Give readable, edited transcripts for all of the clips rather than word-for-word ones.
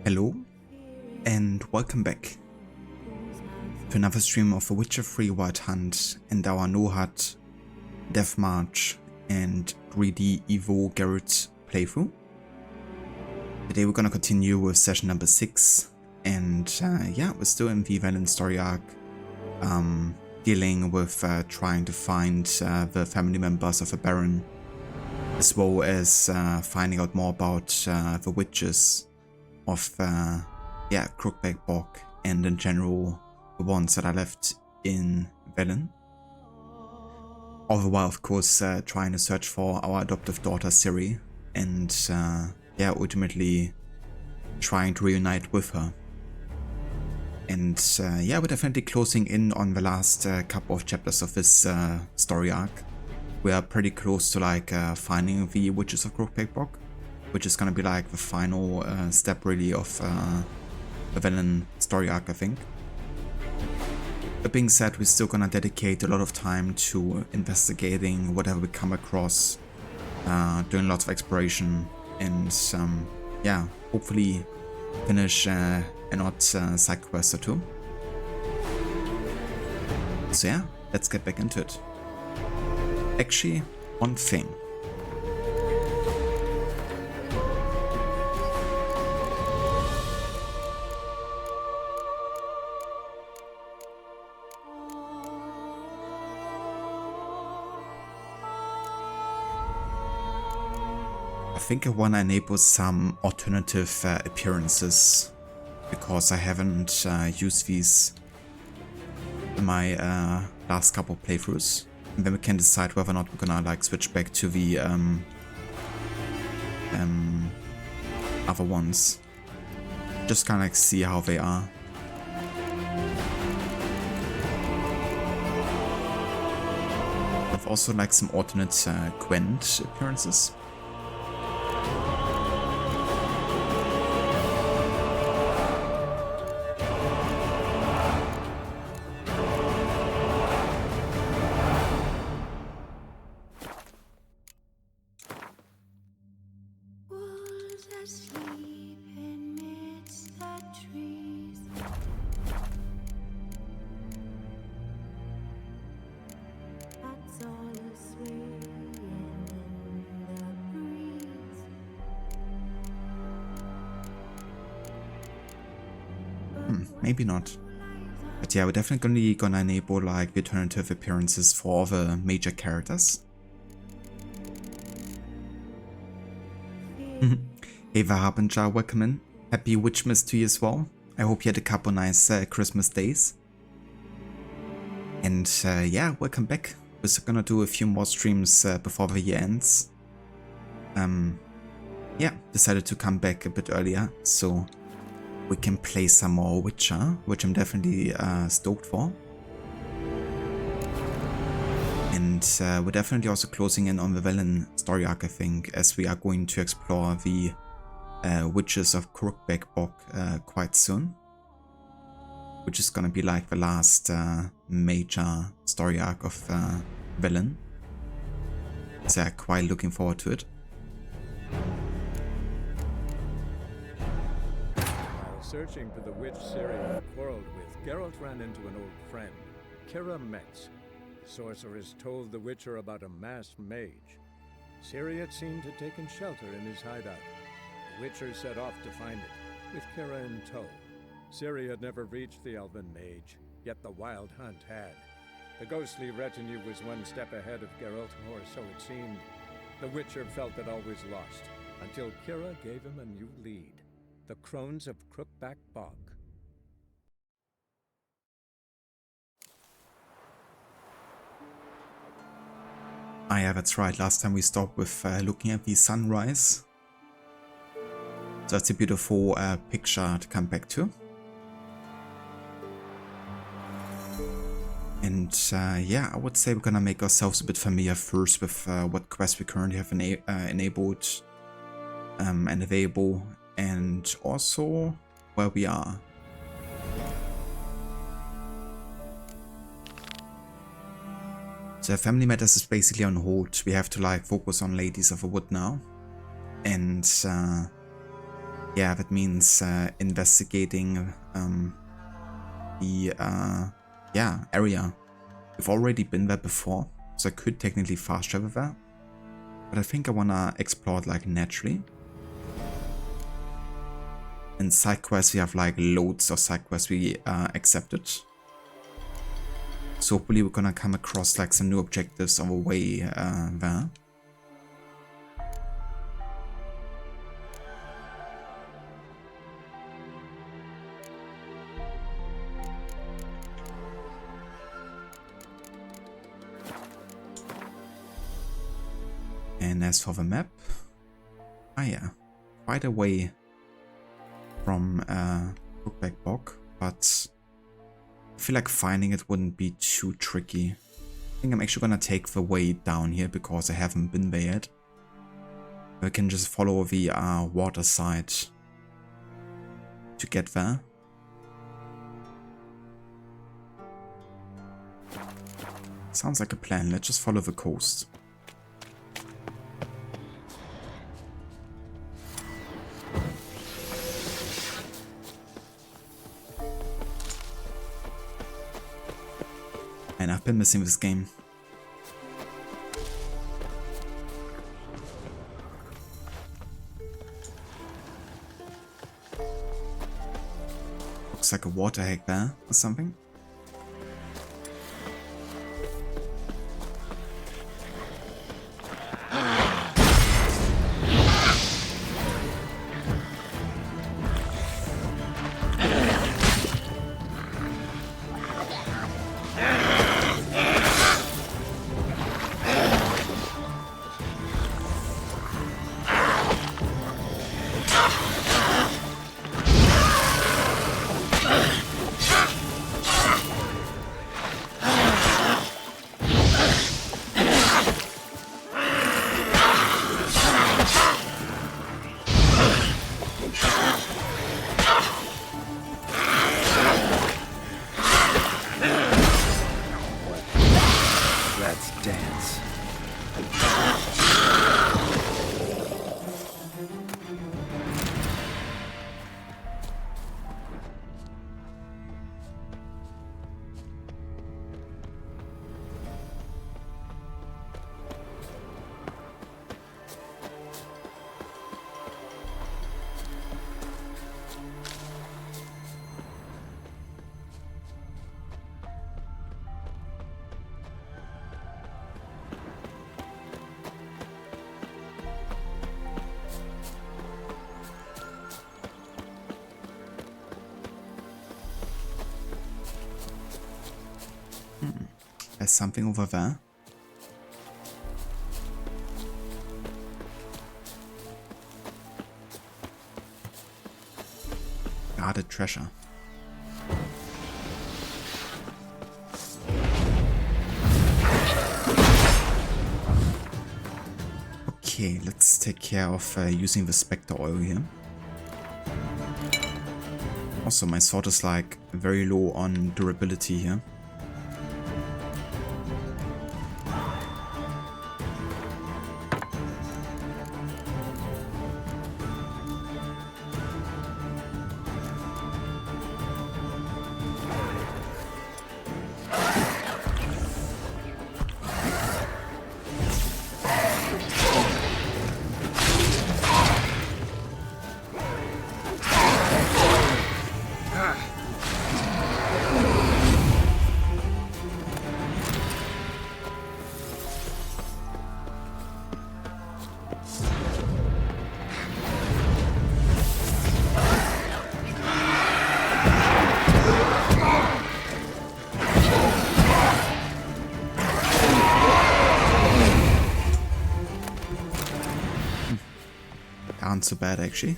Hello and welcome back to another stream of The Witcher 3 Wild Hunt and our HUD, DEATHMARCH and 3D Evo Geralt playthrough. Today we're gonna continue with session number 6 and yeah, we're still in the Velen story arc, dealing with trying to find the family members of the Baron, as well as finding out more about the witches of Crookback Bog and in general the ones that are left in Velen. All the while, of course, trying to search for our adoptive daughter Ciri and ultimately trying to reunite with her. And we're definitely closing in on the last couple of chapters of this story arc. We are pretty close to like finding the witches of Crookback Bog, which is gonna be like the final step really of the Velen story arc, I think. That being said, we're still gonna dedicate a lot of time to investigating whatever we come across, doing lots of exploration, and hopefully finish an odd side quest or two. So yeah, let's get back into it. Actually, one thing. I think I want to enable some alternative appearances, because I haven't used these in my last couple of playthroughs, and then we can decide whether or not we're gonna like switch back to the other ones. Just kind of like see how they are. I've also like some alternate Gwent appearances. Maybe not. But yeah, we're definitely gonna enable like the alternative appearances for all the major characters. Hey there, Harbinger, welcome in. Happy Witchmas to you as well. I hope you had a couple nice Christmas days. And welcome back. We're gonna do a few more streams before the year ends. Decided to come back a bit earlier, so we can play some more Witcher, which I'm definitely stoked for. And we're definitely also closing in on the Velen story arc, I think, as we are going to explore the witches of Crookback Bog quite soon. Which is gonna be like the last major story arc of Velen. So I'm quite looking forward to it. Searching for the witch Ciri he quarreled with, Geralt ran into an old friend, Kira Metz. The sorceress told the Witcher about a masked mage. Ciri had seemed to have taken shelter in his hideout. The Witcher set off to find it, with Kira in tow. Ciri had never reached the elven mage, yet the Wild Hunt had. The ghostly retinue was one step ahead of Geralt, or so it seemed. The Witcher felt that all was lost, until Kira gave him a new lead. The Crones of Crookback Bog. Ah yeah, that's right. Last time we stopped with looking at the sunrise. So that's a beautiful picture to come back to. And I would say we're gonna make ourselves a bit familiar first with what quests we currently have enabled and available. And also where we are. So Family Matters is basically on hold. We have to like focus on Ladies of the Wood now. And yeah, that means investigating the yeah, area. We've already been there before, so I could technically fast travel there. But I think I wanna explore it like naturally. In side quests we have like loads of side quests we accepted. So hopefully we're gonna come across like some new objectives on the way there. And as for the map, yeah, quite away from Crookback Bog, but I feel like finding it wouldn't be too tricky. I think I'm actually gonna take the way down here because I haven't been there yet. I can just follow the water side to get there. Sounds like a plan. Let's just follow the coast. And I've been missing this game. Looks like a water hack there or something. There's something over there. Guarded treasure. Okay, let's take care of using the Spectre oil here. Also, my sword is like very low on durability here. Aren't so bad actually.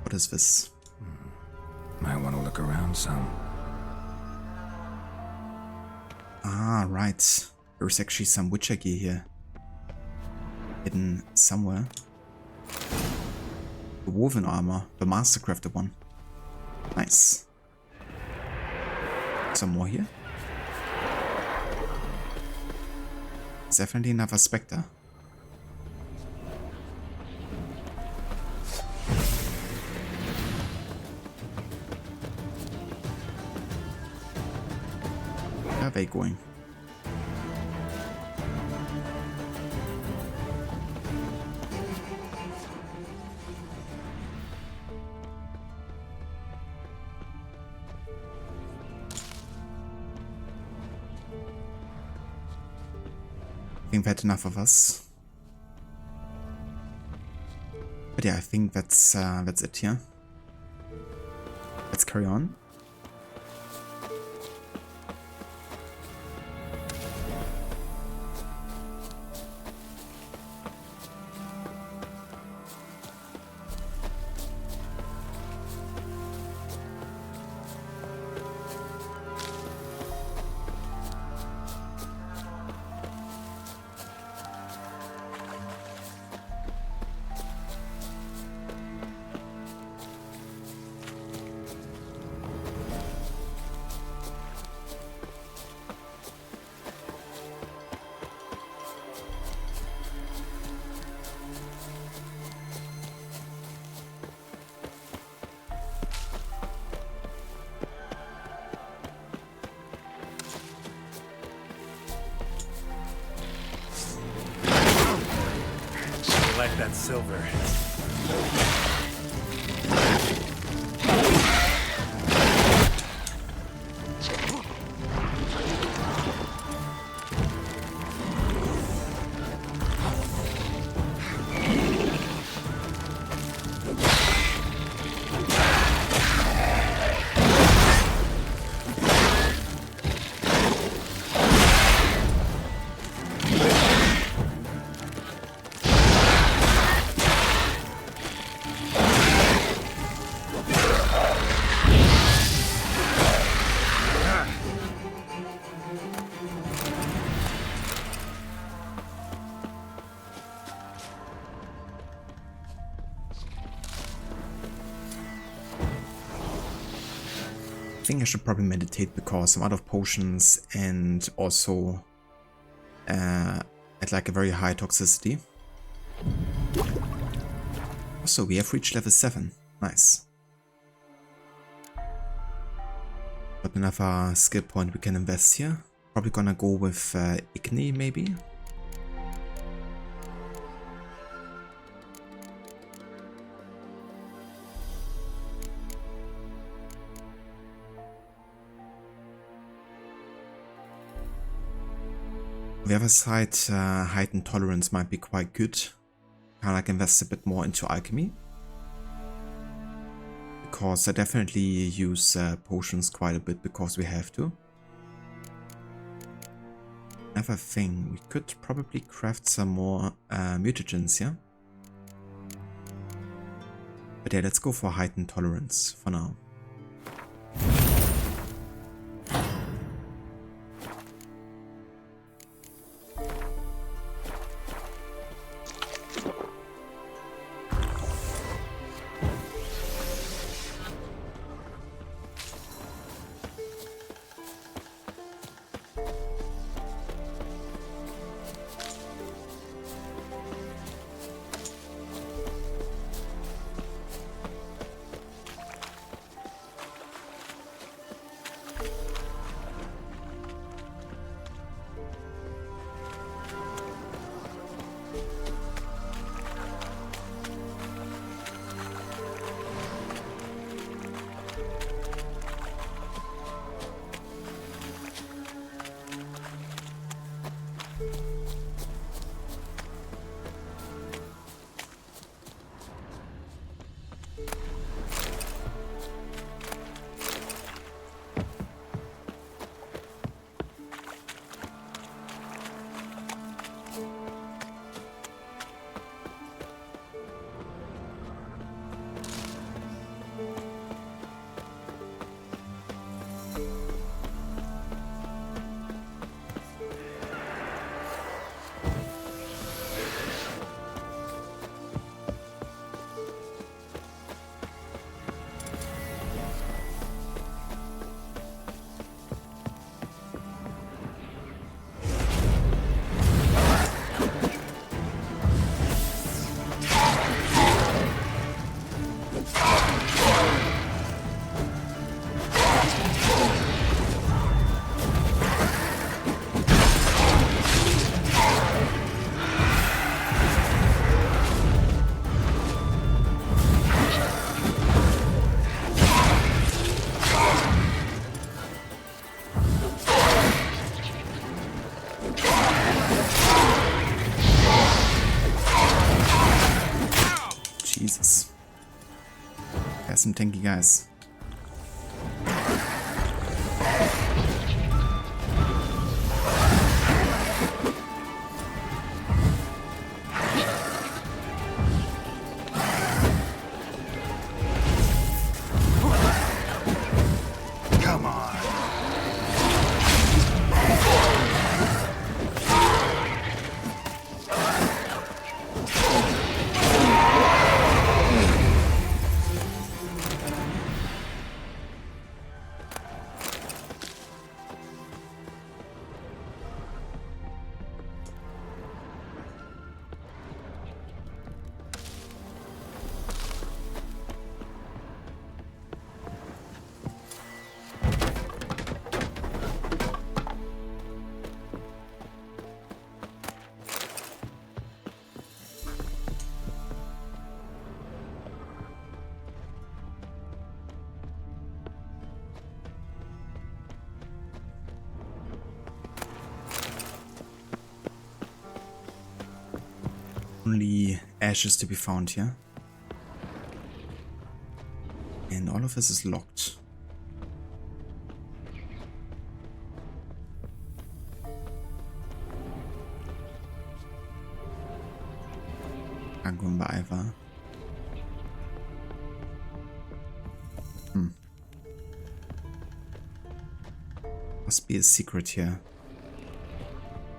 What is this? Might want to look around some. Ah, right. There's actually some Witcher gear here. Hidden somewhere. The woven armor, the mastercrafted one. Nice. Some more here. It's definitely another Spectre. Where are they going? I think that's enough of us. But yeah, I think that's it here. Let's carry on. Like that silver. I think I should probably meditate because I'm out of potions and also at like a very high toxicity. So we have reached level 7. Nice. Got another skill point we can invest here. Probably gonna go with Igni maybe. On the other side, heightened tolerance might be quite good. Kinda like invest a bit more into alchemy. Because I definitely use potions quite a bit because we have to. Another thing, we could probably craft some more mutagens, yeah? But yeah, let's go for heightened tolerance for now. some tanky guys. Only ashes to be found here. And all of this is locked. Agunbaiva. Must be a secret here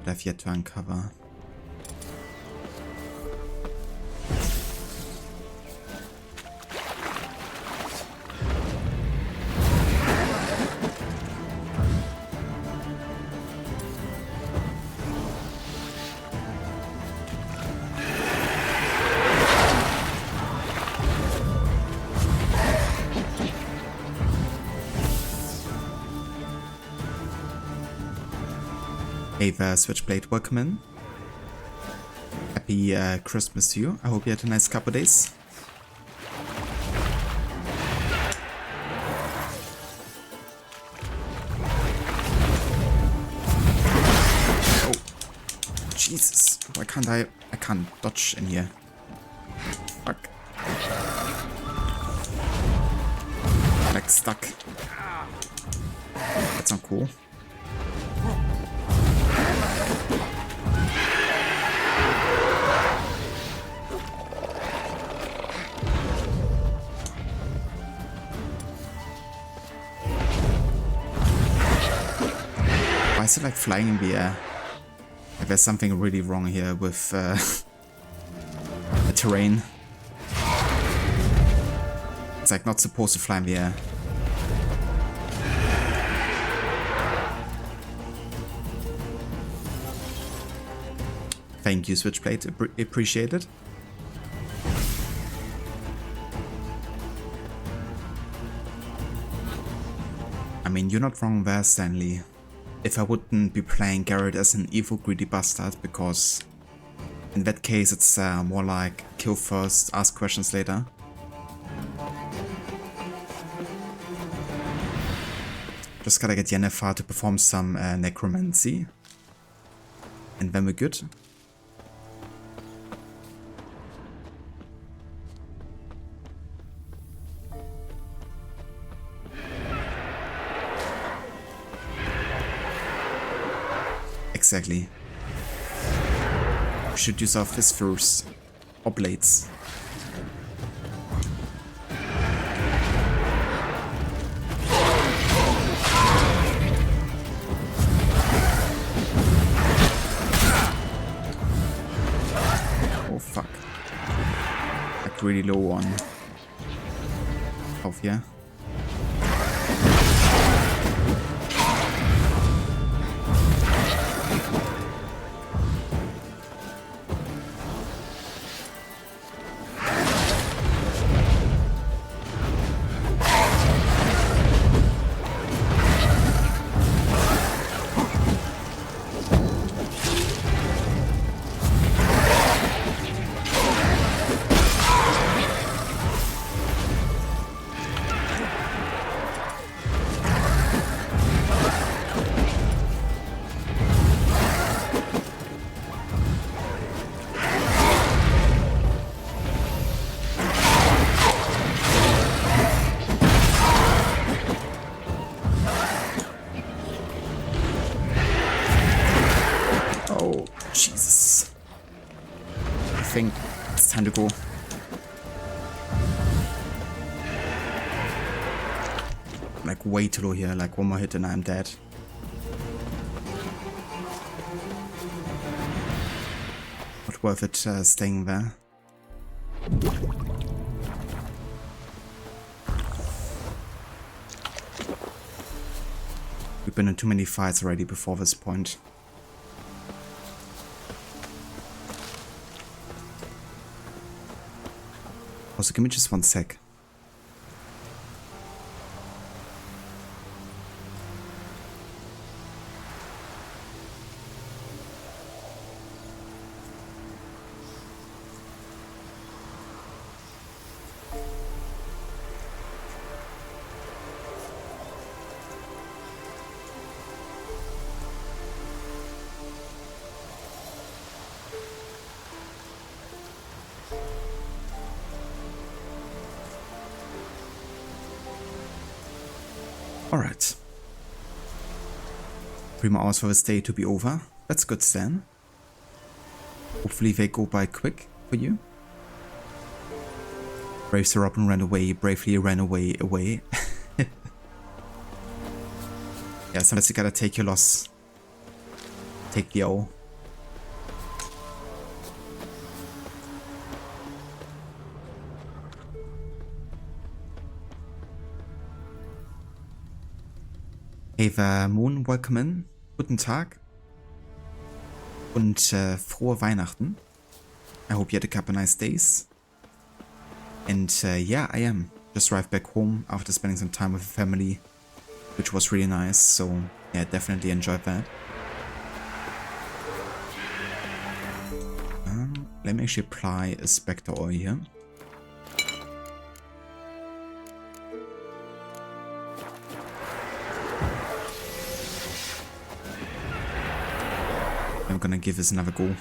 that I've yet to uncover. Hey there, Switchblade, welcome in. Happy Christmas to you. I hope you had a nice couple days. Oh, Jesus! Why can't I can't dodge in here. Fuck. Like stuck. That's not cool. Why is it like flying in the air? Like there's something really wrong here with the terrain. It's like not supposed to fly in the air. Thank you, Switchblade. Appreciate it. I mean, you're not wrong there, Stanley. If I wouldn't be playing Garrett as an evil, greedy bastard, because in that case it's more like kill first, ask questions later. Just gotta get Yennefer to perform some necromancy. And then we're good. Exactly. We should use our fist first. Or blades. Oh fuck. Like really low on health, yeah. Jesus. I think it's time to go. Like way too low here, like one more hit and I'm dead. Not worth it staying there. We've been in too many fights already before this point. Also, give me just 1 sec. Alright. 3 more hours for this day to be over. That's good, Stan. Hopefully they go by quick for you. Brave Sir Robin ran away, bravely ran away. Yeah, sometimes you gotta take your loss. Take the O. Hey there, Moon, welcome in. Guten Tag. Und frohe Weihnachten. I hope you had a couple nice days. And yeah, I am. Just arrived back home after spending some time with the family, which was really nice. So yeah, definitely enjoyed that. Let me actually apply a Spectre oil here. I'm gonna give this another go.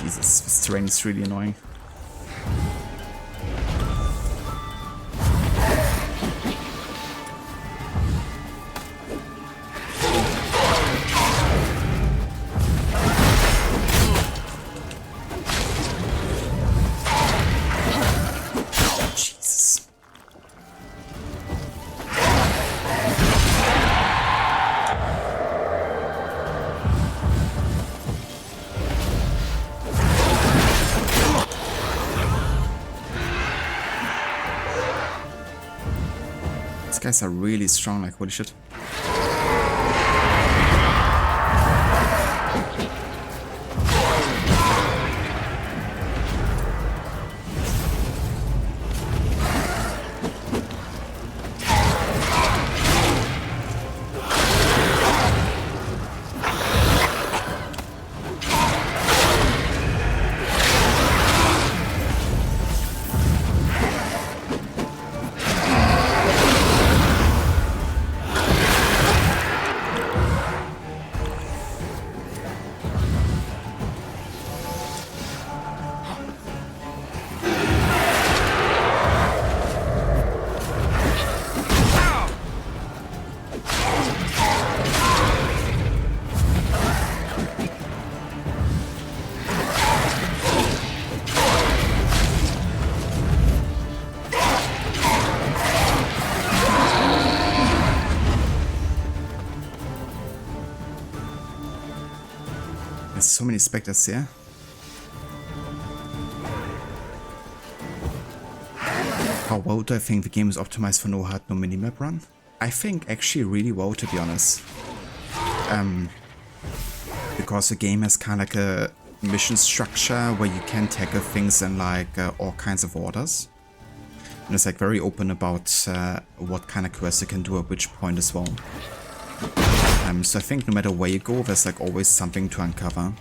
This terrain is really annoying. Jesus. These guys are really strong, like holy shit. There's so many specters here. How well do I think the game is optimized for no HUD, no minimap run? I think actually really well, to be honest. because the game has kind of like a mission structure where you can tackle things in like all kinds of orders. And it's like very open about what kind of quests you can do at which point as well. So I think no matter where you go, there's like always something to uncover.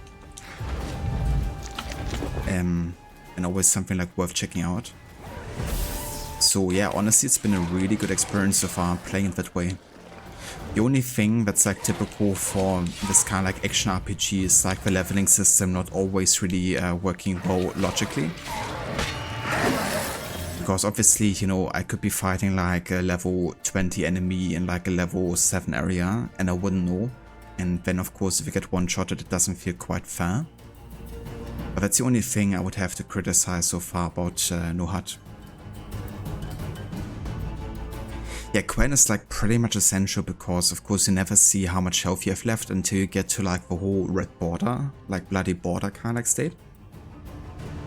And always something like worth checking out. So yeah, honestly, it's been a really good experience so far playing it that way. The only thing that's like typical for this kind of like action RPG is like the leveling system not always really working well logically. Because obviously, you know, I could be fighting like a level 20 enemy in like a level 7 area and I wouldn't know. And then of course if you get one-shotted it doesn't feel quite fair. But that's the only thing I would have to criticize so far about no HUD. Yeah, Quen is like pretty much essential because of course you never see how much health you have left until you get to like the whole red border, like bloody border kind of like state.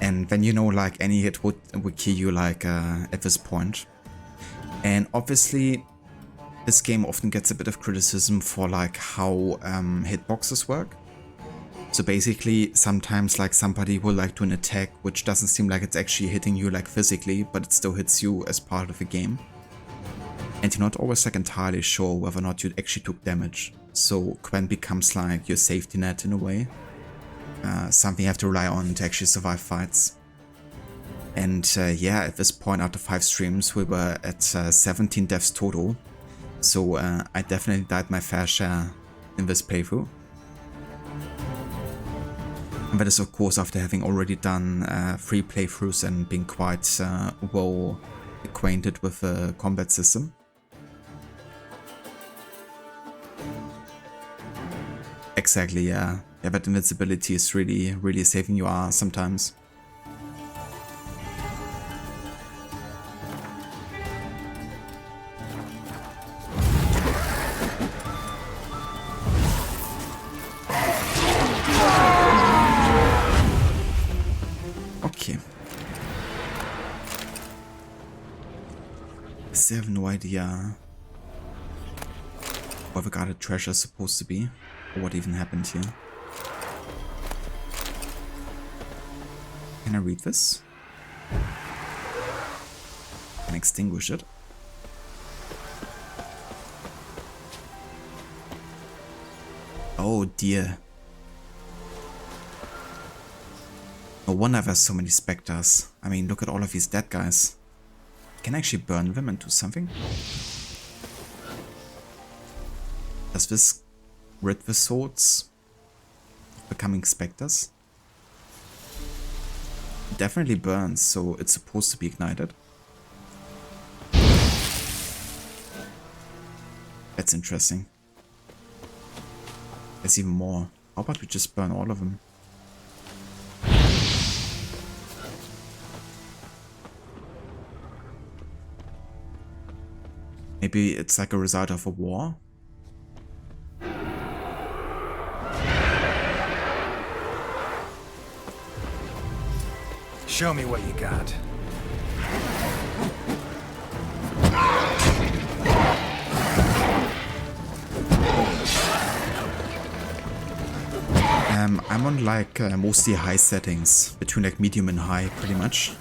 And then you know like any hit would kill you like at this point. And obviously this game often gets a bit of criticism for like how hitboxes work. So basically sometimes like somebody will like do an attack which doesn't seem like it's actually hitting you like physically, but it still hits you as part of the game. And you're not always like entirely sure whether or not you actually took damage. So Quen becomes like your safety net in a way. Something you have to rely on to actually survive fights. And yeah, at this point after 5 streams we were at 17 deaths total. So I definitely died my fair share in this playthrough. And that is of course after having already done 3 playthroughs and being quite well acquainted with the combat system. Exactly, yeah. Yeah, but invincibility is really saving your ass sometimes. Okay. I still have no idea what the guarded treasure is supposed to be. What even happened here? Can I read this? Can I extinguish it? Oh dear. No wonder there's so many specters. I mean, look at all of these dead guys. Can I actually burn them and do something? Does this rid the swords of becoming specters? It definitely burns, so it's supposed to be ignited. That's interesting. There's even more. How about we just burn all of them? Maybe it's like a result of a war? Show me what you got. I'm on like mostly high settings, between like medium and high pretty much.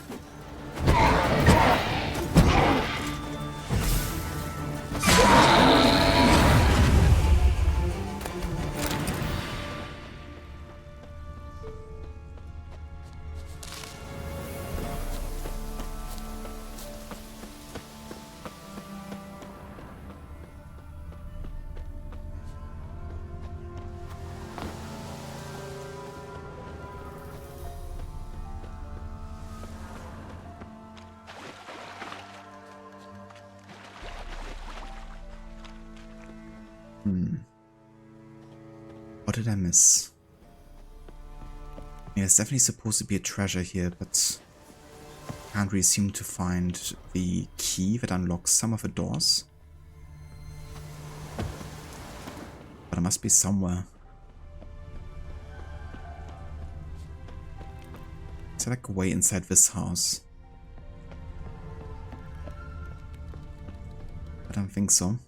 What did I miss? Yeah, it's definitely supposed to be a treasure here, but can't really seem to find the key that unlocks some of the doors. But it must be somewhere. Is there like a way inside this house? I don't think so.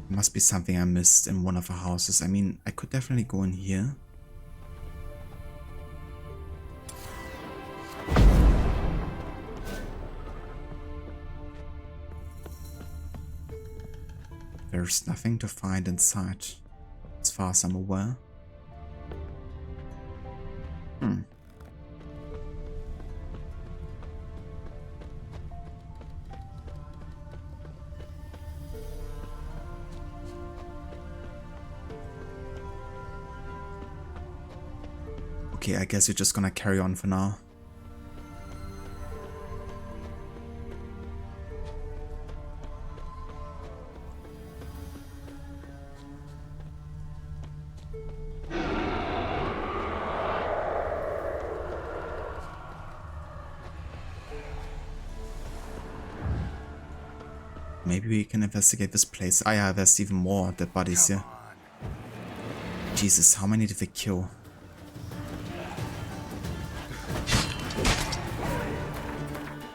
Must be something I missed in one of the houses. I mean, I could definitely go in here. There's nothing to find inside, as far as I'm aware. Okay, I guess you're just gonna carry on for now. Maybe we can investigate this place. Ah yeah, there's even more dead bodies here. Jesus, how many did they kill?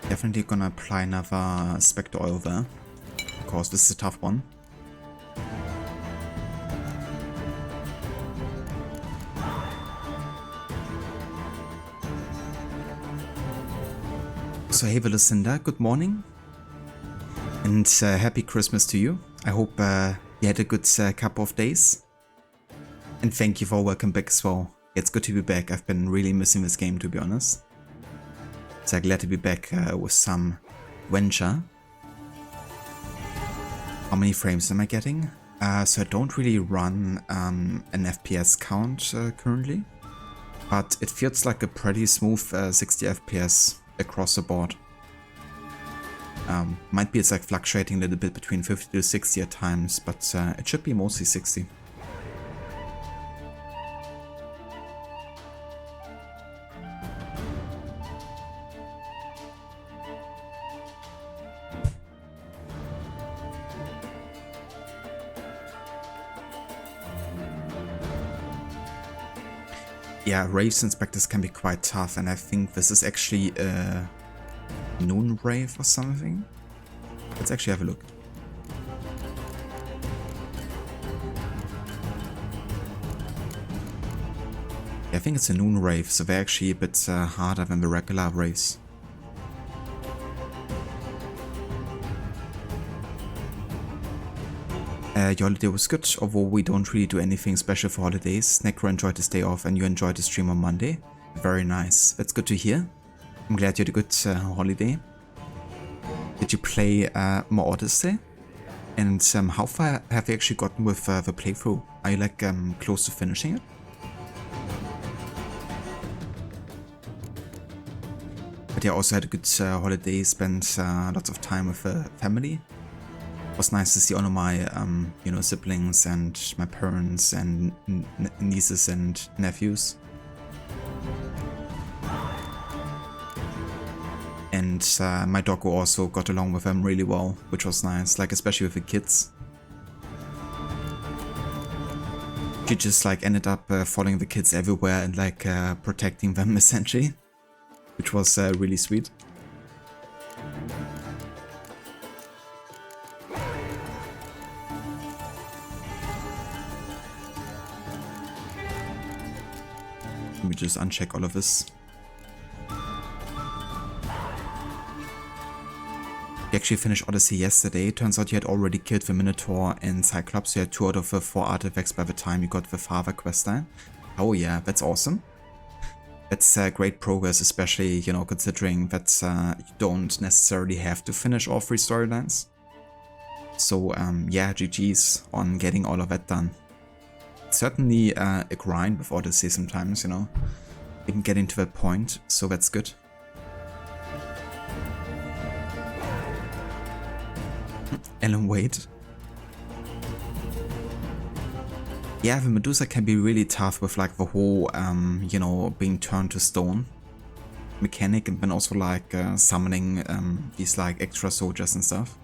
Definitely gonna apply another Spectre oil there. Of course, this is a tough one. So hey Lucinda, good morning. And happy Christmas to you. I hope you had a good couple of days. And thank you for welcome back as well. It's good to be back. I've been really missing this game, to be honest. So glad to be back with some venture. How many frames am I getting? So I don't really run an FPS count currently. But it feels like a pretty smooth 60 FPS across the board. Might be it's like fluctuating a little bit between 50 to 60 at times, but it should be mostly 60. Yeah, raves inspectors can be quite tough, and I think this is actually a noon rave or something. Let's actually have a look. Yeah, I think it's a noon rave, so they're actually a bit harder than the regular raves. Your holiday was good, although we don't really do anything special for holidays. Necro enjoyed his day off and you enjoyed the stream on Monday. Very nice. That's good to hear. I'm glad you had a good holiday. Did you play more Odyssey? And how far have you actually gotten with the playthrough? Are you like close to finishing it? But yeah, also had a good holiday, spent lots of time with family. It was nice to see all of my you know, siblings and my parents and nieces and nephews. And my dog also got along with them really well, which was nice, like especially with the kids. She just like ended up following the kids everywhere and like protecting them essentially, which was really sweet. Let me just uncheck all of this. You actually finished Odyssey yesterday. Turns out you had already killed the Minotaur and Cyclops. You had 2 out of the 4 artifacts by the time you got the Father quest line. Oh yeah, that's awesome. That's great progress, especially, you know, considering that you don't necessarily have to finish all 3 storylines. So yeah, GG's on getting all of that done. It's certainly a grind with Odyssey sometimes, you know, even getting to that point, so that's good. Alan Wade. Yeah, the Medusa can be really tough with like the whole, you know, being turned to stone mechanic, and then also like summoning these like extra soldiers and stuff.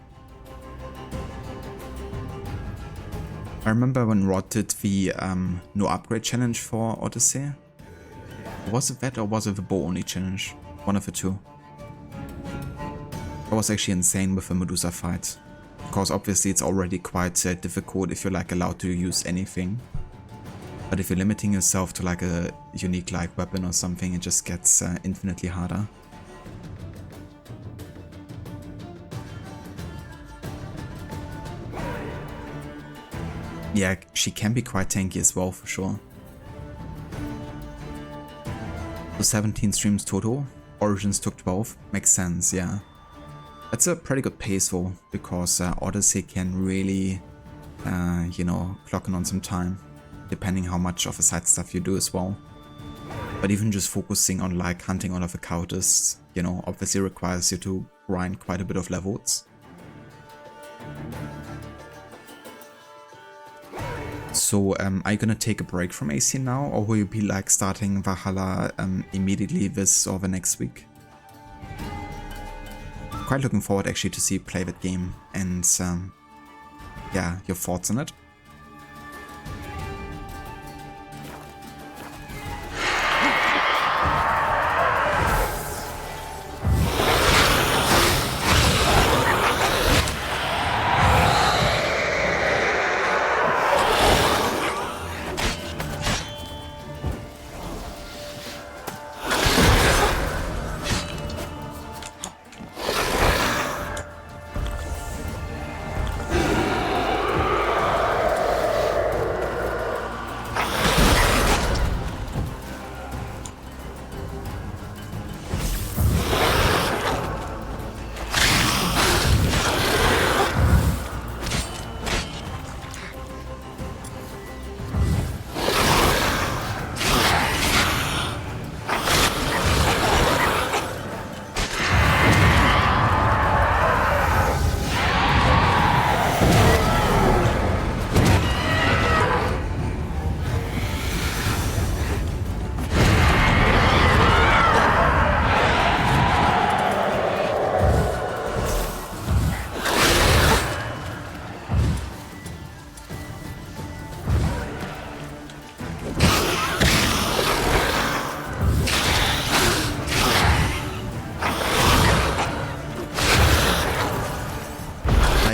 I remember when Rod did the no upgrade challenge for Odyssey. Was it that or was it the bow only challenge? One of the two. That was actually insane with the Medusa fight. Because obviously it's already quite difficult if you're like allowed to use anything. But if you're limiting yourself to like a unique like weapon or something, it just gets infinitely harder. Yeah, she can be quite tanky as well for sure. So 17 streams total, Origins took 12, makes sense, yeah. That's a pretty good pace though, because Odyssey can really, you know, clock in on some time, depending how much of the side stuff you do as well. But even just focusing on like hunting all of the cultists, you know, obviously requires you to grind quite a bit of levels. So are you gonna take a break from AC now, or will you be like starting Valhalla immediately this or the next week? Quite looking forward actually to see you play that game and yeah, your thoughts on it.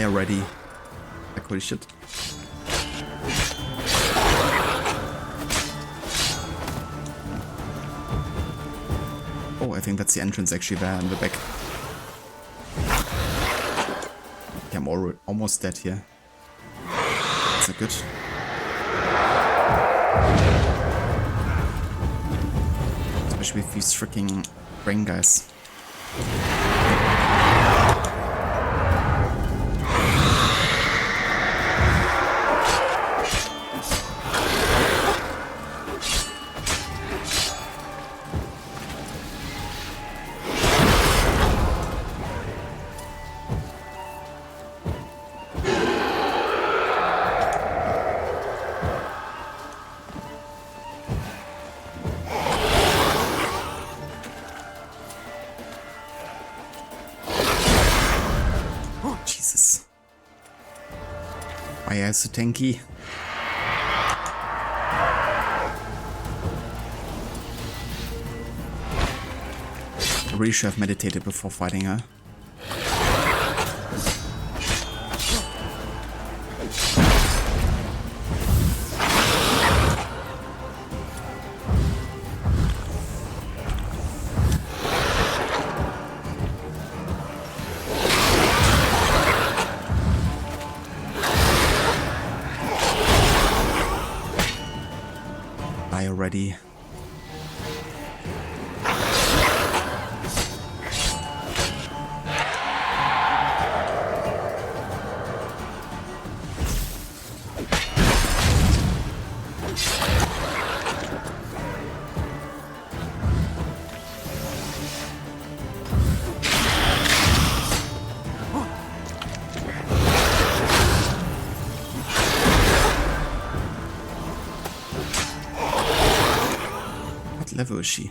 Already. Like, holy shit. Oh, I think that's the entrance actually there in the back. Yeah, I'm almost dead here. That's not good. Especially with these freaking brain guys. Why are you so tanky? I really should have meditated before fighting her. Already. Level is she?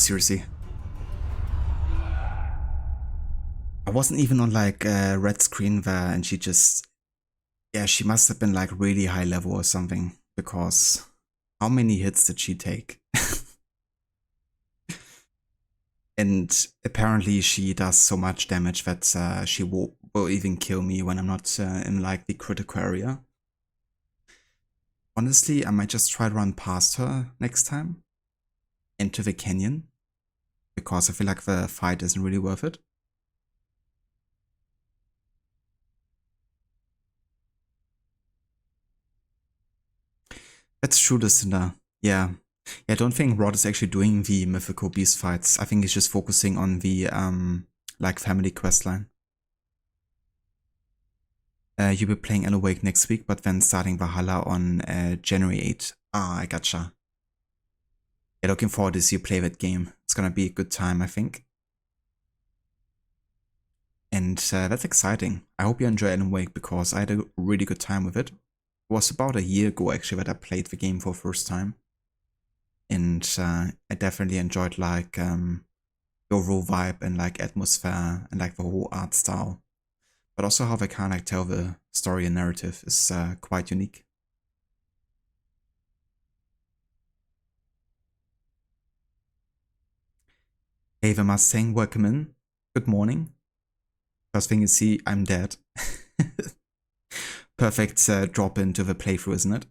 seriously. I wasn't even on like a red screen there, and she just, yeah, she must have been like really high level or something, because how many hits did she take? And apparently she does so much damage that she will even kill me when I'm not in like the critical area. Honestly, I might just try to run past her next time into the canyon, because I feel like the fight isn't really worth it. That's true, Lucinda. Yeah. I don't think Rod is actually doing the mythical beast fights. I think he's just focusing on the like family questline. You'll be playing Awake next week, but then starting Valhalla on January 8th. Ah, I gotcha. Yeah, looking forward to see you play that game. It's gonna be a good time, I think. And that's exciting. I hope you enjoy Awake, because I had a really good time with it. It was about a year ago actually that I played the game for the first time. And I definitely enjoyed like the overall vibe and like atmosphere and like the whole art style. But also how they kind of like tell the story and narrative is quite unique. Hey, the Mustang, welcome in. Good morning. First thing you see, I'm dead. Perfect drop into the playthrough, isn't it?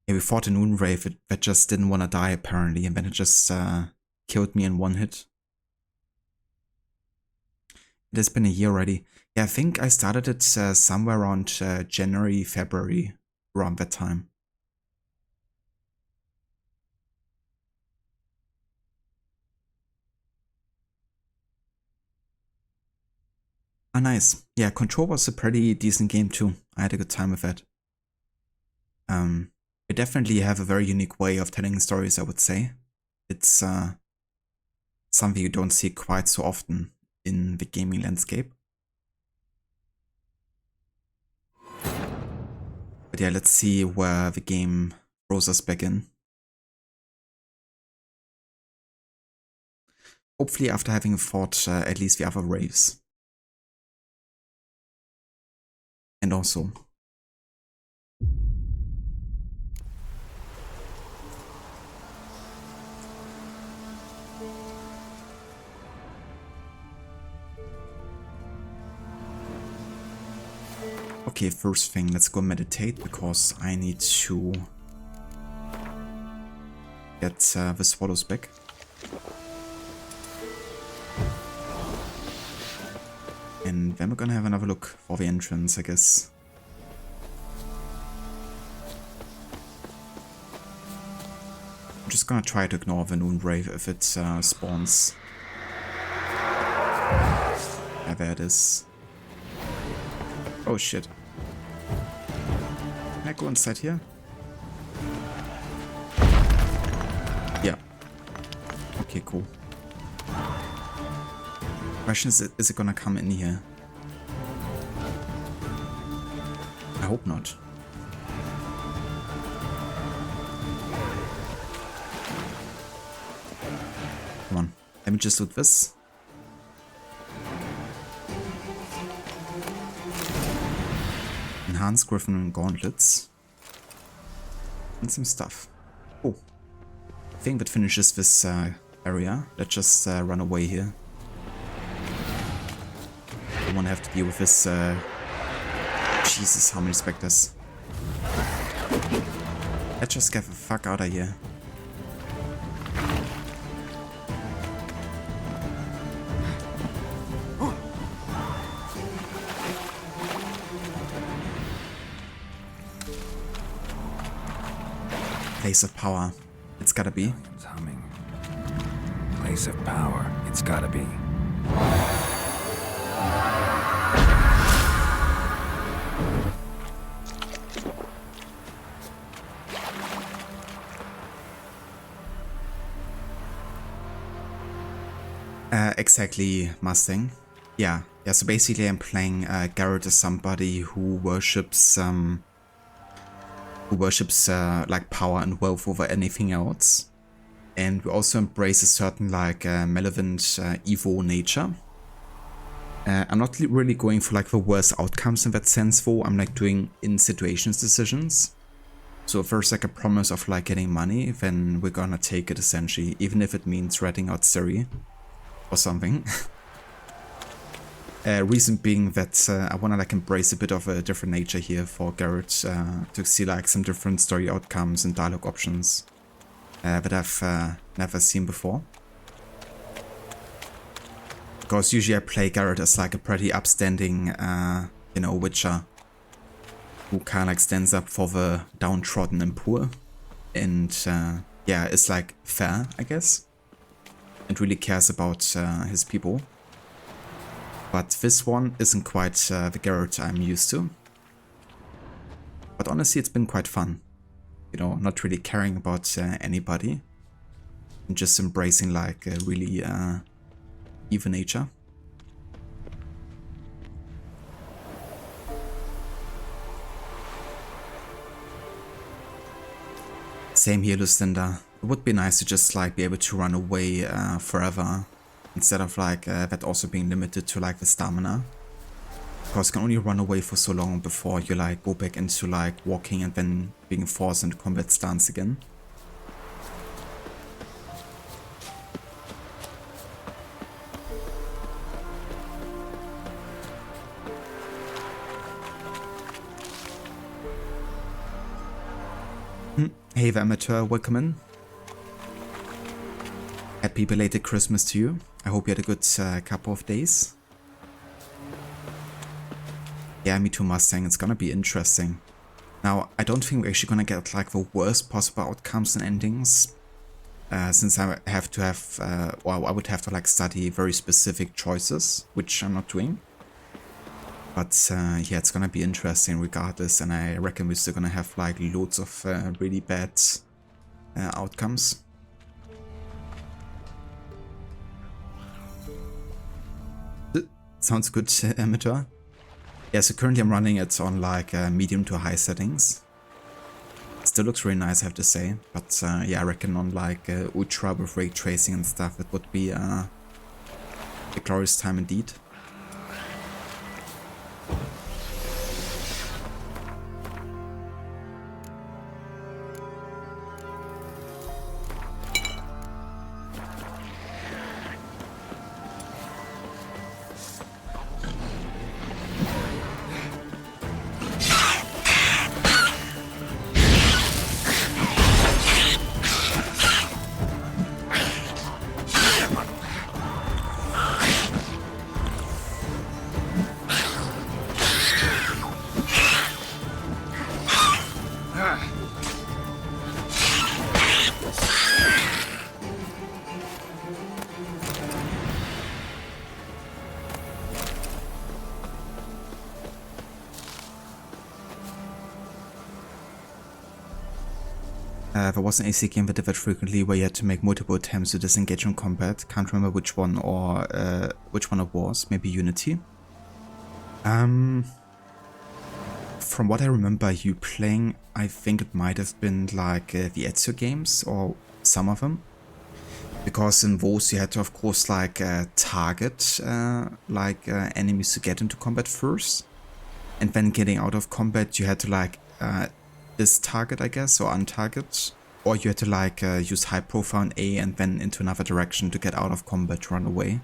Yeah, we fought a Moonwraith that just didn't want to die apparently, and then it just killed me in one hit. It has been a year already. Yeah, I think I started it somewhere around January, February, around that time. Ah, nice. Yeah, Control was a pretty decent game too. I had a good time with it. They definitely have a very unique way of telling stories, I would say. It's something you don't see quite so often in the gaming landscape. But yeah, let's see where the game throws us back in. Hopefully after having fought at least the other wraiths. And also... Okay, first thing, let's go meditate, because I need to get the swallows back. And then we're gonna have another look for the entrance, I guess. I'm just gonna try to ignore the Moonwraith if it spawns. Yeah, there it is. Oh shit. Can I go inside here? Yeah. Okay, cool. Question is it gonna come in here? I hope not. Come on, let me just loot this. Enhanced Griffin Gauntlets. And some stuff. Oh. I think that finishes this area. Let's just run away here. Don't want to have to deal with this. Jesus, how many specters. Let's just get the fuck out of here. Place of power. It's gotta be. Humming. Place of power. It's gotta be. Exactly, Mustang. Yeah. So basically I'm playing Garrett as somebody who worships like power and wealth over anything else. And we also embrace a certain like malevolent evil nature. I'm not really going for like the worst outcomes in that sense though. I'm like doing in situations decisions. So if there's like a promise of like getting money, then we're gonna take it essentially, even if it means ratting out Ciri or something. Reason being that I wanna like embrace a bit of a different nature here for Garrett to see like some different story outcomes and dialogue options that I've never seen before. Because usually I play Garrett as like a pretty upstanding, you know, witcher who kind of like stands up for the downtrodden and poor, and yeah, is like fair, I guess, and really cares about his people. But this one isn't quite the Garrett I'm used to. But honestly, it's been quite fun, you know, not really caring about anybody and just embracing like a really evil nature. Same here, Lucinda. It would be nice to just like be able to run away forever, instead of like that also being limited to like the stamina. Because you can only run away for so long before you like go back into like walking and then being forced into combat stance again. Hey the amateur, welcome in. Happy belated Christmas to you. I hope you had a good couple of days. Yeah, me too, Mustang. It's gonna be interesting. Now, I don't think we're actually gonna get like the worst possible outcomes and endings. Since I have to have, well, I would have to like study very specific choices, which I'm not doing. But yeah, it's gonna be interesting regardless, and I reckon we're still gonna have like loads of really bad outcomes. Sounds good, amateur. Yeah, so currently I'm running it on like medium to high settings. Still looks really nice, I have to say. But yeah, I reckon on like ultra with ray tracing and stuff, it would be a glorious time indeed. There was an AC game that did that frequently, where you had to make multiple attempts to disengage from combat. Can't remember which one or which one it was. Maybe Unity. From what I remember you playing, I think it might have been like the Ezio games or some of them, because in those you had to of course like target enemies to get into combat first, and then getting out of combat you had to like distarget, I guess, or untarget, or you had to like use high profile on A and then into another direction to get out of combat to run away,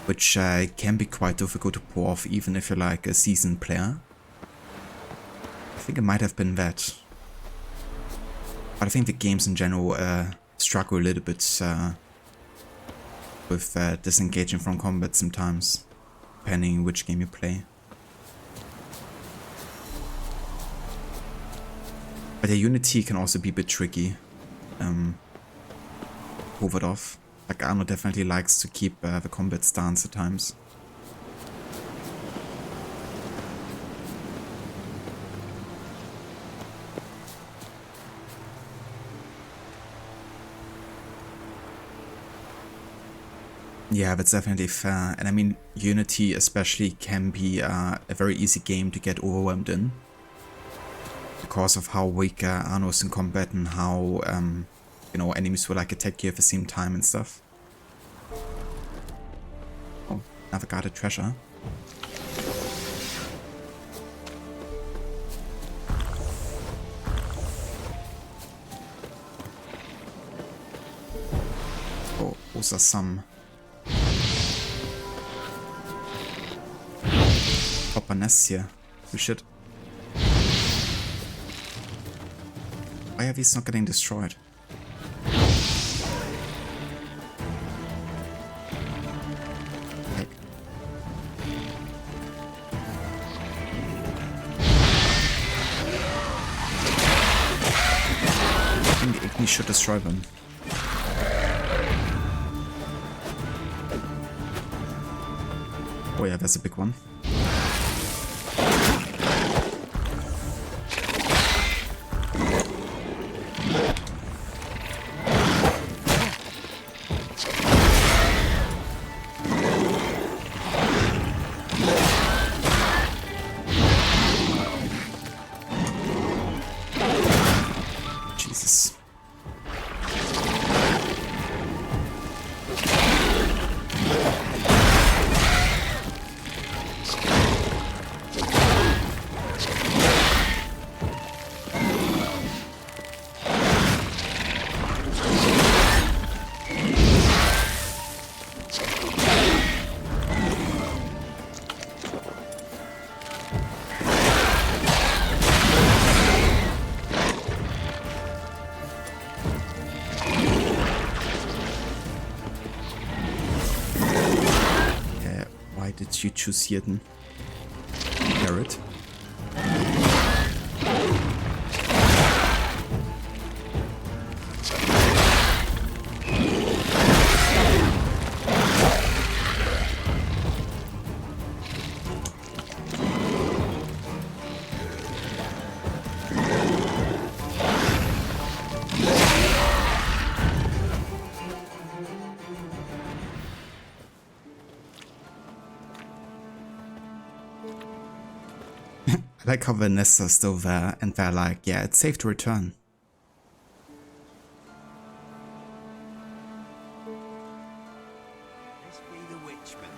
which can be quite difficult to pull off even if you're like a seasoned player. I think it might have been that, but I think the games in general struggle a little bit with disengaging from combat sometimes, depending which game you play. But yeah, Unity can also be a bit tricky. Pull it off. Like Arno definitely likes to keep the combat stance at times. Yeah, that's definitely fair. And I mean, Unity especially can be a very easy game to get overwhelmed in, because of how weak Arno is in combat and how you know, enemies will like attack you at the same time and stuff. Oh, another guarded treasure. Oh, those are some proper nests here. We should. Why are these not getting destroyed? Okay. I think we should destroy them. Oh yeah, that's a big one. Jesus. Why did you choose Hirden? Garrett? I like how the nests are still there and they're like, yeah, it's safe to return. This be the witchman.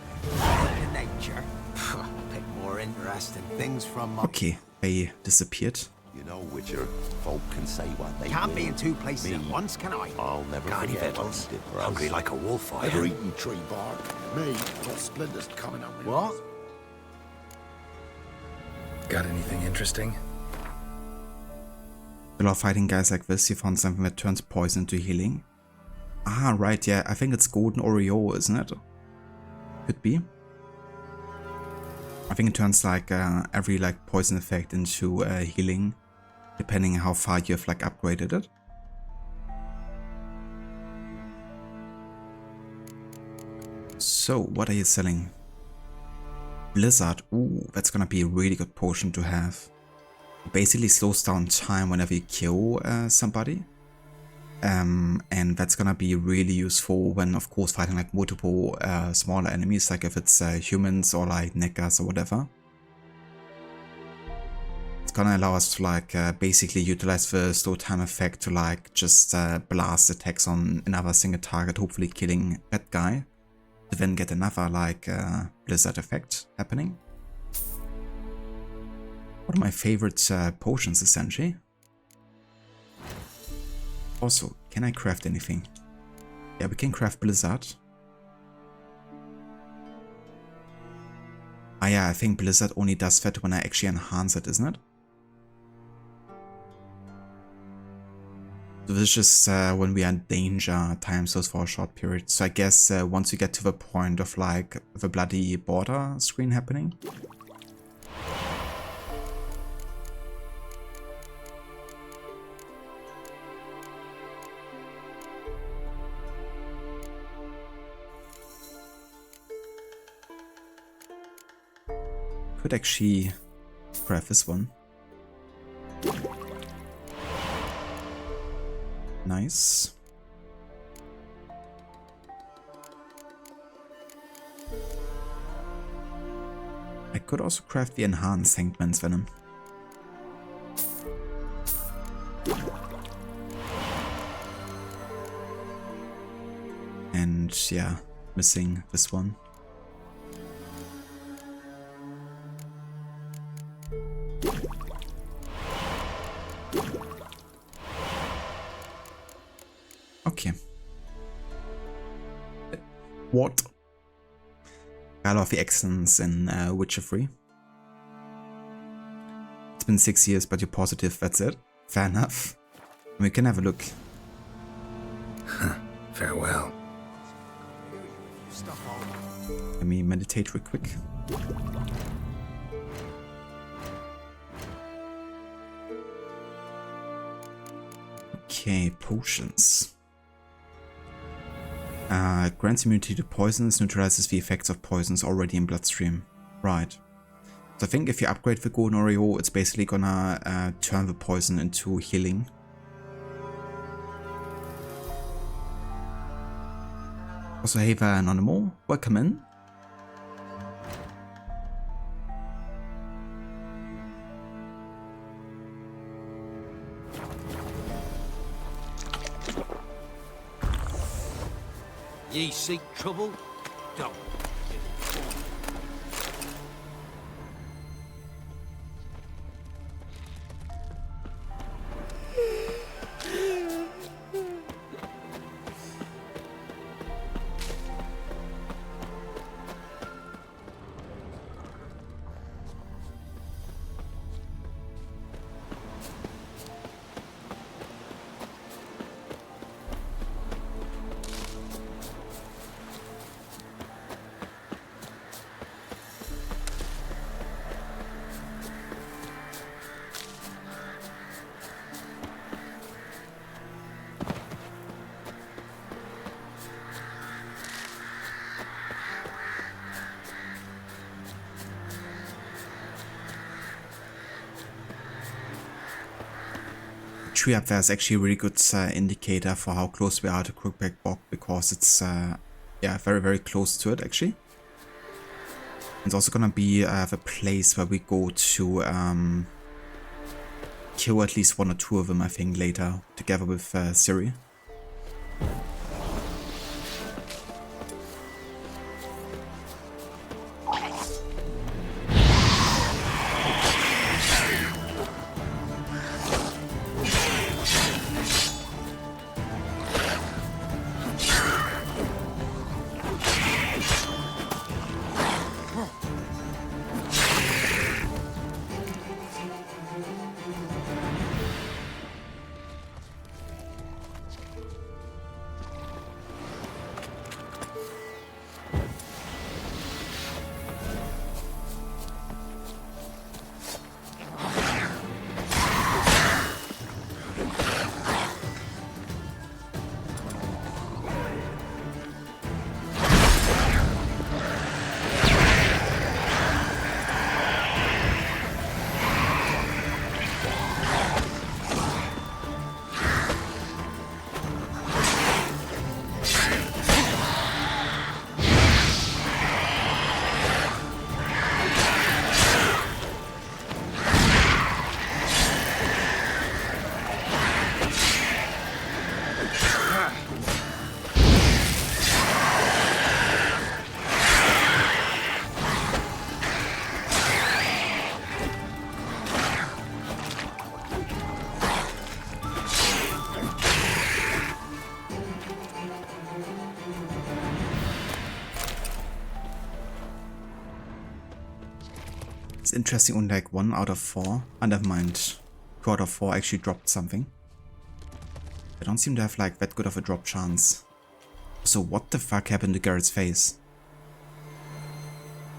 Nature. A bit more interesting things from my... Okay, they disappeared. You know, Witcher, folk can say what they Can't will. be in two places Me, at once, can I? I'll never Got any forget what victuals? you did for us. Hungry like a wolf, I Ever am. eaten tree bark? Me, got splinters coming out. What? Got anything interesting? While fighting guys like this, you found something that turns poison into healing. Ah, right, yeah, I think it's Golden Oreo, isn't it? Could be. I think it turns like every like poison effect into healing, depending how far you have like upgraded it. So, what are you selling? Blizzard. Ooh, that's gonna be a really good potion to have. It basically slows down time whenever you kill somebody. And that's gonna be really useful when, of course, fighting like multiple smaller enemies, like if it's humans or like neckers or whatever. It's gonna allow us to like basically utilize the slow time effect to like just blast attacks on another single target, hopefully killing that guy, to then get another like blizzard effect happening. One of my favorite potions, essentially. Also, can I craft anything? Yeah, we can craft blizzard. Ah yeah, I think blizzard only does that when I actually enhance it, isn't it? So this is just when we are in danger, times those for a short period. So I guess once you get to the point of like the bloody border screen happening. Could actually craft this one. Nice. I could also craft the enhanced Hangman's Venom. yeah, missing this one. Okay. What? I love the accents in Witcher 3. It's been 6 years, but you're positive, that's it? Fair enough. We can have a look. Farewell. Let me meditate real quick. Okay, potions. Grants immunity to poisons, neutralizes the effects of poisons already in bloodstream. Right. So I think if you upgrade the Golden Oreo, it's basically gonna turn the poison into healing. Also, hey there, Anonymous. Welcome in. Ye seek trouble? Don't. Tree up there is actually a really good indicator for how close we are to Crookback Bog, because it's yeah, very, very close to it actually. It's also gonna be the place where we go to kill at least 1 or 2 of them, I think, later, together with Ciri. It's interesting, only like 1 out of 4. Never mind. 2 out of 4 actually dropped something. I don't seem to have like that good of a drop chance. So what the fuck happened to Garrett's face?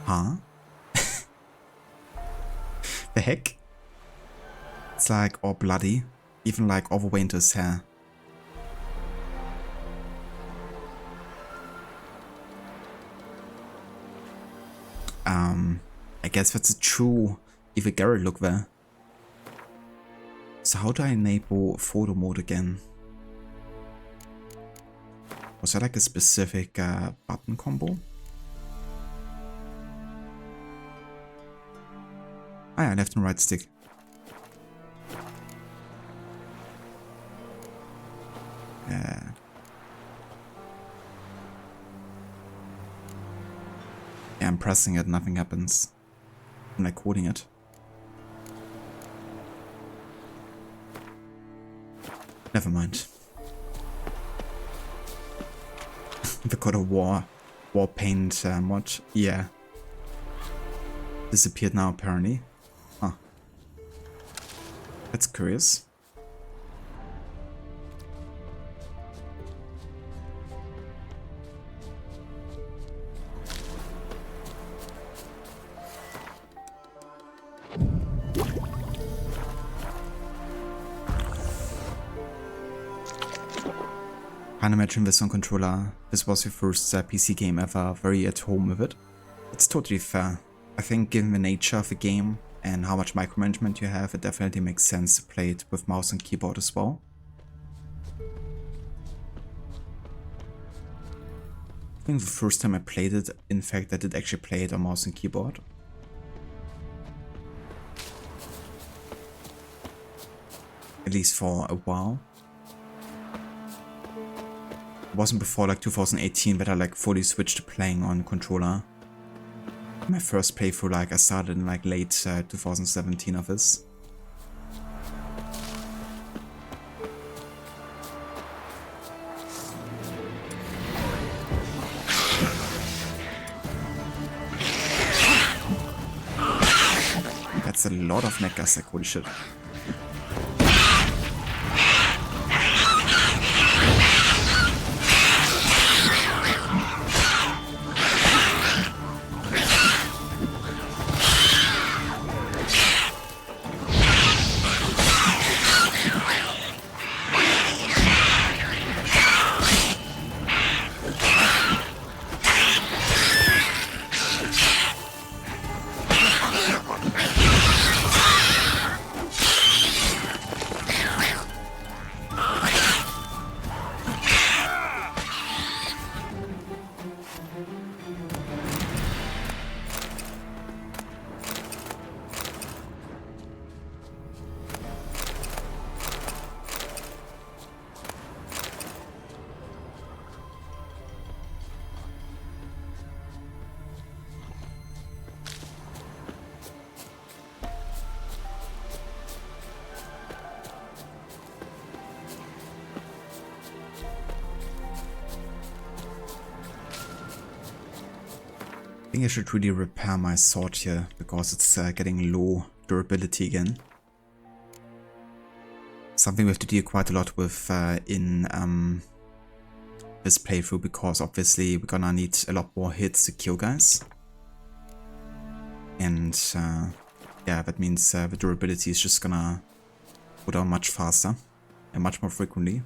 Huh? The heck? It's like all bloody. Even like all the way into his hair. I guess that's a true Evil Garrett look there. So how do I enable photo mode again? Was that like a specific button combo? Ah yeah, left and right stick. pressing it, nothing happens. I'm like holding it. Never mind. The God of War paint mod. Yeah. Disappeared now apparently. Huh. That's curious. Can't imagine this on controller. This was your first PC game ever, very at home with it. It's totally fair. I think given the nature of the game and how much micromanagement you have, it definitely makes sense to play it with mouse and keyboard as well. I think the first time I played it, in fact, I did actually play it on mouse and keyboard. At least for a while. It wasn't before like 2018 that I like fully switched to playing on controller. My first playthrough, like I started in like late 2017 of this. That's a lot of neckgas, like holy shit. I think I should really repair my sword here, because it's getting low durability again. Something we have to deal quite a lot with in this playthrough, because obviously we're gonna need a lot more hits to kill guys. And yeah, that means the durability is just gonna go down much faster and much more frequently.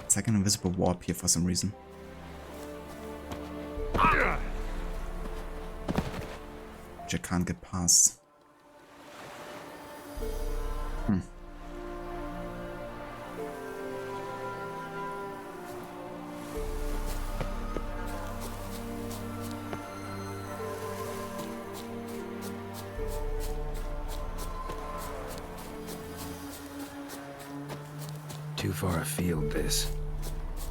It's like an invisible warp here for some reason. Which I can't get past. Too far afield, this.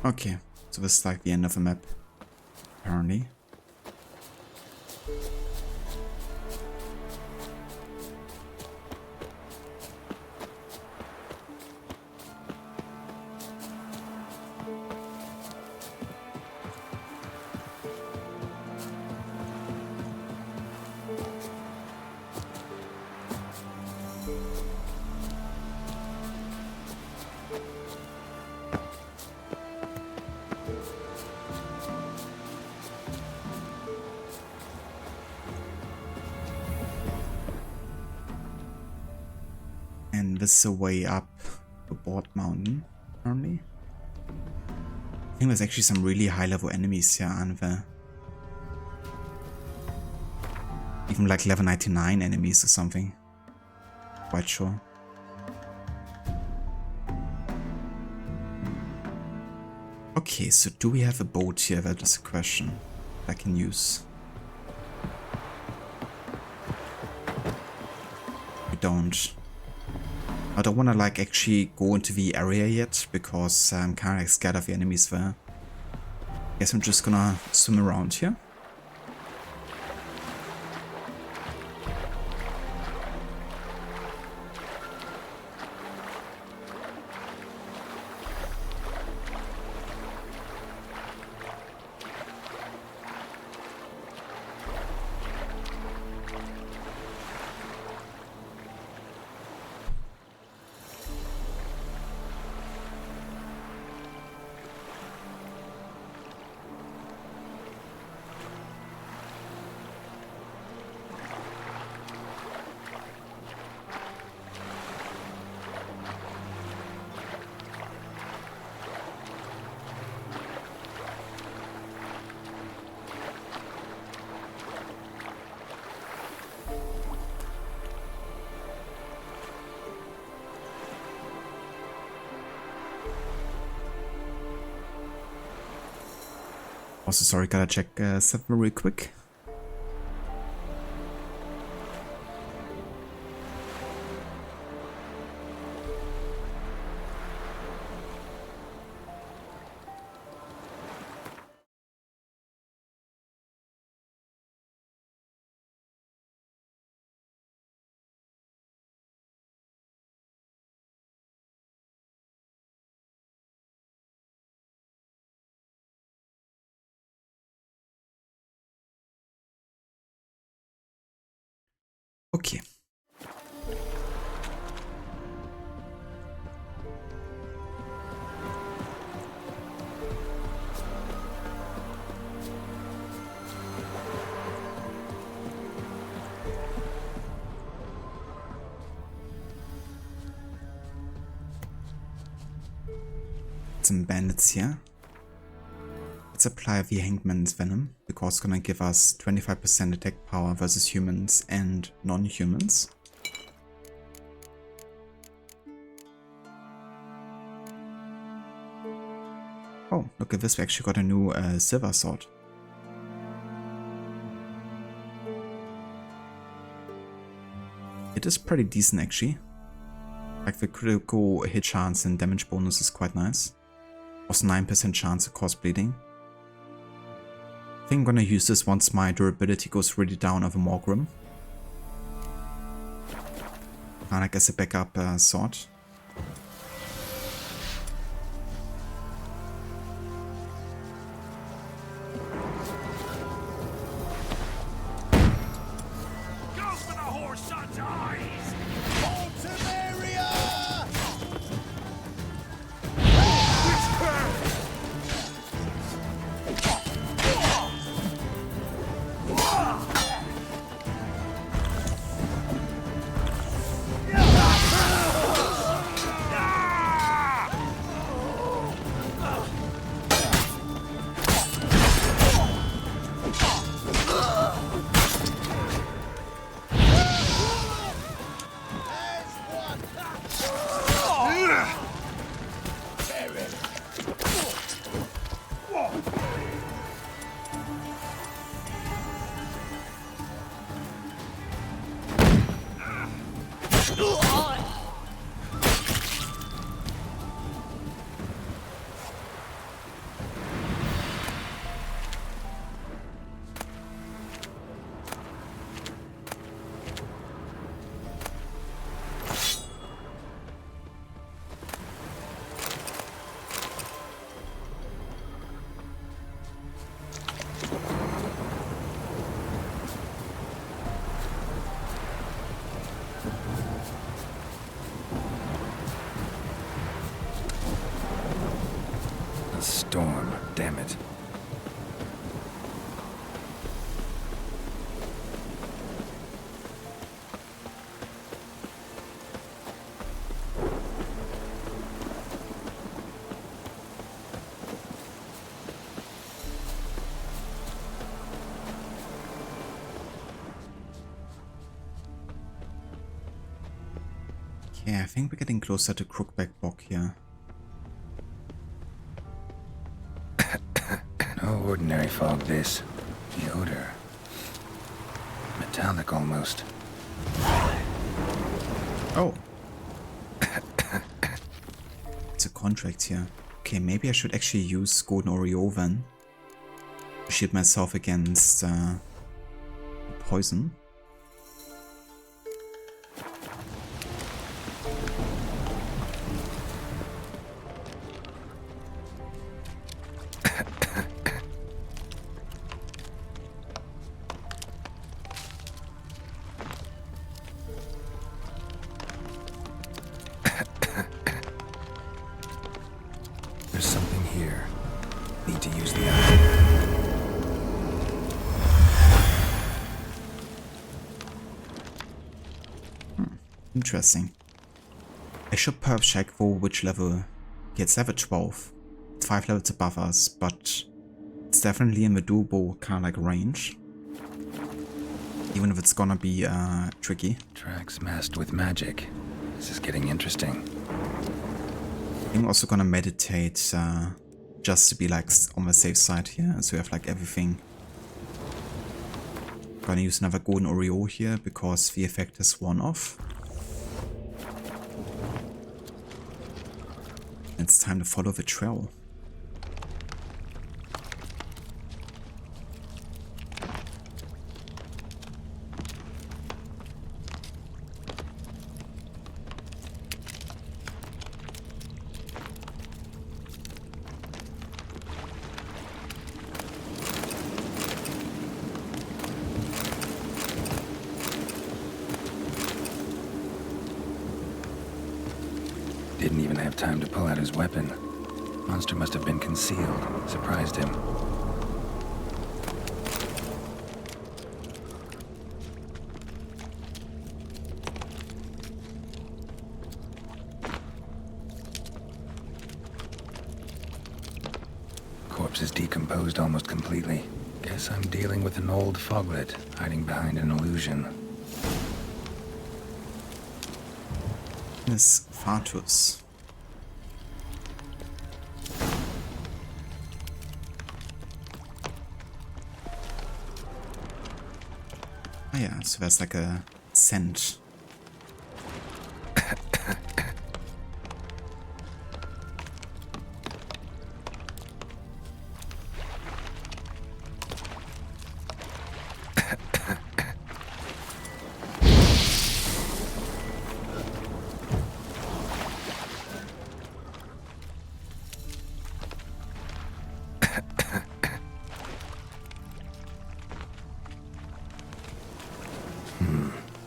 Okay, so this is like the end of the map, apparently. And this is a way up the board mountain, apparently. I think there's actually some really high level enemies here, aren't there? even like level 99 enemies or something. Quite sure. Okay, so do we have a boat here? That is a question I can use. We don't. I don't want to like actually go into the area yet because I'm kind of like scared of the enemies there. Guess I'm just gonna swim around here. Also, sorry, gotta check something real quick. Okay. Some bandits here. Let's apply the Hangman's Venom, because it's gonna give us 25% attack power versus humans and non-humans. Oh, look at this, we actually got a new silver sword. It is pretty decent actually. Like the critical hit chance and damage bonus is quite nice. Also 9% chance of cause bleeding. I think I'm gonna use this once my durability goes really down of a Morgrim. And I guess a backup sword. A storm, damn it. Yeah, I think we're getting closer to Crookback Bog here. No ordinary fog, this. The odor. Metallic almost. Oh. It's a contract here. Okay, maybe I should actually use Golden Oreo then. To shield myself against poison. There's something here. Need to use the eye. Interesting. I should perhaps check for which level. Okay, it's level 12. It's 5 levels above us, but it's definitely in the doable kind of like range. Even if it's gonna be tricky. Tracks masked with magic. This is getting interesting. I'm also gonna meditate just to be like on the safe side here, so we have like everything. Gonna use another Golden Oreo here because the effect is worn off. It's time to follow the trail. Didn't even have time to pull out his weapon. Monster must have been concealed. Surprised him. Corpse is decomposed almost completely. Guess I'm dealing with an old foglet, hiding behind an illusion. Miss Fatus. Ah yeah, so there's like a scent.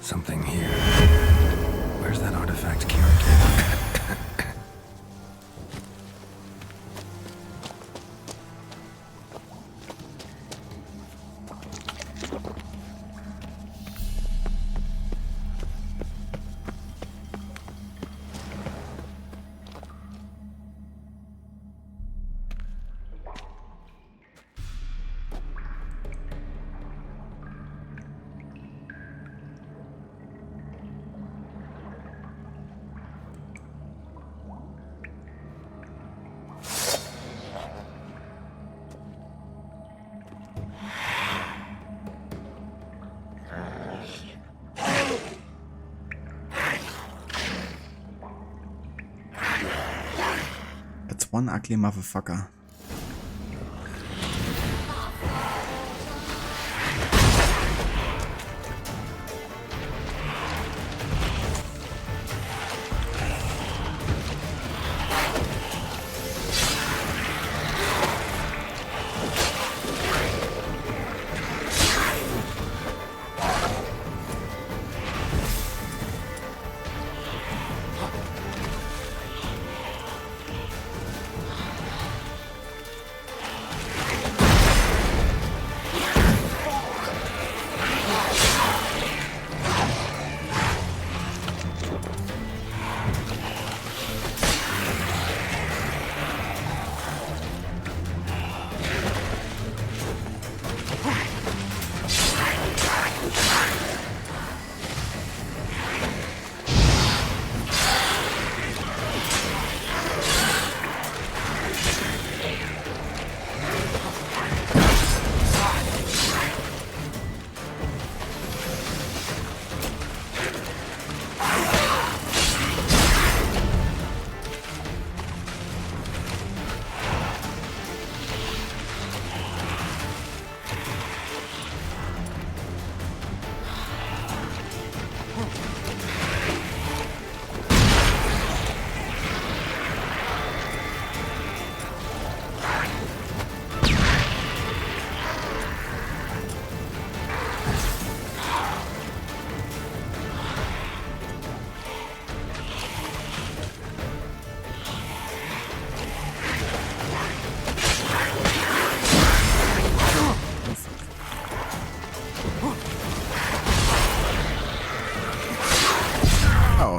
Something here. Where's that artifact character? That's one ugly motherfucker.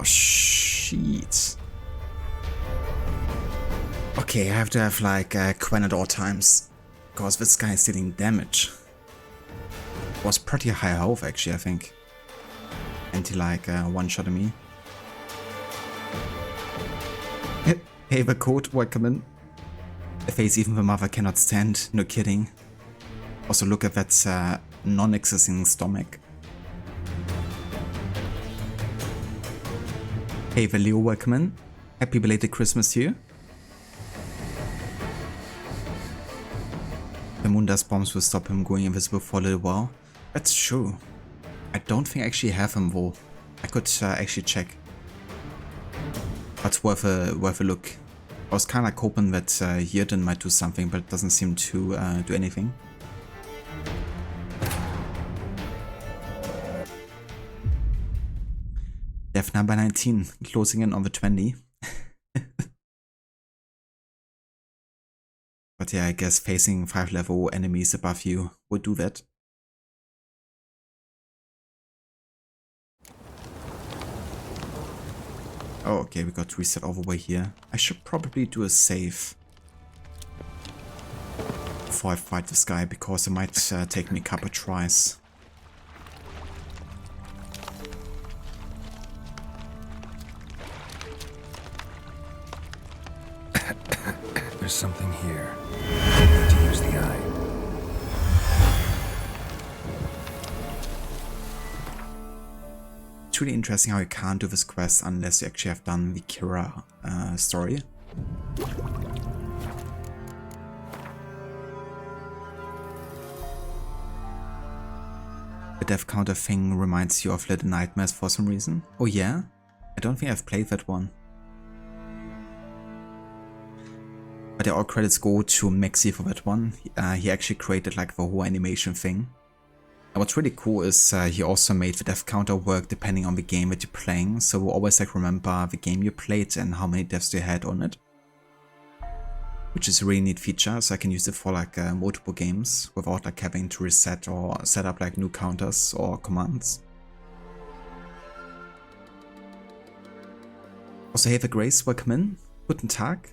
Oh, shit. Okay, I have to have like Quen at all times. Because this guy is dealing damage. Was pretty high health actually, I think. And he like one-shotted me. Hey, the code, welcome in. A face even the mother cannot stand, no kidding. Also look at that non-existing stomach. Hey, the Leo, welcome in. Happy belated Christmas to you. The Mundas bombs will stop him going invisible for a little while. That's true. I don't think I actually have him though. I could actually check. But worth a look. I was kind of like hoping that Hirden might do something, but it doesn't seem to do anything. Death number 19, closing in on the 20. But yeah, I guess facing 5 level enemies above you would do that. Oh, okay, we got reset all the way here. I should probably do a save before I fight this guy, because it might take me a couple tries. There's something here. I need to use the eye. It's really interesting how you can't do this quest unless you actually have done the Kira story. The death counter thing reminds you of Little Nightmares for some reason. Oh yeah? I don't think I've played that one. But all credits go to Mexi for that one. He actually created like the whole animation thing. And what's really cool is he also made the death counter work depending on the game that you're playing. So always like remember the game you played and how many deaths you had on it. Which is a really neat feature, so I can use it for like multiple games without like having to reset or set up like new counters or commands. Also, hey, the Grace, welcome in. Guten Tag.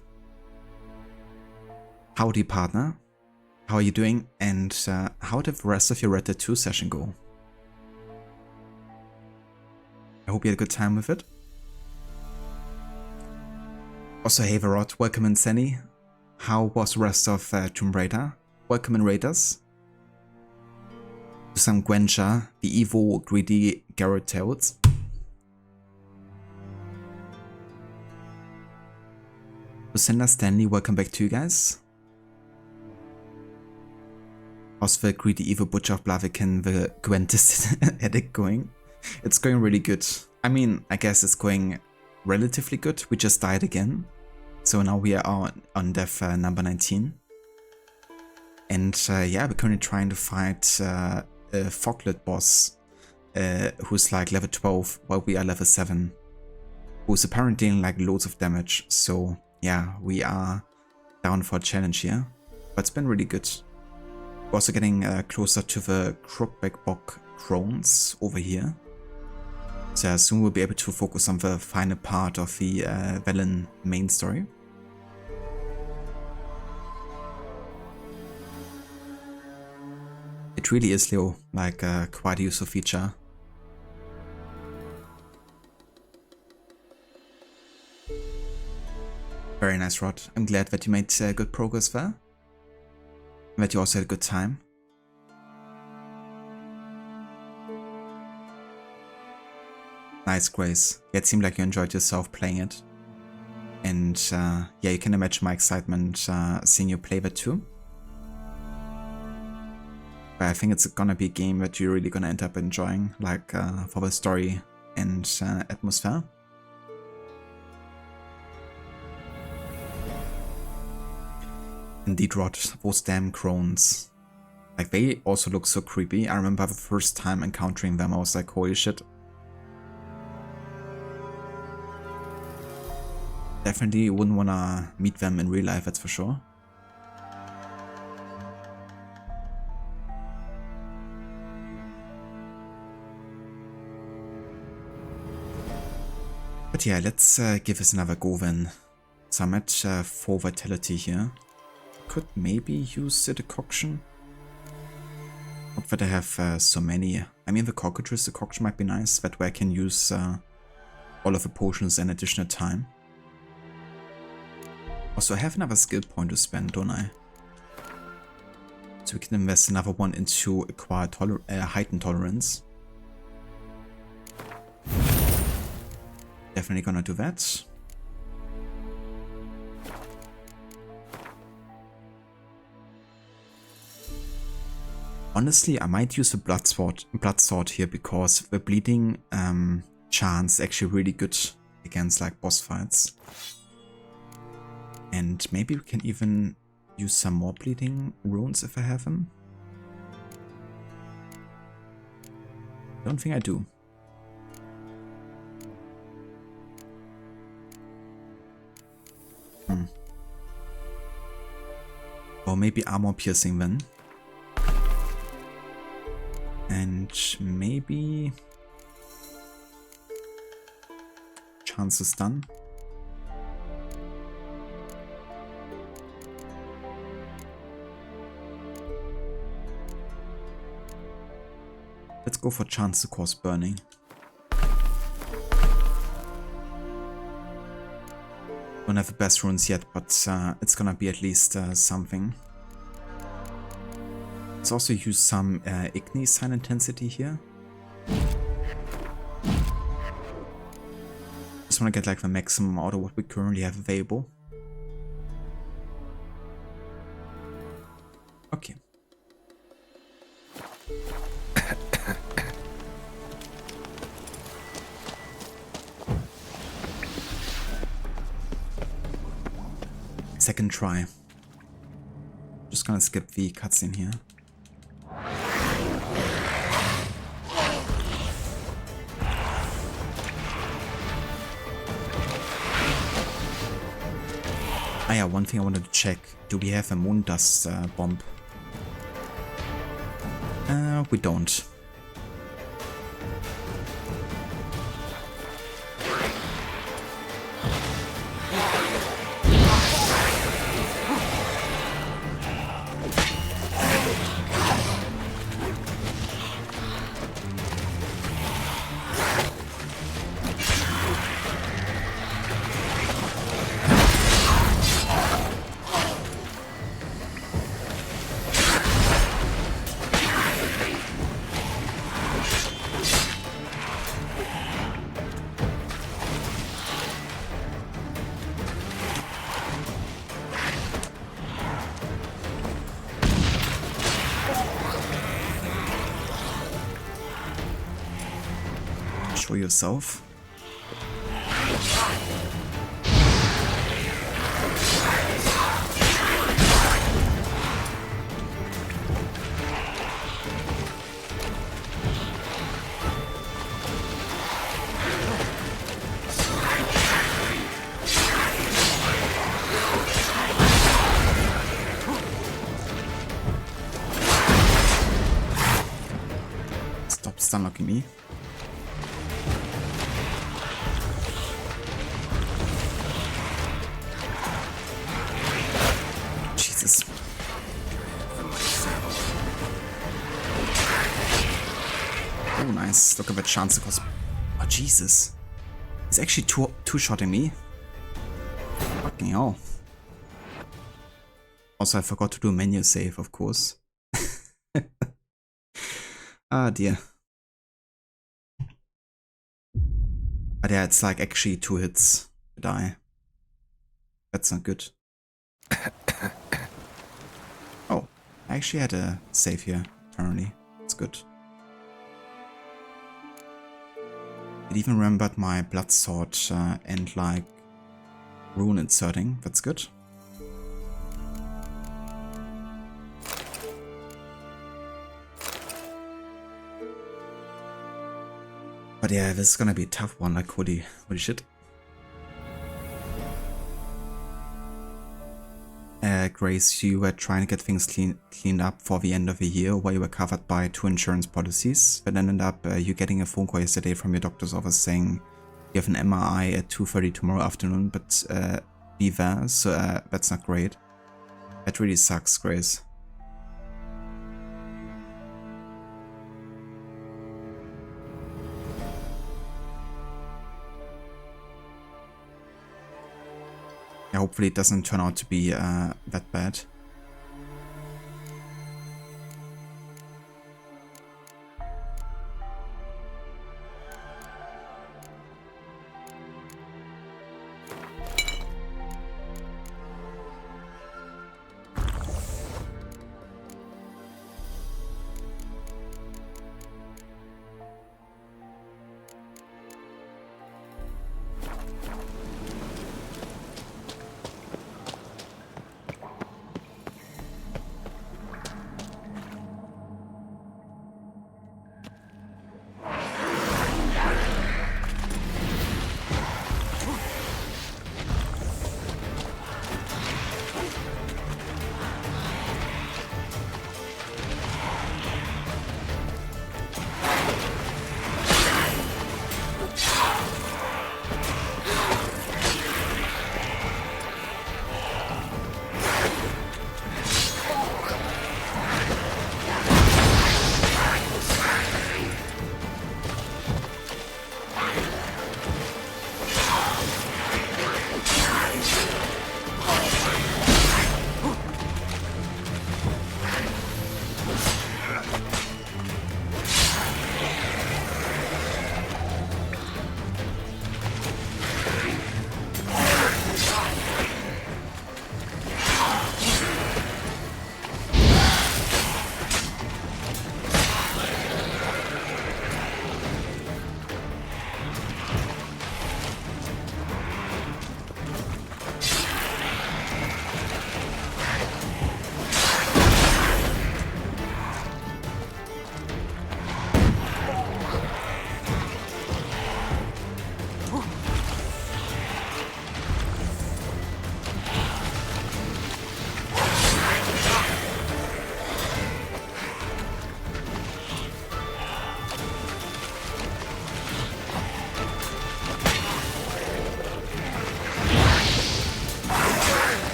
Howdy, partner. How are you doing? And how did the rest of your Red Dead 2 session go? I hope you had a good time with it. Also, hey, Verot, welcome in, Senny. How was the rest of Tomb Raider? Welcome in, Raiders. To some Gwenja, the evil, greedy Garrett Tails. Lucinda, Stanley, welcome back to you guys. How's the greedy evil butcher of Blaviken, the Gwentis edit going? It's going really good. I mean, I guess it's going relatively good. We just died again. So now we are on death number 19. And yeah, we're currently trying to fight a Foglet boss who's like level 12 while we are level 7. Who's apparently dealing like loads of damage. So yeah, we are down for a challenge here. But it's been really good. We're also getting closer to the Crookback Bog Crones over here. So soon we'll be able to focus on the final part of the Velen main story. It really is, Leo, like quite a useful feature. Very nice, Rod. I'm glad that you made good progress there. And that you also had a good time. Nice, Grace. Yeah, it seemed like you enjoyed yourself playing it. And yeah, you can imagine my excitement seeing you play that too. But I think it's gonna be a game that you're really gonna end up enjoying, like for the story and atmosphere. Indeed, Rod, those damn crones. Like, they also look so creepy. I remember the first time encountering them, I was like, holy shit. Definitely wouldn't wanna meet them in real life, that's for sure. But yeah, let's give this another go then. So I'm at 4 vitality here. Could maybe use the decoction. Not that I have so many. I mean, the cockatrice decoction might be nice. That way I can use all of the potions in additional time. Also, I have another skill point to spend, don't I? So we can invest another one into acquire heightened tolerance. Definitely gonna do that. Honestly, I might use the blood sword here because the bleeding chance is actually really good against like boss fights. And maybe we can even use some more bleeding runes if I have them. Don't think I do. Or maybe armor piercing then. And maybe chance to stun. Let's go for chance to cause burning. Don't have the best runes yet, but it's gonna be at least something. Let's also use some Igni sign intensity here. Just wanna get like the maximum out of what we currently have available. Okay. Second try. Just gonna skip the cutscene here. Ah yeah, one thing I wanted to check. Do we have a moon dust bomb? We don't. Show yourself. Stop stun locking me. Jesus. Oh, nice. Look at that chance to cause. Oh, Jesus. He's actually two-shotting me. Fucking hell. Also, I forgot to do menu save, of course. Ah, dear. But yeah, it's like actually 2 hits to die. That's not good. Oh, I actually had a save here, apparently. It's good. It even remembered my blood sword and like rune inserting. That's good. But yeah, this is gonna be a tough one, like holy shit. Grace, you were trying to get things cleaned up for the end of the year while you were covered by 2 insurance policies, but ended up you getting a phone call yesterday from your doctor's office saying You have an MRI at 2:30 tomorrow afternoon, but be there, so that's not great. That really sucks, Grace. Yeah, hopefully it doesn't turn out to be that bad.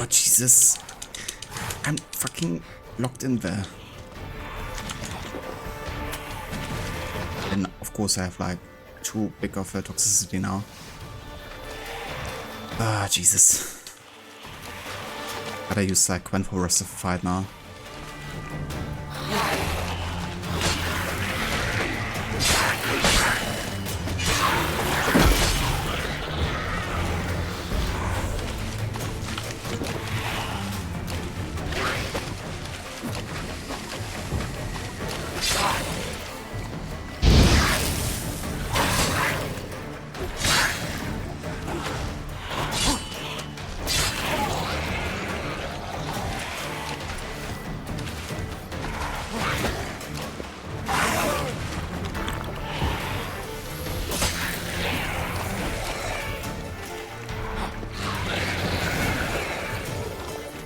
Jesus. I'm fucking locked in there. And of course I have like too big of a toxicity now. Ah, Jesus. Gotta use like Gwen for the rest of the fight now.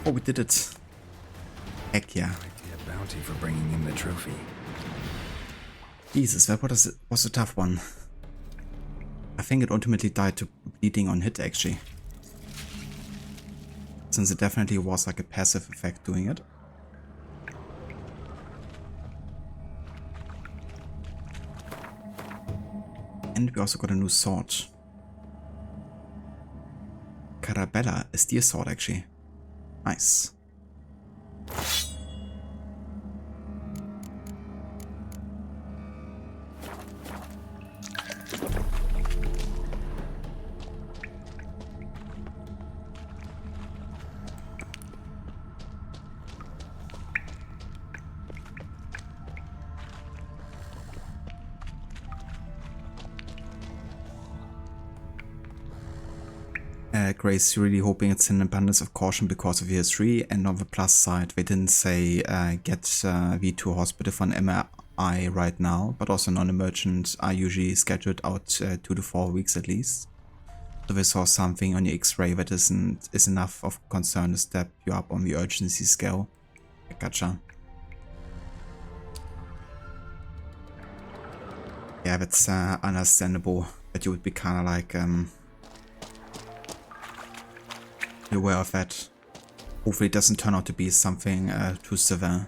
Oh, we did it. Heck yeah. A bounty for bringing in the trophy. Jesus, that was a tough one. I think it ultimately died to bleeding on hit actually. Since it definitely was like a passive effect doing it. And we also got a new sword. Carabella, a steel sword actually. Nice. Grace, really hoping it's an abundance of caution because of your history, and on the plus side, they didn't say get V to hospital for an MRI right now, but also non-emergent are usually scheduled out 2 to 4 weeks at least. So they saw something on your X-ray that is enough of concern to step you up on the urgency scale. Gotcha. Yeah, that's understandable that you would be kind of like aware of that. Hopefully it doesn't turn out to be something too severe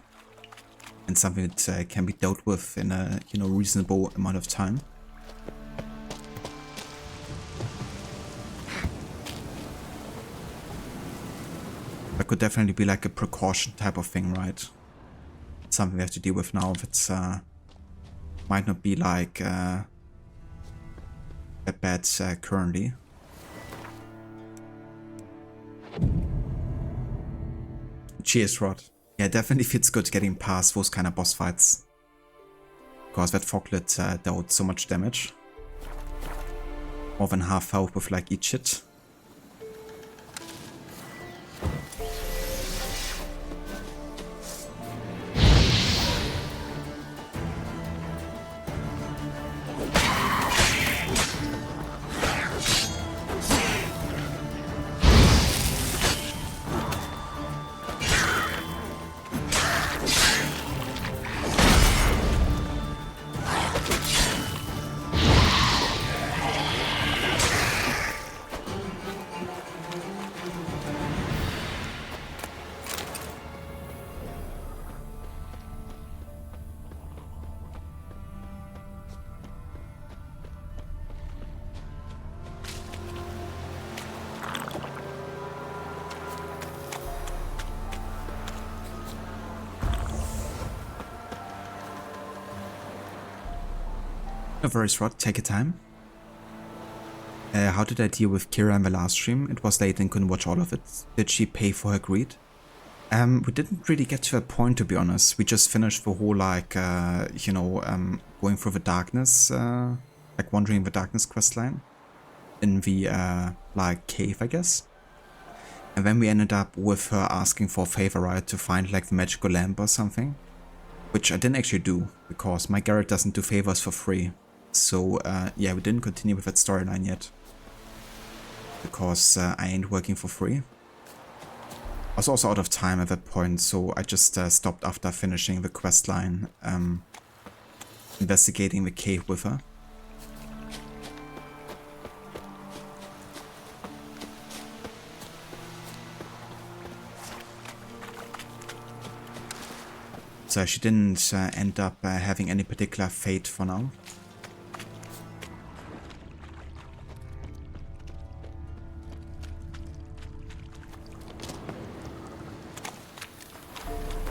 and something that can be dealt with in a reasonable amount of time. That could definitely be like a precaution type of thing, right? Something we have to deal with now that's might not be like that bad currently. Cheers, Rod. Yeah, definitely feels good getting past those kind of boss fights. Because that foglet dealt so much damage. More than half health with like each hit. No worries, Rod. Take your time. How did I deal with Kira in the last stream? It was late and couldn't watch all of it. Did she pay for her greed? We didn't really get to a point, to be honest. We just finished the whole, like, going through the darkness, like wandering in the darkness questline. In the, like, cave, I guess. And then we ended up with her asking for a favor, right, to find, like, the magical lamp or something. Which I didn't actually do, because my Garrett doesn't do favors for free. So, yeah, we didn't continue with that storyline yet. Because I ain't working for free. I was also out of time at that point, so I just stopped after finishing the questline, investigating the cave with her. So she didn't end up having any particular fate for now.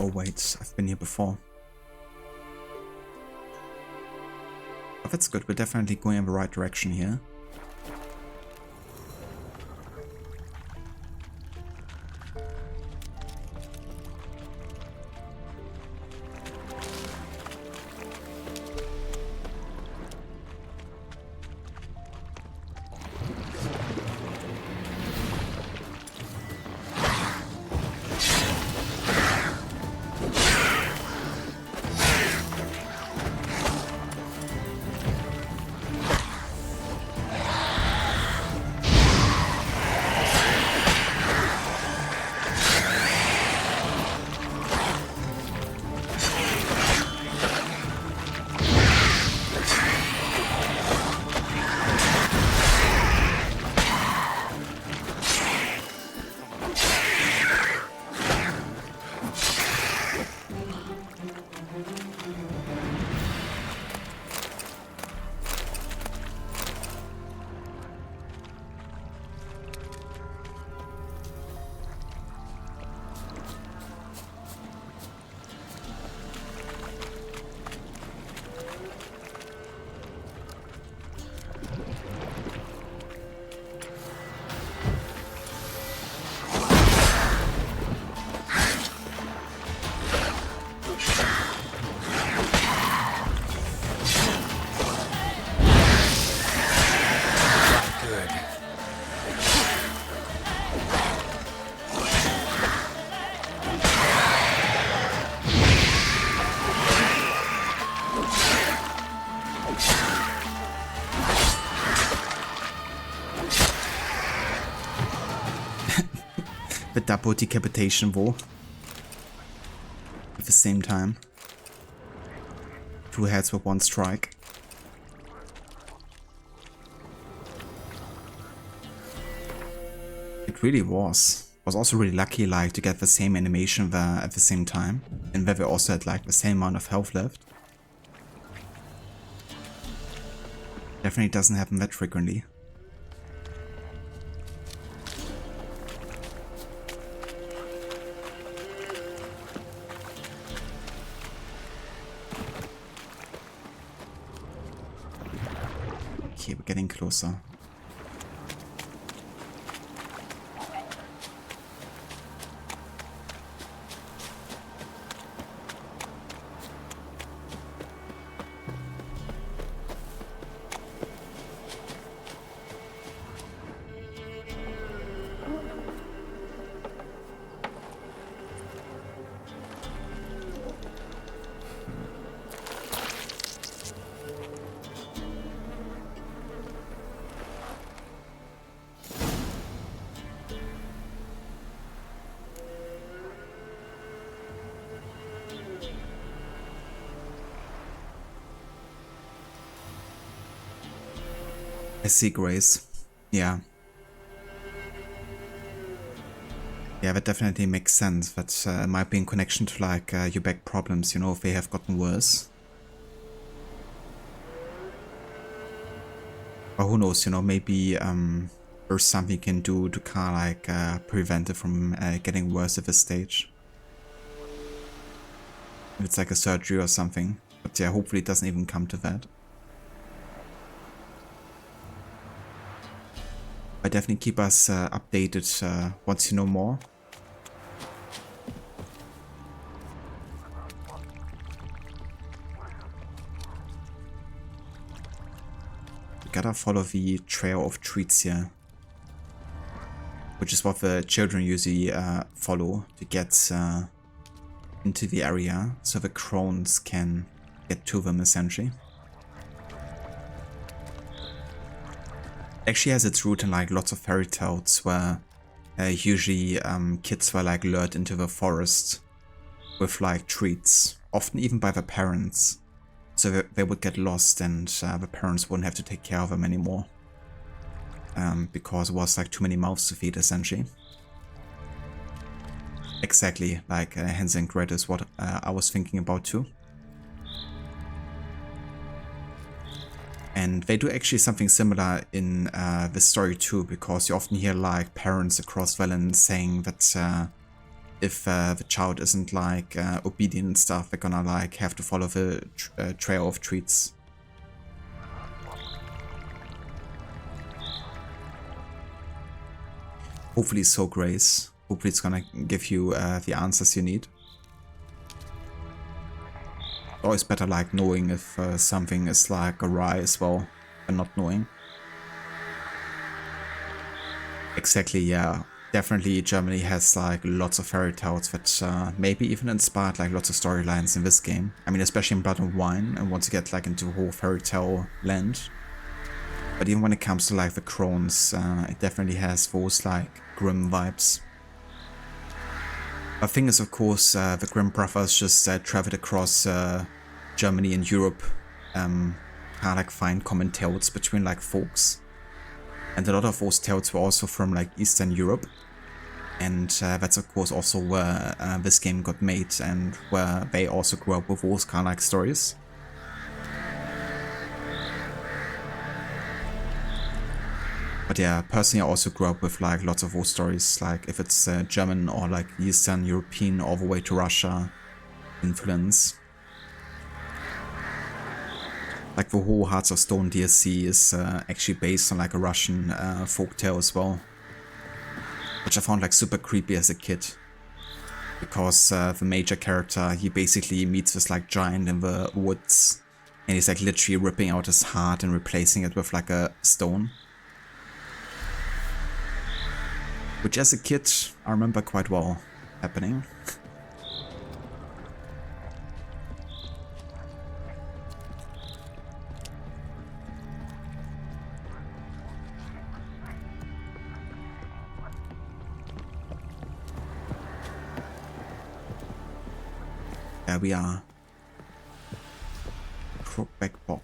Oh wait, I've been here before. But that's good, we're definitely going in the right direction here. a double decapitation though. At the same time. 2 heads with 1 strike. It really was. Was also really lucky like to get the same animation there at the same time. And where we also had like the same amount of health left. Definitely doesn't happen that frequently. Okay, we're getting closer. I see Grace. Yeah. Yeah, that definitely makes sense. That might be in connection to like your back problems, you know, if they have gotten worse. Or who knows, you know, maybe there's something you can do to kind of like prevent it from getting worse at this stage. If it's like a surgery or something. But yeah, hopefully it doesn't even come to that. But definitely keep us updated once you know more. We gotta follow the trail of treats here. Which is what the children usually follow to get into the area. So the crones can get to them essentially. Actually has its root in like lots of fairy tales where usually kids were like lured into the forest with like treats, often even by their parents, so that they would get lost and the parents wouldn't have to take care of them anymore because it was like too many mouths to feed essentially. Exactly, like Hansel and Gretel is what I was thinking about too. And they do actually something similar in the story too, because you often hear like parents across Velen saying that if the child isn't like obedient and stuff, they're gonna like have to follow the trail of treats. Hopefully so, Grace. Hopefully it's gonna give you the answers you need. Always better like knowing if something is like awry as well than not knowing. Exactly, yeah. Definitely Germany has like lots of fairy tales that maybe even inspired like lots of storylines in this game. I mean, especially in Blood and Wine, and once you get like into the whole fairy tale land. But even when it comes to like the crones, it definitely has those like grim vibes. The thing is, of course, the Grimm brothers just traveled across Germany and Europe, kind of like find common tales between like folks. And a lot of those tales were also from like Eastern Europe. And that's of course also where this game got made and where they also grew up with those kind of like stories. But yeah, personally I also grew up with like lots of those stories, like if it's German or like Eastern European all the way to Russia influence. Like the whole Hearts of Stone DLC is actually based on like a Russian folktale as well. Which I found like super creepy as a kid. Because the major character, he basically meets this like giant in the woods. And he's like literally ripping out his heart and replacing it with like a stone. Which as a kid, I remember quite well happening. There we are. Crookback Bog.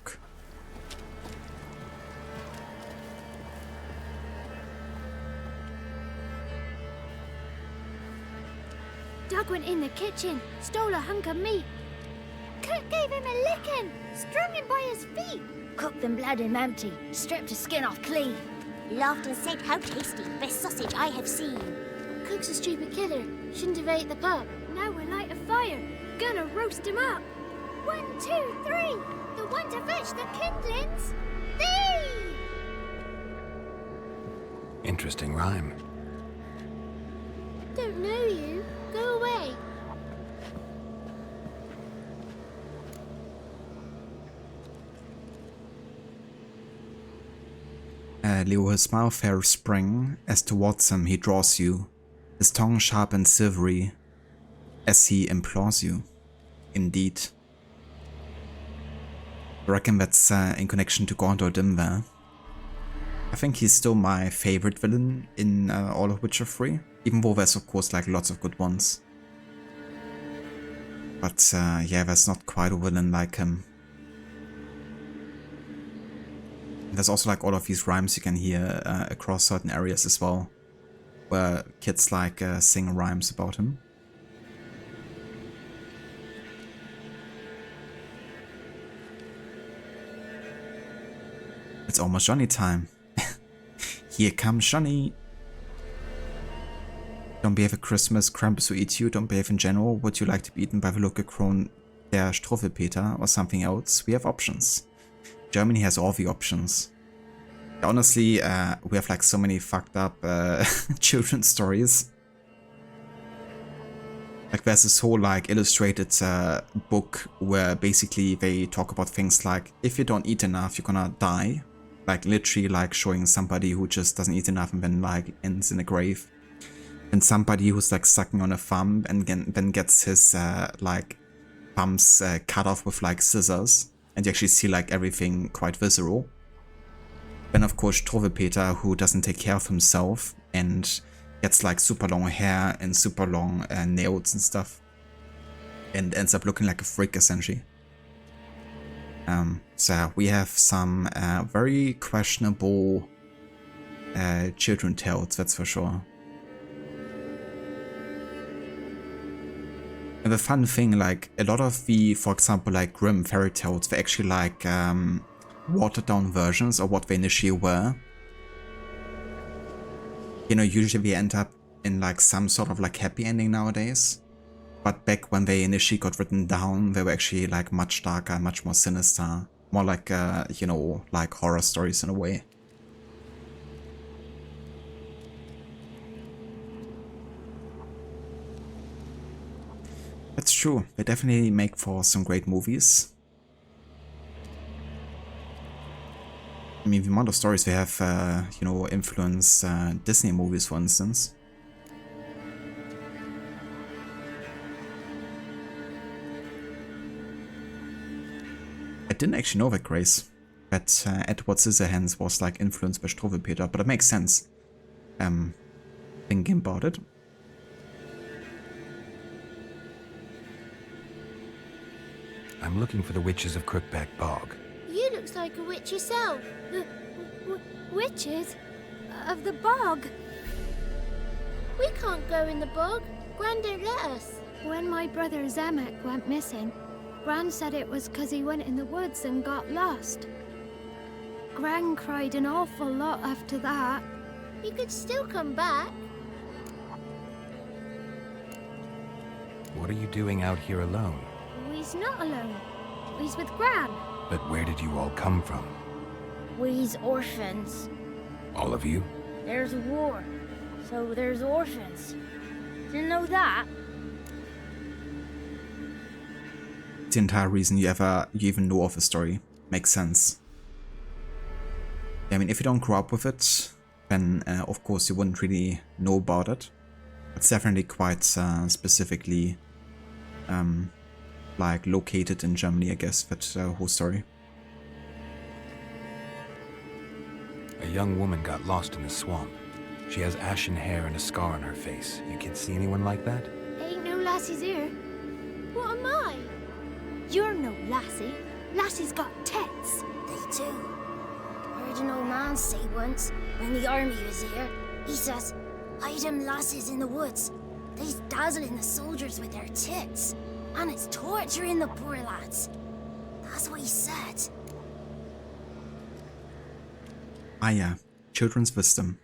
Doug went in the kitchen, stole a hunk of meat. Cook gave him a licking, strung him by his feet. Cooked them blood him empty, stripped his skin off clean. Laughed and said how tasty, best sausage I have seen. Cook's a stupid killer, shouldn't have ate the pup. Now we'll light a fire, gonna roast him up. 1, 2, 3, the one to fetch the kindlings. Thee! Interesting rhyme. Don't know you. Go away. Leo, his smile fair spring, as towards him he draws you, his tongue sharp and silvery, as he implores you. Indeed. I reckon that's in connection to Gondor Dimwar. I think he's still my favorite villain in all of Witcher 3, even though there's of course like lots of good ones. But yeah, there's not quite a villain like him. There's also like all of these rhymes you can hear across certain areas as well, where kids like sing rhymes about him. It's almost Johnny time. Here comes Johnny. Don't behave at Christmas, Krampus will eat you. Don't behave in general. Would you like to be eaten by the local crone der Struffelpeter or something else? We have options. Germany has all the options. Honestly, we have like so many fucked up children's stories. Like there's this whole like illustrated book where basically they talk about things like if you don't eat enough, you're gonna die. Like literally like showing somebody who just doesn't eat enough and then like ends in a grave. And somebody who's like sucking on a thumb and then gets his like thumbs cut off with like scissors. And you actually see like everything quite visceral. Then of course Struffelpeter, who doesn't take care of himself and gets like super long hair and super long nails and stuff. And ends up looking like a freak essentially. So we have some very questionable children tales, that's for sure. And the fun thing, like a lot of the, for example, like Grimm fairy tales, they're actually like watered down versions of what they initially were. You know, usually they end up in like some sort of like happy ending nowadays. But back when they initially got written down, they were actually like much darker, much more sinister. More like, you know, like horror stories in a way. That's true. They definitely make for some great movies. I mean, the amount of stories they have, you know, influence Disney movies, for instance. I didn't actually know that, Grace, that Edward Scissorhands was like influenced by Struffelpeter, but it makes sense. Thinking about it. I'm looking for the witches of Crookback Bog. You looks like a witch yourself. Witches? Of the bog? We can't go in the bog. Gran don't let us. When my brother Zemek went missing, Gran said it was 'cause he went in the woods and got lost. Gran cried an awful lot after that. He could still come back. What are you doing out here alone? We's not alone. We's with Gran. But where did you all come from? We's orphans. All of you? There's a war, so there's orphans. Didn't know that? The entire reason you even know of the story. Makes sense. Yeah, I mean, if you don't grow up with it, then of course you wouldn't really know about it. It's definitely quite specifically like located in Germany, I guess, that whole story. A young woman got lost in the swamp. She has ashen hair and a scar on her face. You kids see anyone like that? Ain't no lassies here. What am I? You're no lassie. Lassies got tits. They do. I heard an old man say once, when the army was here, he says, hide them lasses in the woods. They's dazzling the soldiers with their tits. And it's torturing the poor lads. That's what he said. Ah yeah, children's wisdom.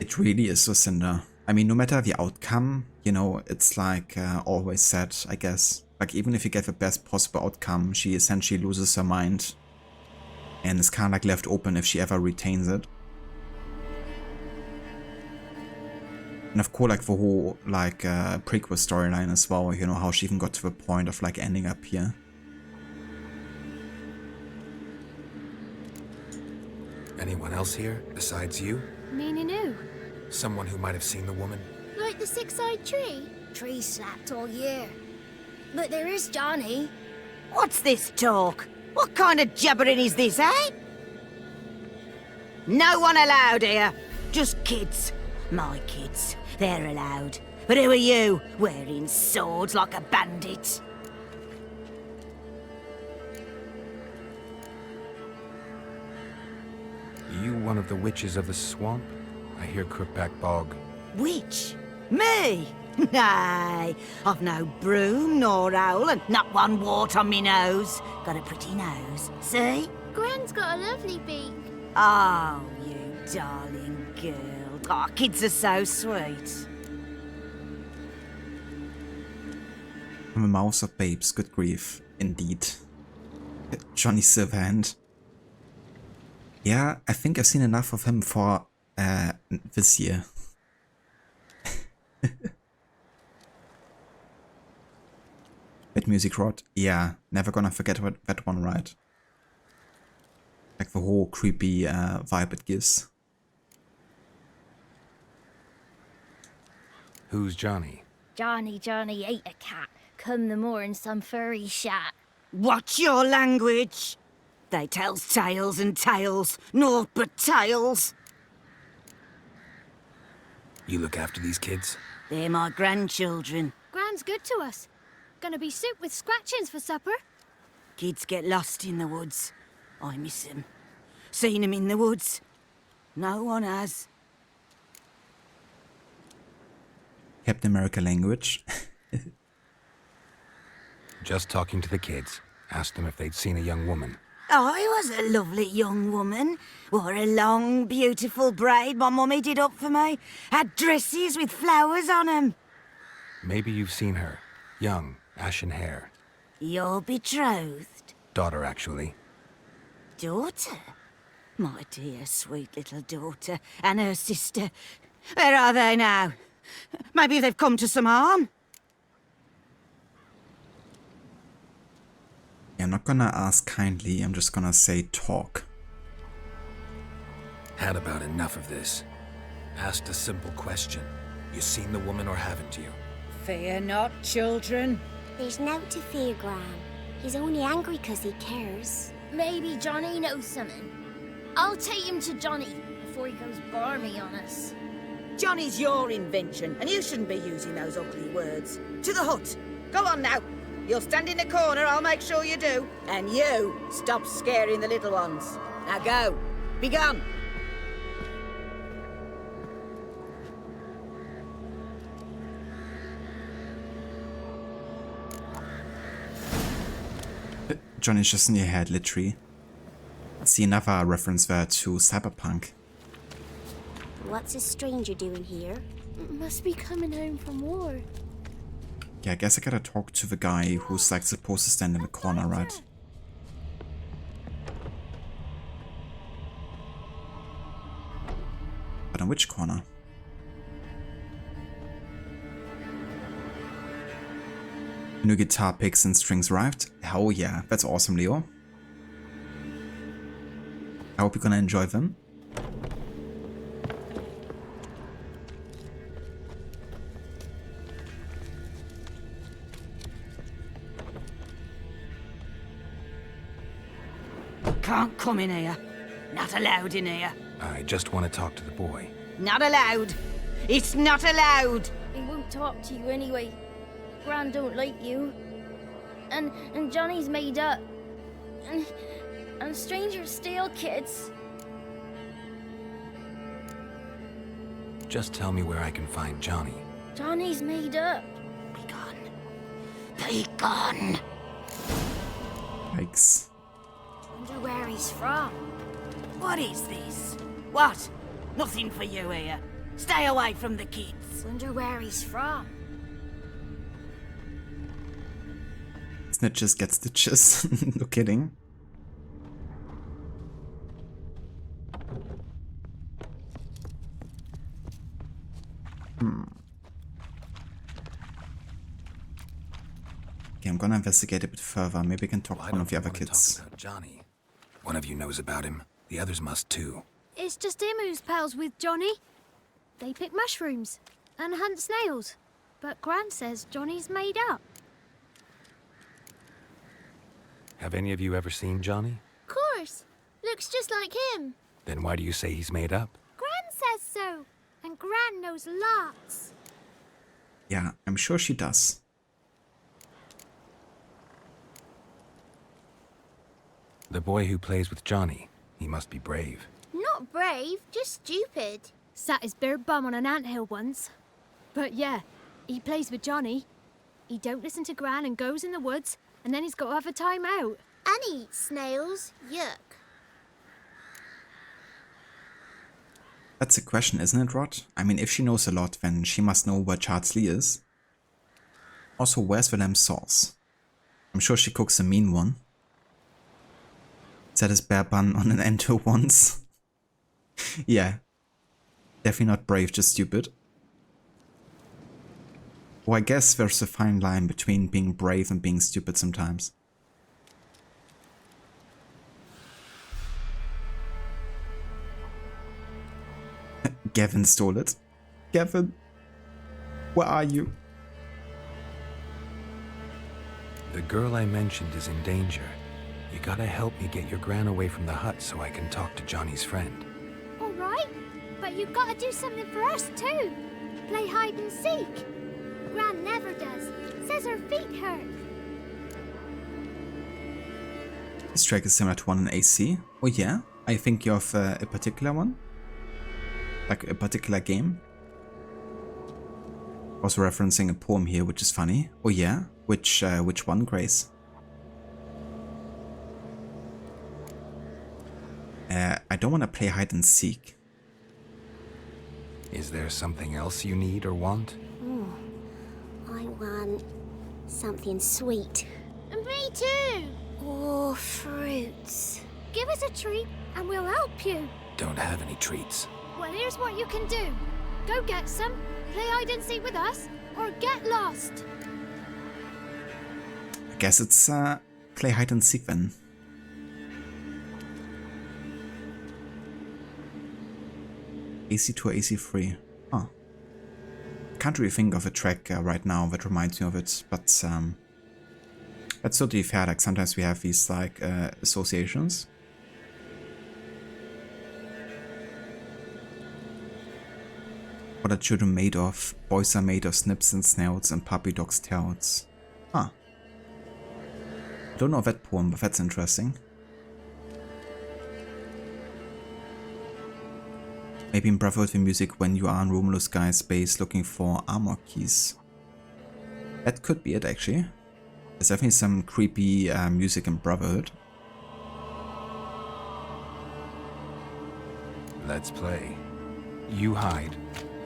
It really is, Lucinda. I mean, no matter the outcome, you know, it's like always said, I guess. Like, even if you get the best possible outcome, she essentially loses her mind. And it's kind of like left open if she ever retains it. And of course, like the whole like prequel storyline as well, you know, how she even got to the point of like ending up here. Anyone else here besides you? Meaning who? Someone who might have seen the woman? Like the six-eyed tree? Tree slapped all year. But there is Johnny. What's this talk? What kind of jabbering is this, eh? No one allowed here. Just kids. My kids. They're allowed. But who are you, wearing swords like a bandit? You one of the witches of the swamp? I hear Crookback Bog. Witch? Me? Nay, I've no broom nor owl and not one wart on me nose. Got a pretty nose, see? Gran's got a lovely beak. Oh, you darling girl. Oh, kids are so sweet. From the mouths of babes, good grief, indeed. Johnny Silverhand. Yeah, I think I've seen enough of him for this year. That music rod, yeah, never gonna forget that one, right? Like the whole creepy vibe it gives. Who's Johnny? Johnny ate a cat. Come the more in some furry shat. Watch your language. They tells tales and tales, naught but tales. You look after these kids? They're my grandchildren. Gran's good to us. Gonna be soup with scratchings for supper. Kids get lost in the woods. I miss them. Seen them in the woods. No one has. Captain America language. Just talking to the kids. Asked them if they'd seen a young woman. I was a lovely young woman. Wore a long, beautiful braid my mummy did up for me. Had dresses with flowers on 'em. Maybe you've seen her. Young, ashen hair. You're betrothed? Daughter, actually. Daughter? My dear, sweet little daughter. And her sister. Where are they now? Maybe they've come to some harm? I'm not gonna ask kindly, I'm just gonna say talk. Had about enough of this. Asked a simple question. You seen the woman or haven't you? Fear not, children. There's nought to fear, Gran. He's only angry 'cause he cares. Maybe Johnny knows something. I'll take him to Johnny before he goes barmy on us. Johnny's your invention, and you shouldn't be using those ugly words. To the hut. Go on now. You'll stand in the corner, I'll make sure you do. And you, stop scaring the little ones. Now go. Be gone. Johnny's just in your head, literally. See another reference there to Cyberpunk. What's a stranger doing here? Must be coming home from war. Yeah, I guess I gotta talk to the guy who's like supposed to stand in the corner, right? But in which corner? New guitar picks and strings arrived. Hell yeah, that's awesome, Leo. I hope you're gonna enjoy them. Can't come in here. Not allowed in here. I just want to talk to the boy. Not allowed. It's not allowed. He won't won't talk to you anyway. Gran don't like you. And Johnny's made up. And strangers steal kids. Just tell me where I can find Johnny. Johnny's made up. Be gone. Be gone. Yikes. Wonder where he's from. What is this? What? Nothing for you here. Stay away from the kids. Wonder where he's from. Snitches get stitches. No kidding. Okay, I'm gonna investigate a bit further. Maybe I can talk to one of the other kids. Talk about Johnny. One of you knows about him. The others must too. It's just him who's pals with Johnny. They pick mushrooms and hunt snails. But Gran says Johnny's made up. Have any of you ever seen Johnny? Of course. Looks just like him. Then why do you say he's made up? Gran says so. And Gran knows lots. Yeah, I'm sure she does. The boy who plays with Johnny, he must be brave. Not brave, just stupid. Sat his bare bum on an anthill once. But yeah, he plays with Johnny. He don't listen to Gran and goes in the woods, and then he's got to have a time out. And he eats snails. Yuck. That's a question, isn't it, Rod? I mean, if she knows a lot, then she must know where Chardsley is. Also, where's the lamb sauce? I'm sure she cooks a mean one. Set his bear bun on an anthill once. Yeah. Definitely not brave, just stupid. Well, I guess there's a fine line between being brave and being stupid sometimes. Gavin stole it. Gavin, where are you? The girl I mentioned is in danger. You gotta help me get your Gran away from the hut so I can talk to Johnny's friend. All right, but you've got to do something for us too. Play hide and seek. Gran never does. Says her feet hurt. This track is similar to one in AC. Oh yeah? I think you have a particular one? Like a particular game? Also referencing a poem here, which is funny. Oh yeah? Which one, Grace? I don't want to play hide and seek. Is there something else you need or want? I want something sweet. And me too. Or fruits. Give us a treat and we'll help you. Don't have any treats. Well, here's what you can do. Go get some, play hide and seek with us, or get lost. I guess it's play hide and seek then. AC2 or AC3. Huh. I can't really think of a track right now that reminds me of it, but that's totally fair. Like sometimes we have these like associations. What are children made of? Boys are made of snips and snouts and puppy dogs' tails. Huh. I don't know that poem, but that's interesting. Maybe in Brotherhood the music when you are on Romulus Guy's base looking for armor keys. That could be it actually. There's definitely some creepy music in Brotherhood. Let's play. You hide,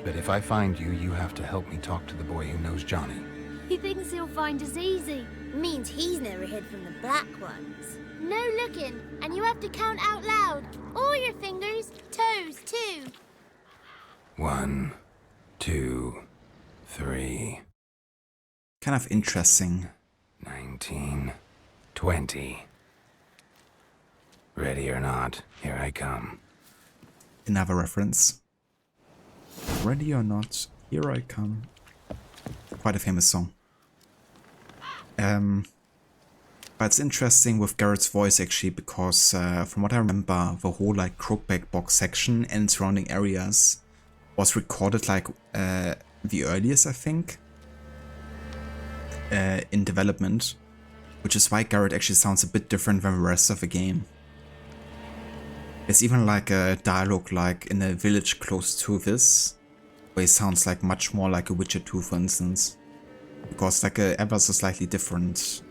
but if I find you, you have to help me talk to the boy who knows Johnny. He thinks he'll find us easy. Means he's never hid from the black ones. No looking, and you have to count out loud. All your fingers, toes too. 1, 2, 3. Kind of interesting. 19, 20. Ready or not, here I come. Another reference. Ready or not, here I come. Quite a famous song. But it's interesting with Garrett's voice actually, because from what I remember, the whole like Crookback box section and surrounding areas was recorded like the earliest, I think, in development, which is why Garrett actually sounds a bit different than the rest of the game. There's even like a dialogue like in a village close to this, where he sounds like much more like a Witcher 2, for instance, because like ever so slightly different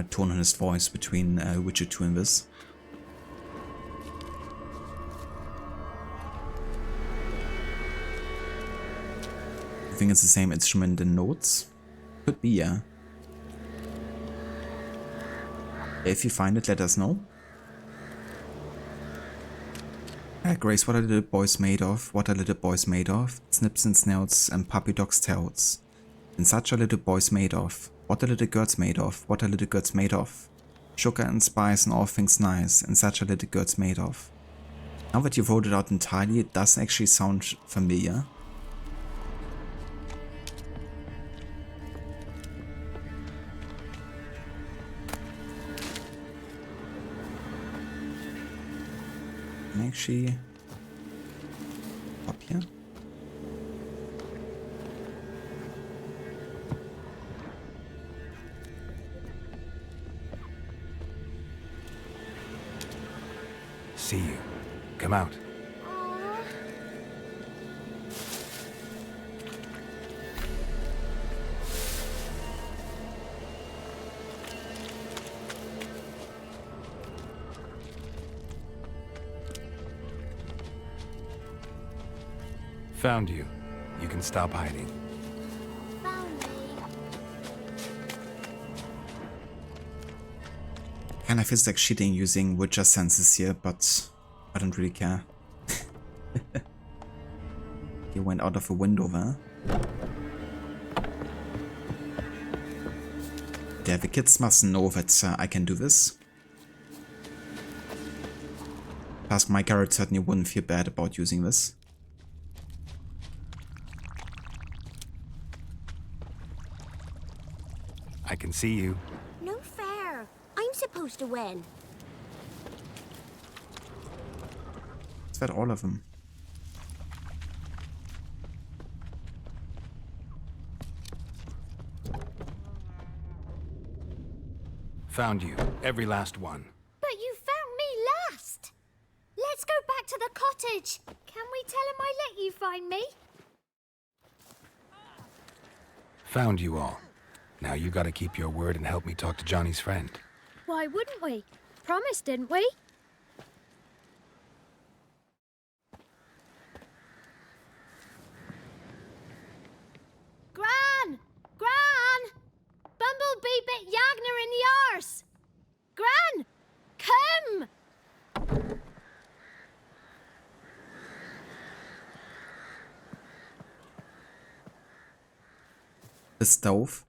tone in his voice between Witcher 2 and this. I think it's the same instrument and notes. Could be, yeah. If you find it, let us know. Grace, what are little boys made of? What are little boys made of? Snips and snouts and puppy dogs' tails. And such are little boys made of. What are little girls made of? What are little girls made of? Sugar and spice and all things nice. And such are little girls made of. Now that you've wrote it out entirely, it does actually sound familiar. Actually up here. See you. Come out. Found you. You can stop hiding. Found me. Kinda feels like cheating using Witcher senses here, but I don't really care. He went out of a window there. Yeah, the kids must know that I can do this. Plus, my character certainly wouldn't feel bad about using this. I can see you. No fair. I'm supposed to win. Is that all of them? Found you. Every last one. But you found me last. Let's go back to the cottage. Can we tell him I let you find me? Found you all. Now you gotta keep your word and help me talk to Johnny's friend. Why wouldn't we? Promised, didn't we? Gran! Gran! Bumblebee bit Yagner in the arse! Gran! Come! The stove?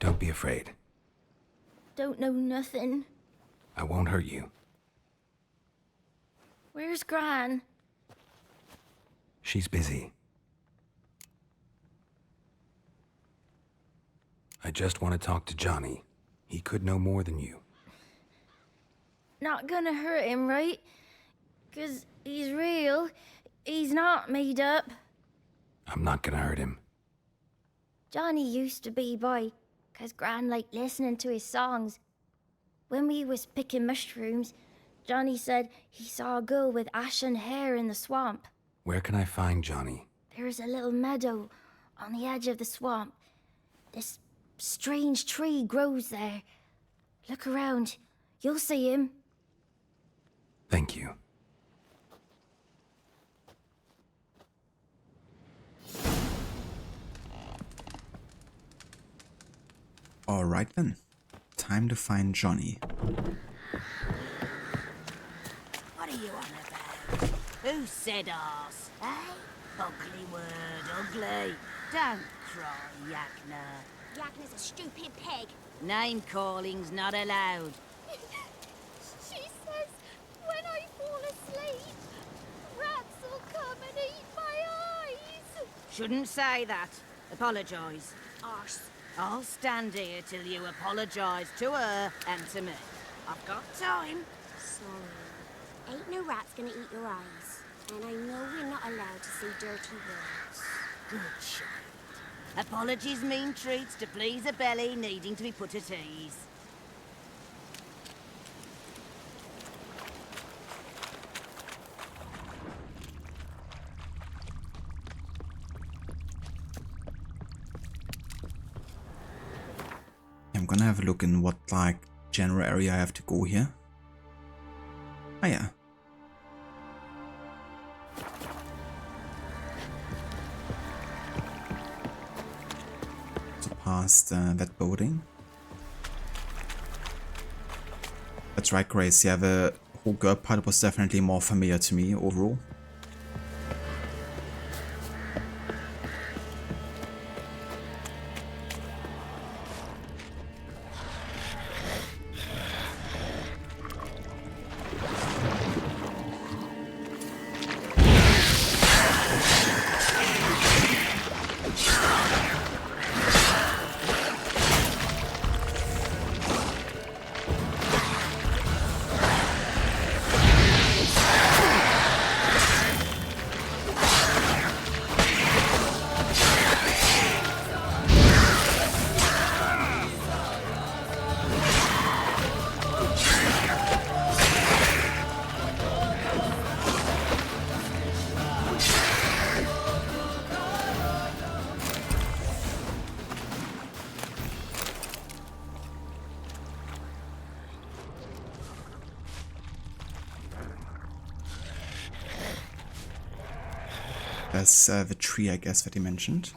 Don't be afraid. Don't know nothing. I won't hurt you. Where's Gran? She's busy. I just want to talk to Johnny. He could know more than you. Not gonna hurt him, right? 'Cause he's real. He's not made up. I'm not gonna hurt him. Johnny used to be by, 'cause Gran liked listening to his songs. When we was picking mushrooms, Johnny said he saw a girl with ashen hair in the swamp. Where can I find Johnny? There's a little meadow on the edge of the swamp. This strange tree grows there. Look around. You'll see him. Thank you. Alright then. Time to find Johnny. What are you on about? Who said arse? Eh? Ugly word, ugly. Don't cry, Yagner. Yagner's a stupid pig. Name calling's not allowed. She says when I fall asleep, rats will come and eat my eyes. Shouldn't say that. Apologise. Arse. I'll stand here till you apologise to her and to me. I've got time. Sorry. Ain't no rat's gonna eat your eyes. And I know we're not allowed to say dirty words. Good child. Apologies mean treats to please a belly needing to be put at ease. I'm gonna have a look in what, like, general area I have to go here. Oh yeah. So past that building. That's right, Grace. Yeah, the whole girl part was definitely more familiar to me overall. That's the tree, I guess, that he mentioned.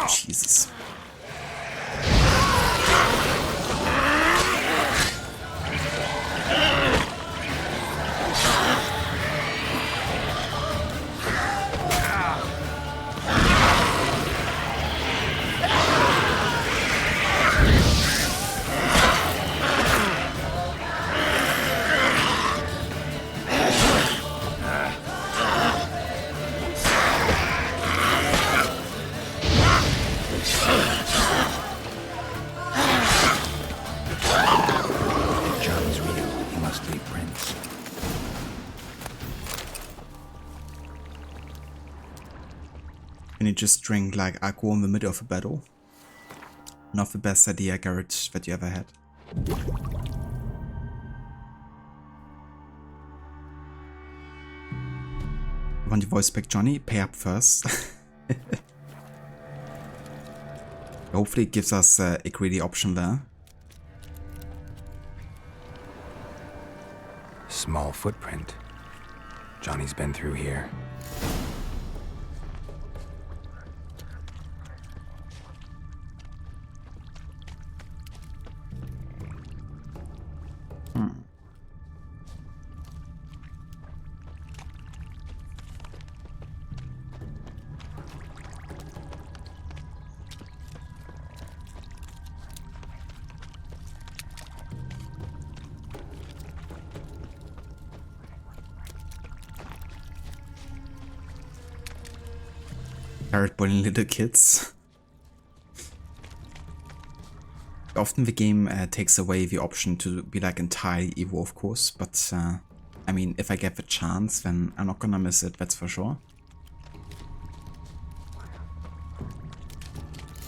Jesus. Can you just drink like alcohol in the middle of a battle? Not the best idea, Garrett, that you ever had. Want your voice back, Johnny? Pay up first. Hopefully it gives us a greedy option there. Small footprint. Johnny's been through here. Carrot boiling little kids. Often the game takes away the option to be like entirely evil, of course, but I mean, if I get the chance, then I'm not gonna miss it, that's for sure.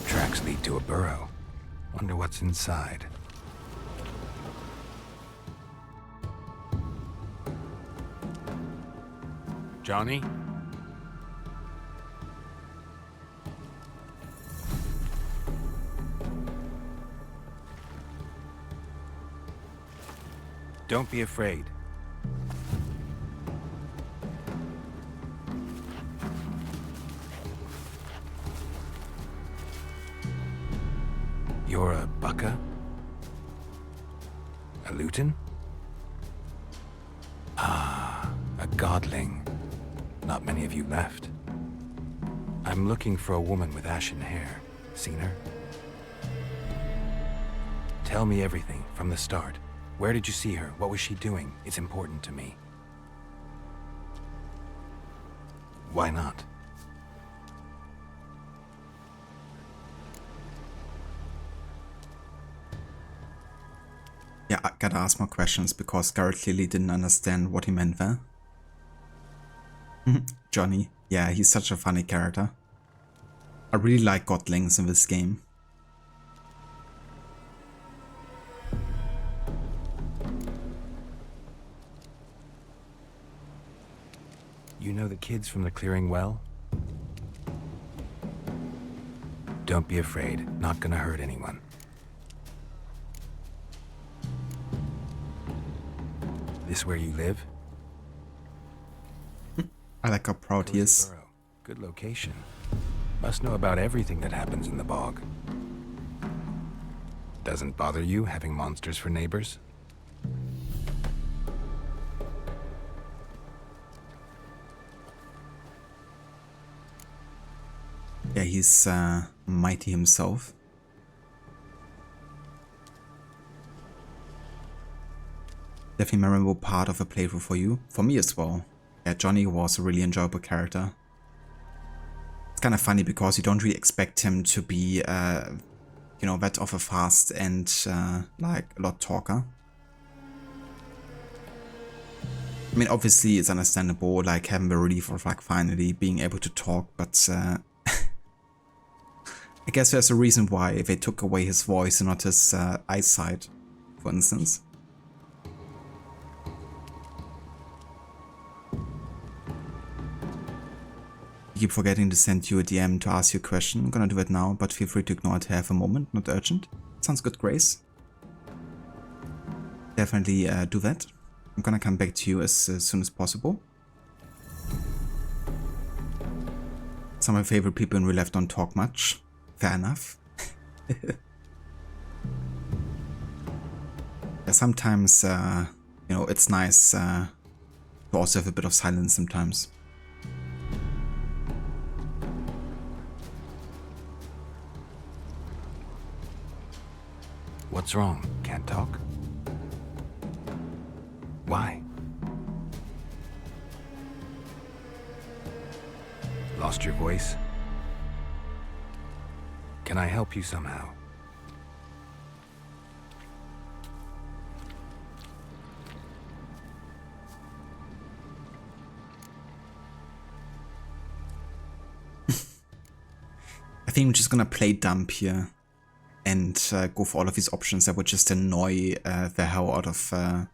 Tracks lead to a burrow. Wonder what's inside. Johnny? Don't be afraid. You're a bucka? A luton? Ah, a godling. Not many of you left. I'm looking for a woman with ashen hair. Seen her? Tell me everything, from the start. Where did you see her? What was she doing? It's important to me. Why not? Yeah, I gotta ask more questions because Garrett clearly didn't understand what he meant there. Johnny. Yeah, he's such a funny character. I really like godlings in this game. You know the kids from the clearing well? Don't be afraid. Not gonna hurt anyone. This where you live? I like how proud he is. Good location. Must know about everything that happens in the bog. Doesn't bother you having monsters for neighbors? Yeah, he's mighty himself. Definitely a memorable part of a playthrough for you. For me as well. Yeah, Johnny was a really enjoyable character. It's kind of funny because you don't really expect him to be, you know, that of a fast and like a lot talker. I mean, obviously it's understandable, like having the relief of like finally being able to talk, but I guess there's a reason why they took away his voice and not his eyesight, for instance. I keep forgetting to send you a DM to ask you a question. I'm gonna do it now, but feel free to ignore it to have a moment, not urgent. Sounds good, Grace. Definitely do that. I'm gonna come back to you as soon as possible. Some of my favorite people in real life don't talk much. Fair enough. Yeah, sometimes, you know, it's nice to also have a bit of silence sometimes. What's wrong? Can't talk? Why? Lost your voice? Can I help you somehow? I think I'm just gonna play dumb here and go for all of these options that would just annoy the hell out of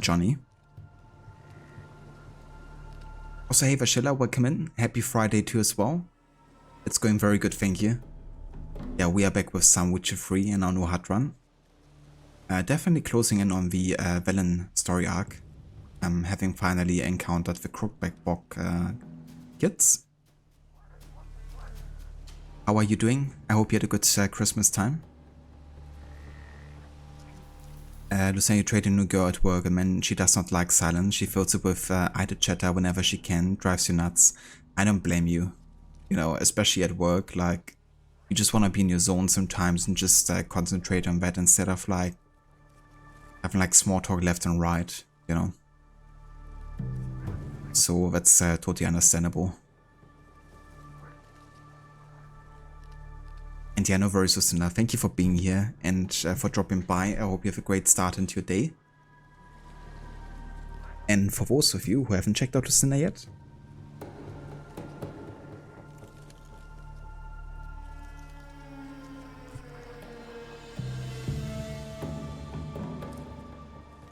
Johnny. Also, hey Vashilla, welcome in. Happy Friday to you as well. It's going very good, thank you. Yeah, we are back with some Witcher 3 and our new HUD run. Definitely closing in on the Velen story arc. Having finally encountered the Crookback Bog kids. How are you doing? I hope you had a good Christmas time. Lucian, you traded a new girl at work, and man, she does not like silence. She fills it with idle chatter whenever she can, drives you nuts. I don't blame you. You know, especially at work, like, you just want to be in your zone sometimes and just concentrate on that instead of like having like small talk left and right, you know. So that's totally understandable. And yeah, no worries, Justina. Thank you for being here and for dropping by. I hope you have a great start into your day. And for those of you who haven't checked out Justina yet,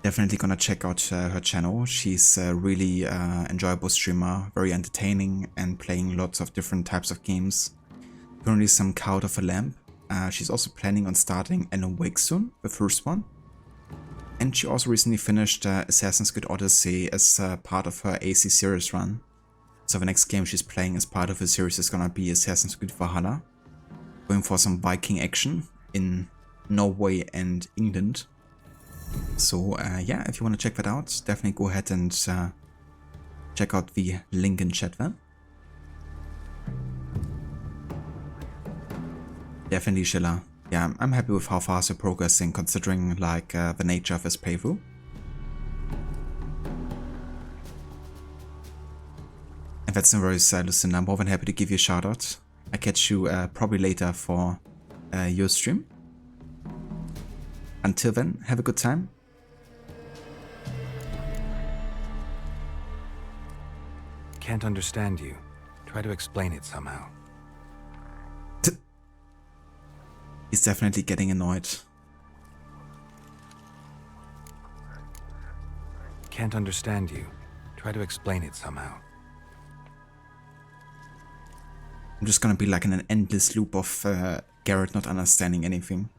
definitely gonna check out her channel. She's a really enjoyable streamer, very entertaining and playing lots of different types of games. Currently some Cult of a Lamp. She's also planning on starting Alan Wake soon, the first one. And she also recently finished Assassin's Creed Odyssey as part of her AC series run. So the next game she's playing as part of the series is gonna be Assassin's Creed Valhalla. Going for some Viking action in Norway and England. So yeah, if you want to check that out, definitely go ahead and check out the link in chat there. Definitely, Schiller. yeah, I'm happy with how fast we're progressing considering like the nature of this playthrough. And that's no worries, listen, I'm more than happy to give you a shout out. I catch you probably later for your stream. Until then, have a good time. Can't understand you. Try to explain it somehow. He's definitely getting annoyed. Can't understand you. Try to explain it somehow. I'm just gonna be like in an endless loop of Garrett not understanding anything.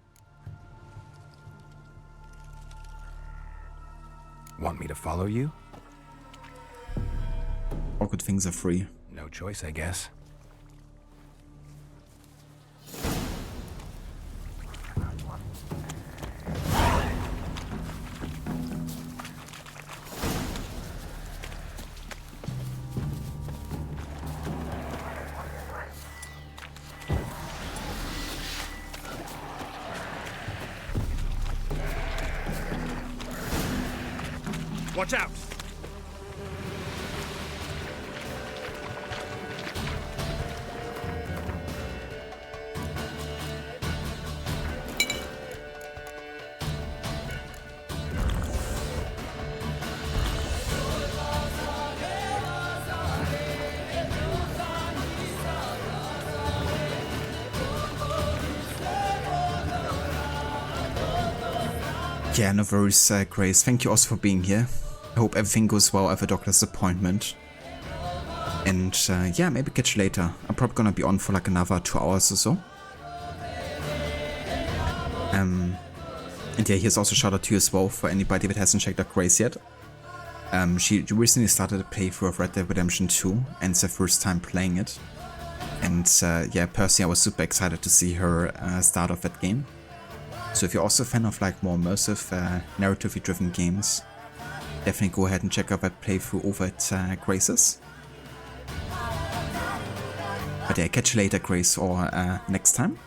Want me to follow you? All good things are free. No choice, I guess. Watch out! Yeah, no worries, Grace. Thank you also for being here. I hope everything goes well at the doctor's appointment. And yeah, maybe catch you later. I'm probably gonna be on for like another 2 hours or so. And yeah, here's also a shout out to you as well for anybody that hasn't checked out Grace yet. She recently started a playthrough of Red Dead Redemption 2 and it's her first time playing it. And yeah, personally I was super excited to see her start off that game. So if you're also a fan of like more immersive, narratively driven games, definitely go ahead and check out that playthrough over at Grace's. But yeah, catch you later, Grace, or next time.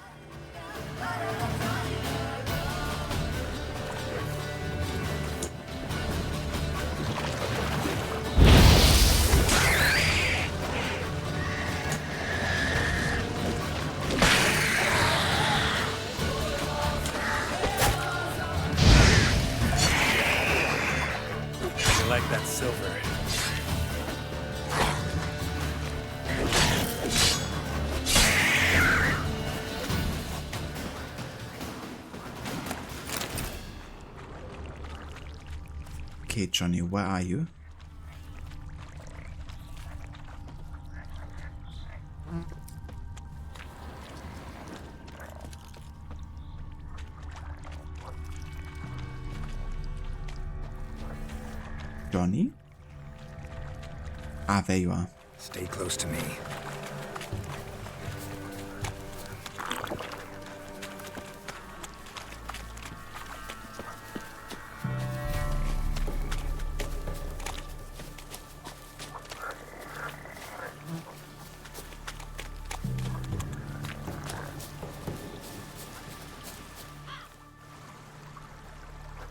I like that silver. Okay, Johnny, where are you? Johnny? Ah, there you are. Stay close to me.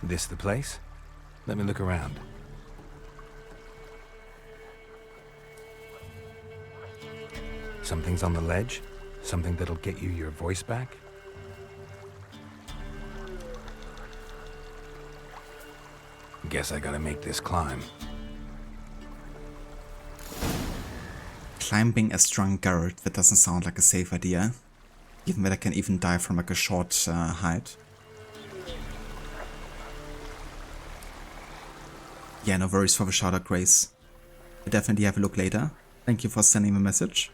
This the place? Let me look around. Something's on the ledge? Something that'll get you your voice back? Guess I gotta make this climb. Climbing a strong Garrett, that doesn't sound like a safe idea. Given that I can even die from like a short height. Yeah, no worries for the shout out, Grace. I'll definitely have a look later. Thank you for sending the message.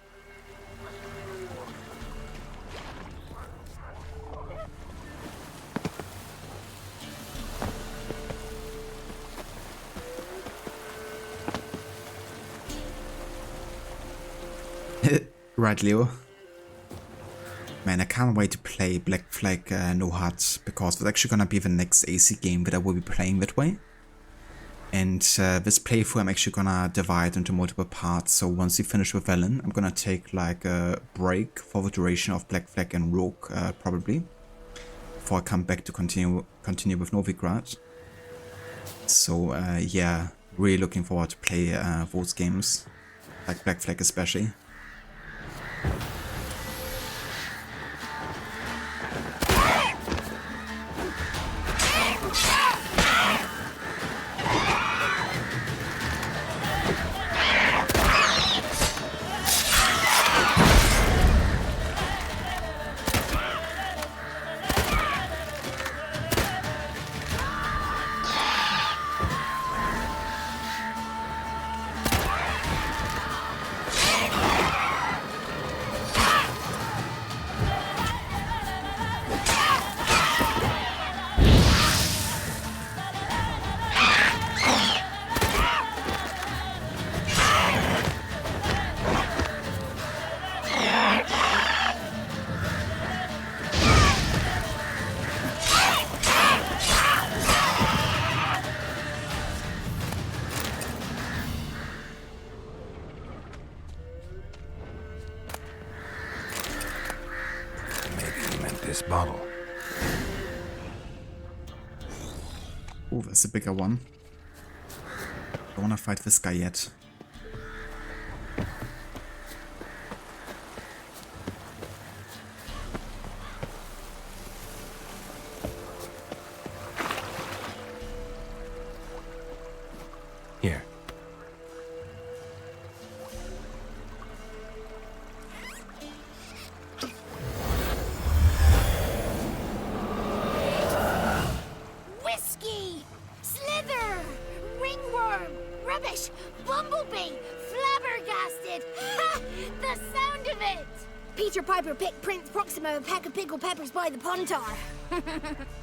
Right, Leo. Man, I can't wait to play Black Flag no HUD, because it's actually gonna be the next AC game that I will be playing that way. And this playthrough I'm actually gonna divide into multiple parts, so once we finish with Velen, I'm gonna take like a break for the duration of Black Flag and Rogue, probably. before I come back to continue with Novigrad. So yeah, really looking forward to play those games, like Black Flag especially. This bottle. Oh, that's a bigger one. Don't wanna fight this guy yet. Here. Bumblebee! Flabbergasted! Ha! The sound of it! Peter Piper picked Prince Proximo a pack of pickled peppers by the Pontar.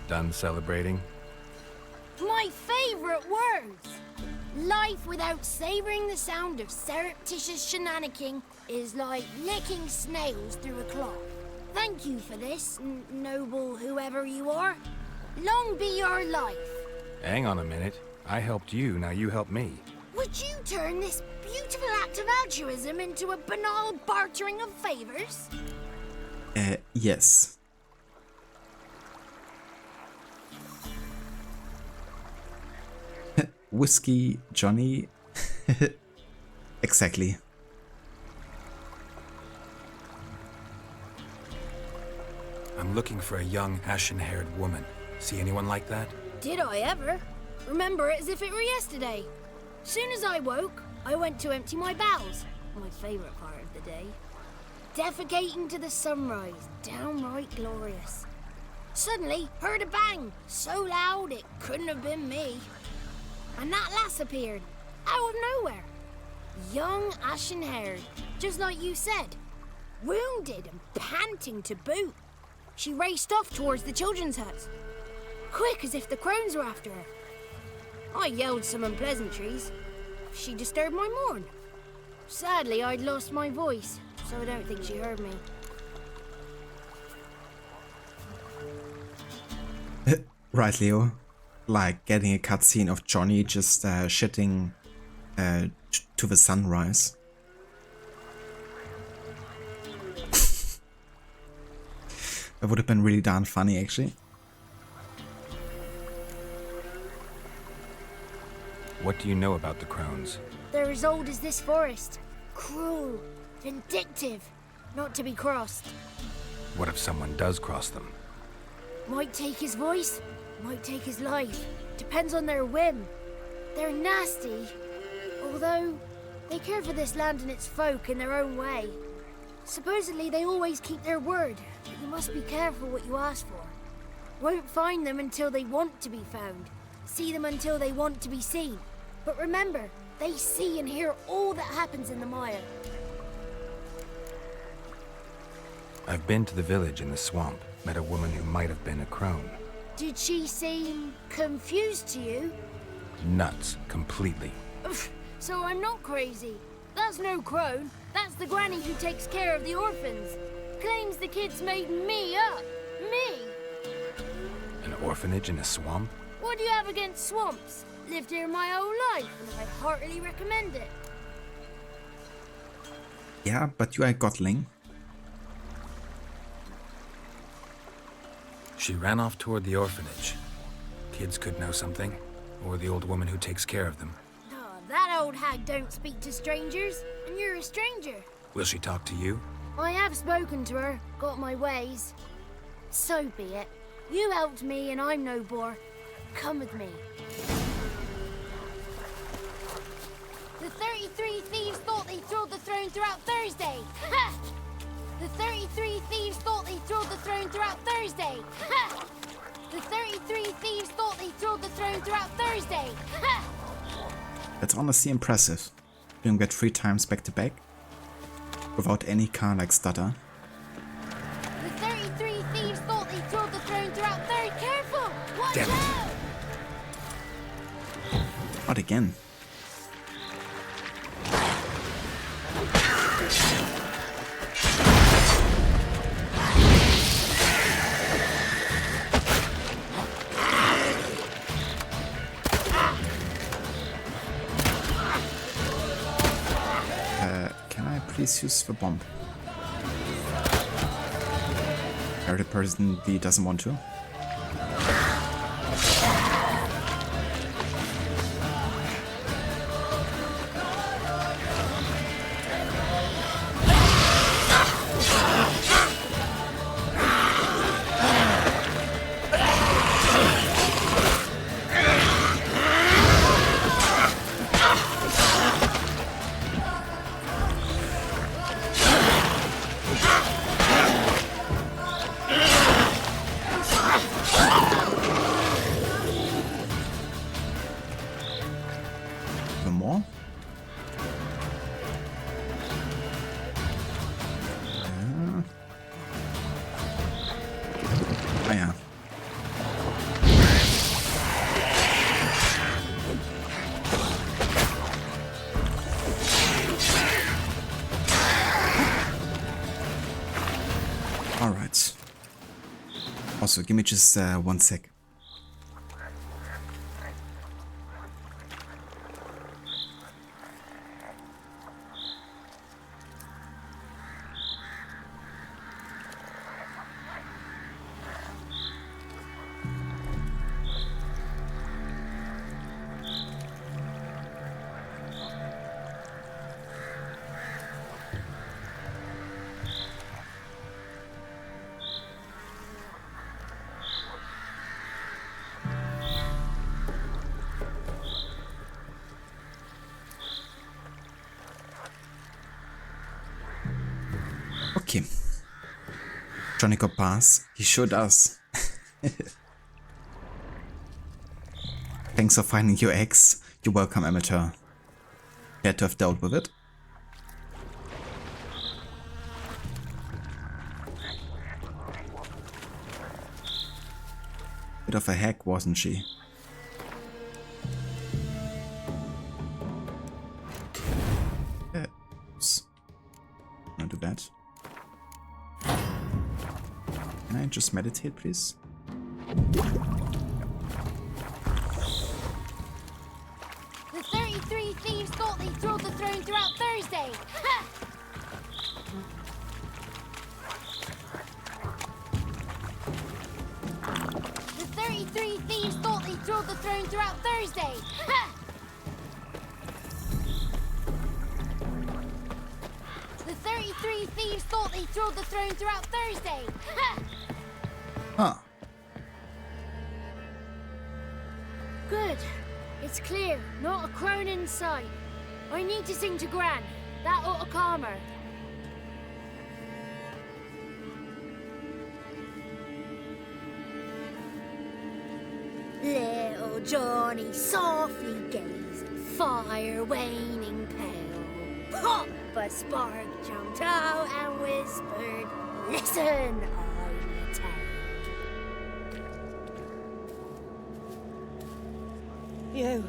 Done celebrating? My favorite words! Life without savoring the sound of surreptitious shenanigans is like licking snails through a cloth. Thank you for this, noble whoever you are. Long be your life. Hang on a minute. I helped you, now you help me. Would you turn this beautiful act of altruism into a banal bartering of favors? Yes. Whiskey, Johnny. Exactly. I'm looking for a young, ashen-haired woman. See anyone like that? Did I ever? Remember it as if it were yesterday. Soon as I woke, I went to empty my bowels. My favourite part of the day. Defecating to the sunrise, downright glorious. Suddenly, heard a bang, so loud it couldn't have been me. And that lass appeared, out of nowhere. Young, ashen-haired, just like you said. Wounded and panting to boot. She raced off towards the children's huts. Quick as if the crones were after her. I yelled some unpleasantries. She disturbed my morn. Sadly, I'd lost my voice, so I don't think she heard me. Right, Leo. Like getting a cutscene of Johnny just shitting to the sunrise. That would have been really darn funny, actually. What do you know about the crones? They're as old as this forest. Cruel, vindictive, not to be crossed. What if someone does cross them? Might take his voice, might take his life. Depends on their whim. They're nasty, although they care for this land and its folk in their own way. Supposedly they always keep their word, but you must be careful what you ask for. Won't find them until they want to be found. See them until they want to be seen. But remember, they see and hear all that happens in the mire. I've been to the village in the swamp, met a woman who might have been a crone. Did she seem confused to you? Nuts, completely. So I'm not crazy. That's no crone. That's the granny who takes care of the orphans. Claims the kids made me up. Me! An orphanage in a swamp? What do you have against swamps? Lived here my whole life, and I heartily recommend it. Yeah, but you are a godling. She ran off toward the orphanage. Kids could know something, or the old woman who takes care of them. Oh, that old hag don't speak to strangers, and you're a stranger. Will she talk to you? I have spoken to her, got my ways. So be it. You helped me and I'm no bore. Come with me. The 33 thieves thought they thrilled the throne throughout Thursday. Ha! The 33 thieves thought they thrilled the throne throughout Thursday. Ha! The 33 thieves thought they thrilled the throne throughout Thursday. Ha! That's honestly impressive. Doing that 3 times back to back without any car-like stutter. The 33 thieves thought they thrilled the throne throughout Thursday. Careful! Watch Damn it. out! Not again. Can I please use the bomb? Or the person D doesn't want to. More? Oh yeah. All right. Also, give me just 1 sec. Okay. Johnny got pass. He sure does. Thanks for finding your ex. You're welcome, amateur. Glad to have dealt with it. Bit of a hack, wasn't she? Oops. Not do that. Can I just meditate, please? The 33 thieves thought they thrilled the throne throughout Thursday. Ha! The 33 thieves thought they thrilled the throne throughout Thursday. Ha! The 33 thieves thought they thrilled the throne throughout Thursday. Ha! Huh. Good. It's clear. Not a crone in sight. I need to sing to Gran. That ought to calm her. Little Johnny softly gazed, fire waning pale. Pop! A spark jumped out and whispered, "Listen, I'm a tale." You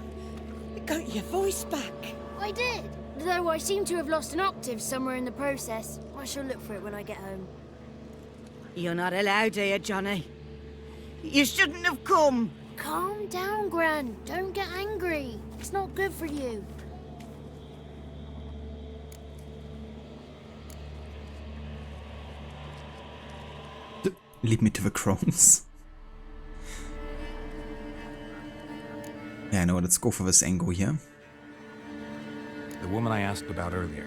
got your voice back. I did, though I seem to have lost an octave somewhere in the process. I shall look for it when I get home. You're not allowed here, Johnny. You shouldn't have come. Calm down, Gran. Don't get angry. It's not good for you. Lead me to the crones. Yeah, no, let's go for this angle here. The woman I asked about earlier.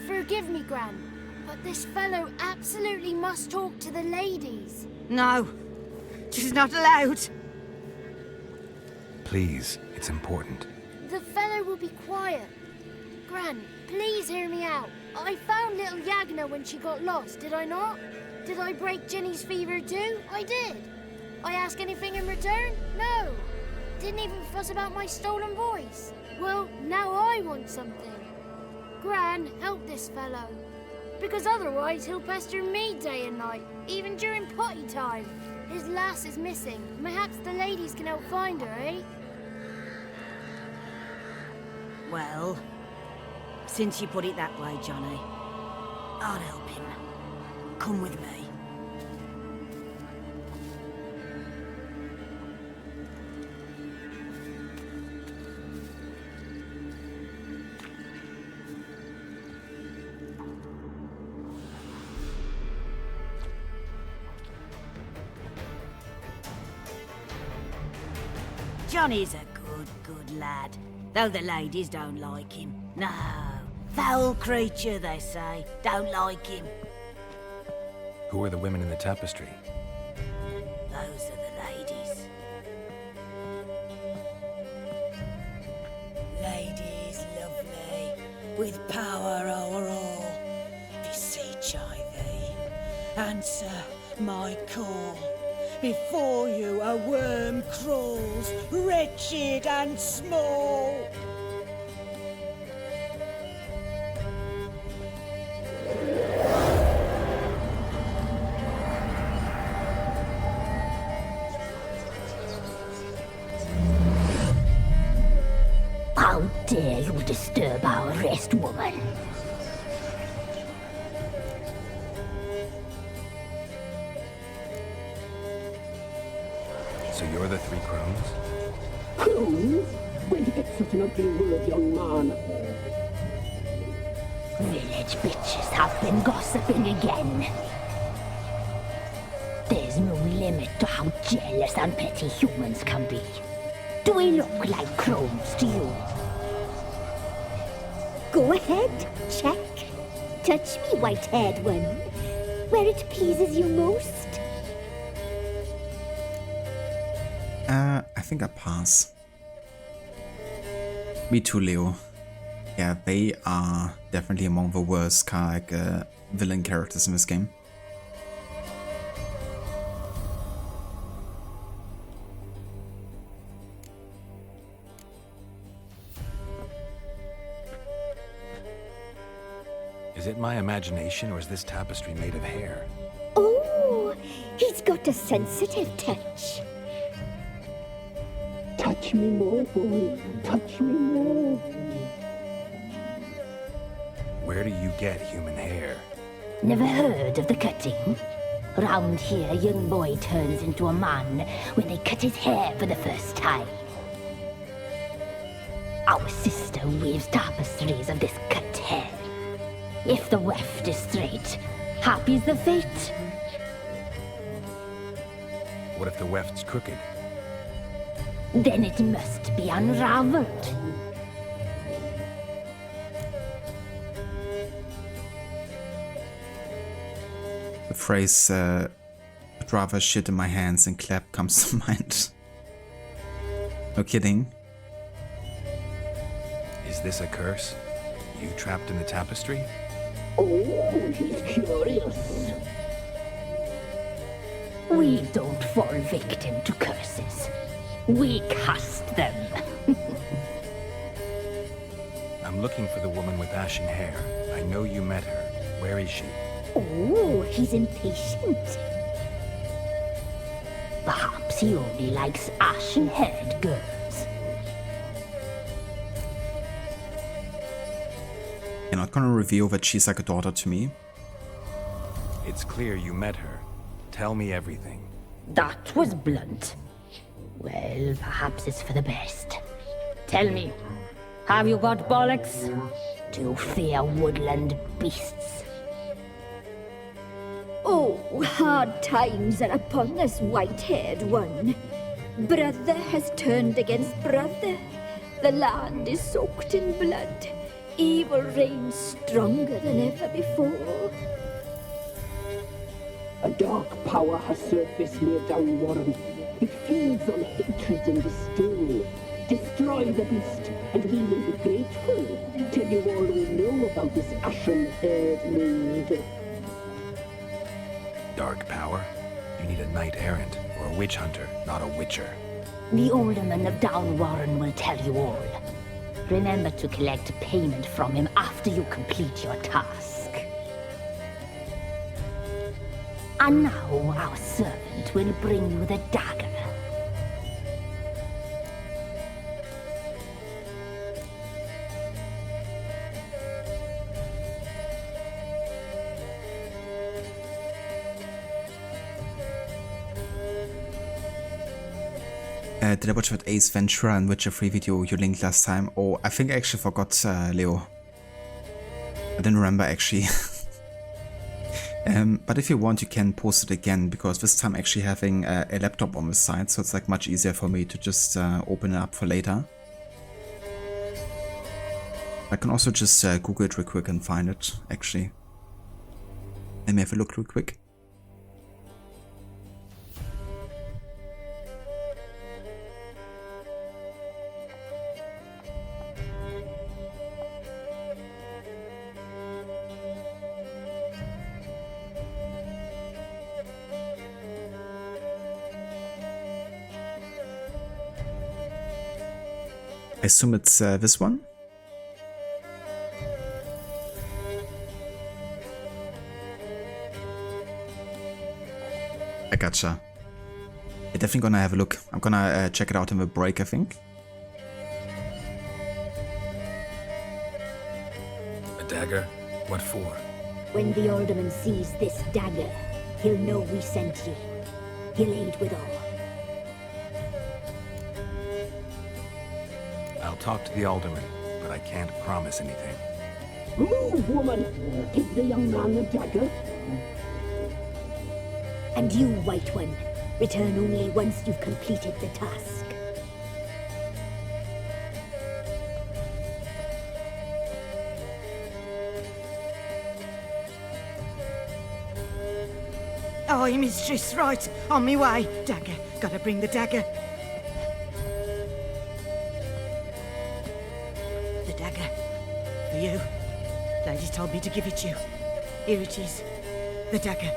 Forgive me, Gran, but this fellow absolutely must talk to the ladies. No, she's not allowed. Please, it's important. The fellow will be quiet. Gran, please hear me out. I found little Yagna when she got lost, did I not? Did I break Ginny's fever too? I did. I ask anything in return? No. Didn't even fuss about my stolen voice. Well, now I want something. Gran, help this fellow. Because otherwise he'll pester me day and night, even during potty time. His lass is missing. Perhaps the ladies can help find her, eh? Well, since you put it that way, Johnny, I'll help him. Come with me. Johnny's a good lad, though the ladies don't like him. No, foul creature, they say. Don't like him. Who are the women in the tapestry? Those are the ladies. Ladies lovely, with power o'er all. Beseech I thee, answer my call. Before you a worm crawls, wretched and small. How dare you disturb our rest, woman? So you're the three crones? Crones? When did you get such an ugly word, young man? Village bitches have been gossiping again. There's no limit to how jealous and petty humans can be. Do we look like crones to you? Go ahead, check. Touch me, white-haired one, where it pleases you most. I think I pass. Me too, Leo. Yeah, they are definitely among the worst villain characters in this game. Is it my imagination, or is this tapestry made of hair? Oh, he's got a sensitive touch. Touch me more, boy. Touch me more. Where do you get human hair? Never heard of the cutting? Round here, a young boy turns into a man when they cut his hair for the first time. Our sister weaves tapestries of this cut hair. If the weft is straight, happy's the fate. What if the weft's crooked? Then it must be unraveled. The phrase, I'd rather shit in my hands and clap comes to mind. No kidding. Is this a curse? You trapped in the tapestry? Oh, he's curious. We don't fall victim to curses. We cast them. I'm looking for the woman with ashen hair. I know you met her. Where is she? Oh, he's impatient. Perhaps he only likes ashen-haired girls. You're not gonna reveal that she's like a daughter to me? It's clear you met her. Tell me everything. That was blunt. Well, perhaps it's for the best. Tell me, have you got bollocks? Do you fear woodland beasts? Oh, hard times are upon us, white-haired one. Brother has turned against brother. The land is soaked in blood. Evil reigns stronger than ever before. A dark power has surfaced near Downwarren. It feeds on hatred and disdain. Destroy the beast, and we will be grateful. Tell you all we know about this ashen-haired maid. Dark power? You need a knight errant or a witch hunter, not a witcher. The alderman of Downwarren will tell you all. Remember to collect payment from him after you complete your task. And now our servant will bring you the dagger. Did I watch that Ace Ventura and Witcher 3 video you linked last time? Oh, I think I actually forgot, Leo. I didn't remember actually. But if you want, you can post it again, because this time I'm actually having a laptop on the side, so it's like much easier for me to just open it up for later. I can also just Google it real quick and find it, actually. Let me have a look real quick. I assume it's this one. I gotcha. I'm definitely gonna have a look. I'm gonna check it out in the break, I think. A dagger? What for? When the alderman sees this dagger, he'll know we sent you. He'll aid with all. I'll talk to the alderman, but I can't promise anything. Move, woman! Give the young man the dagger. And you, White One, return only once you've completed the task. Aye, mistress, right. On me way. Dagger. Gotta bring the dagger. The dagger. For you. Lady told me to give it you. Here it is. The dagger.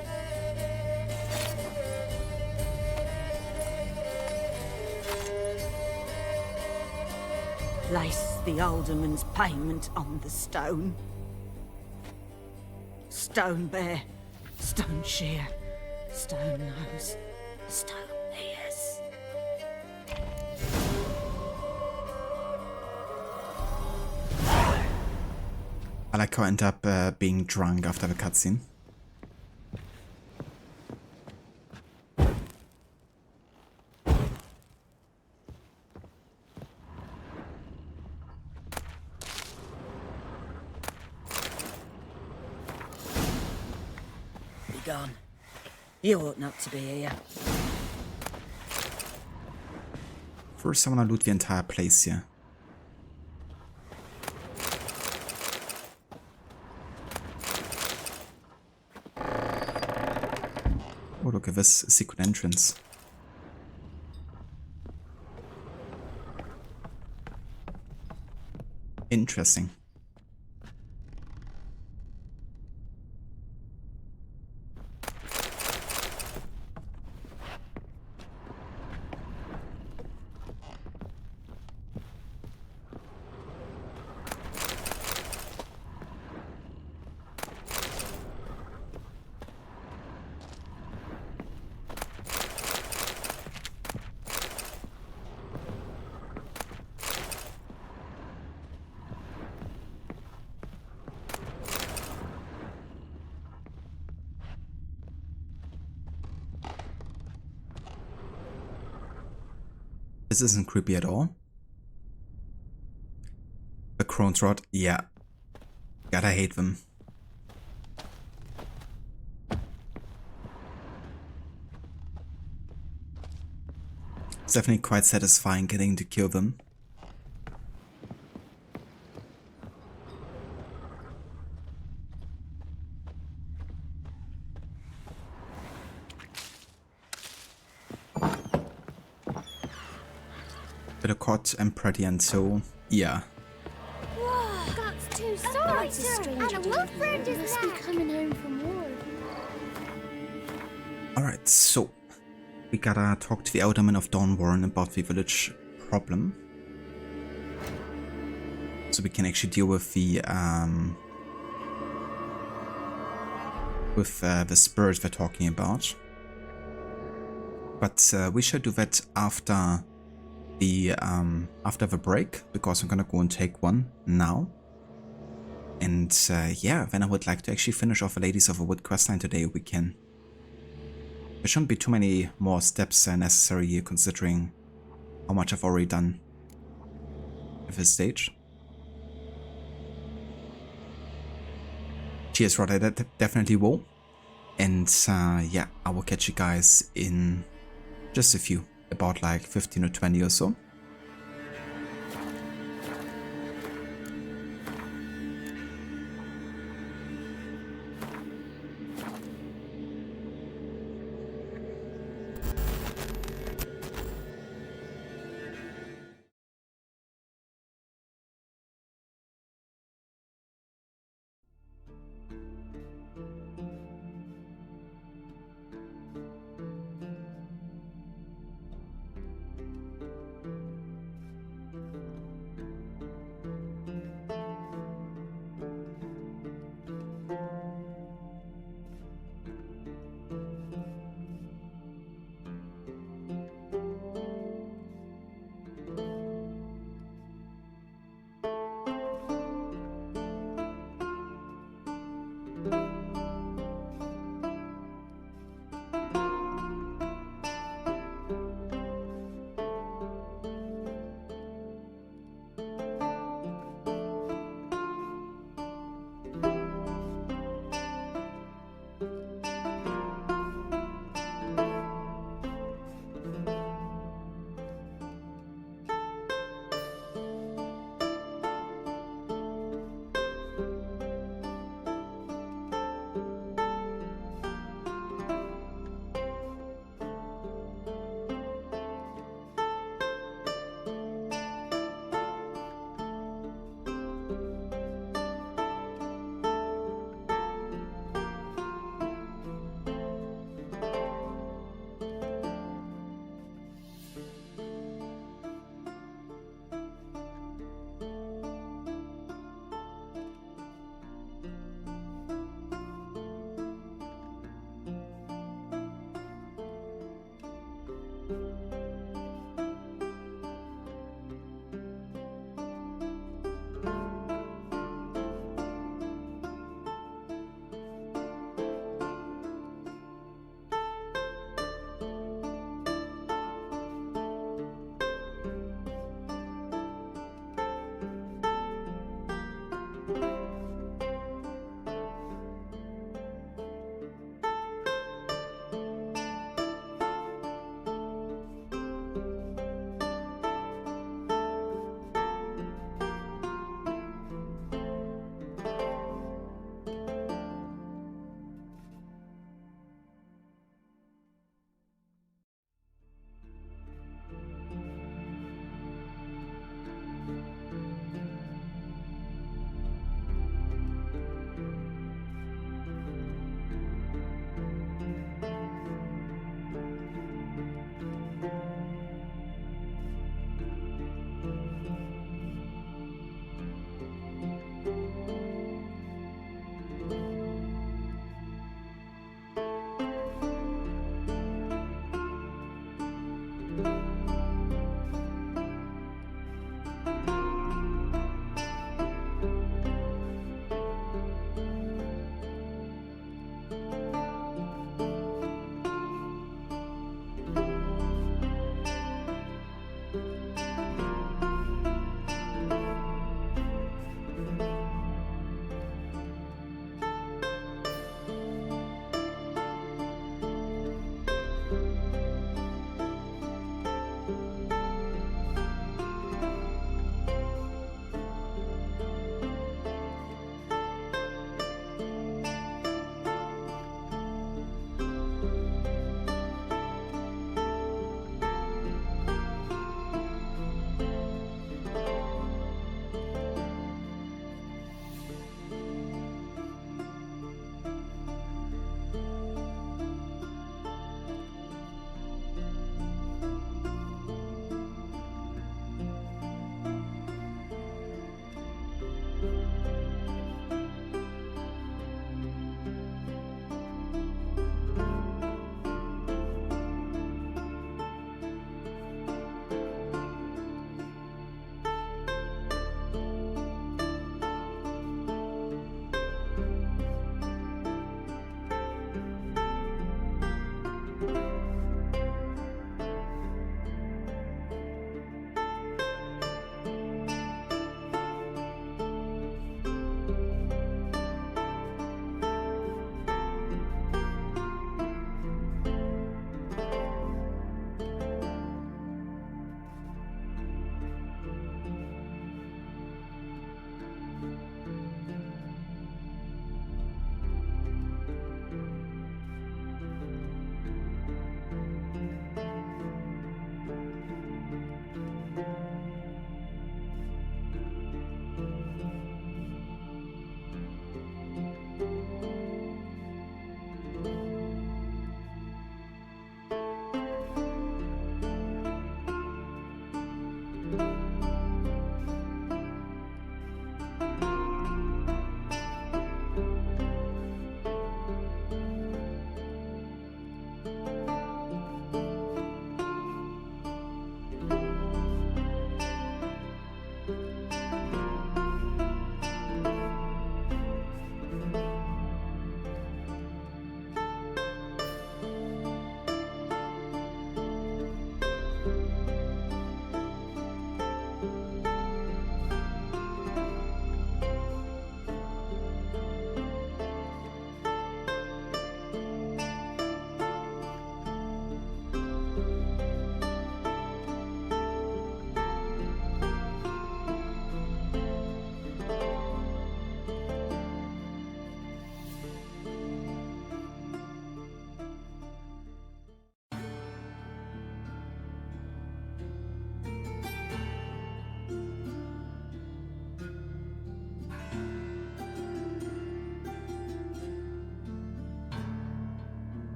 Place the alderman's payment on the stone. Stone bear. Stone shear. Stone nose, stone ears. I like how I end up being drunk after the cutscene. Be gone. You ought not to be here. First I wanna loot the entire place here. Oh, look at this secret entrance. Interesting. This isn't creepy at all. The Crone's Rod, yeah. God, I hate them. It's definitely quite satisfying getting to kill them. Bit of caught and pretty and so, yeah. Whoa, that's too sorry, sir. And a wolf friend is must be coming home from war. Alright, so we gotta talk to the Elderman of Dawnwarren about the village problem. So we can actually deal with the spirit they're talking about. But we should do that after the break, because I'm gonna go and take one now. And yeah, then I would like to actually finish off the Ladies of the Wood questline today if we can. There shouldn't be too many more steps necessary here, considering how much I've already done at this stage. Cheers, Rod, I definitely will. And yeah, I will catch you guys in just a few, about like 15 or 20 or so.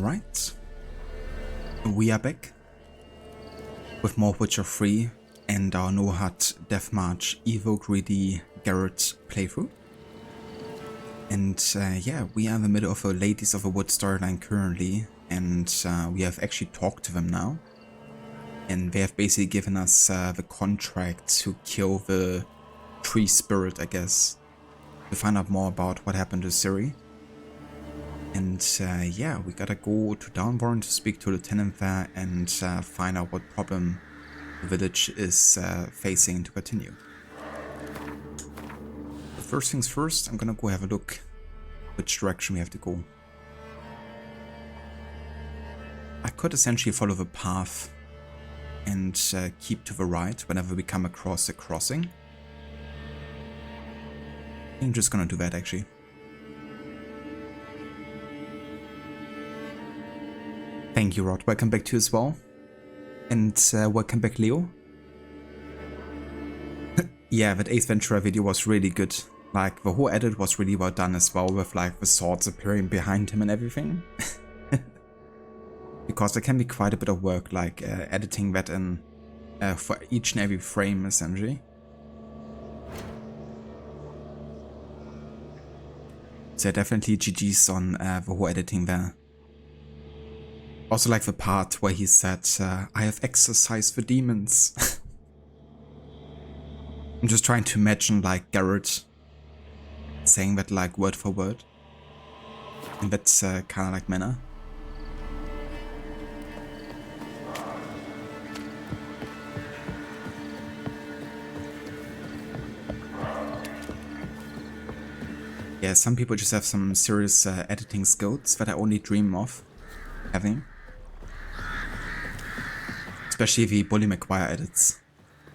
Alright. We are back with more Witcher 3 and our no HUD Deathmarch Evo Greedy Garrett playthrough. And yeah, we are in the middle of a Ladies of the Wood storyline currently, and we have actually talked to them now. And they have basically given us the contract to kill the tree spirit, I guess, to find out more about what happened to Ciri. And yeah, we gotta go to Downborn to speak to Lieutenant there and find out what problem the village is facing to continue. But first things first, I'm gonna go have a look which direction we have to go. I could essentially follow the path and keep to the right whenever we come across a crossing. I'm just gonna do that actually. Thank you, Rod. Welcome back to you as well. And welcome back, Leo. Yeah, that Ace Ventura video was really good. Like, the whole edit was really well done as well, with like the swords appearing behind him and everything. Because there can be quite a bit of work, like editing that in for each and every frame, essentially. So definitely GG's on the whole editing there. Also like the part where he said, I have exorcised the demons. I'm just trying to imagine like Garrett saying that like word for word. In that kind of like manner. Yeah, some people just have some serious editing skills that I only dream of having. Especially the Bully McGuire edits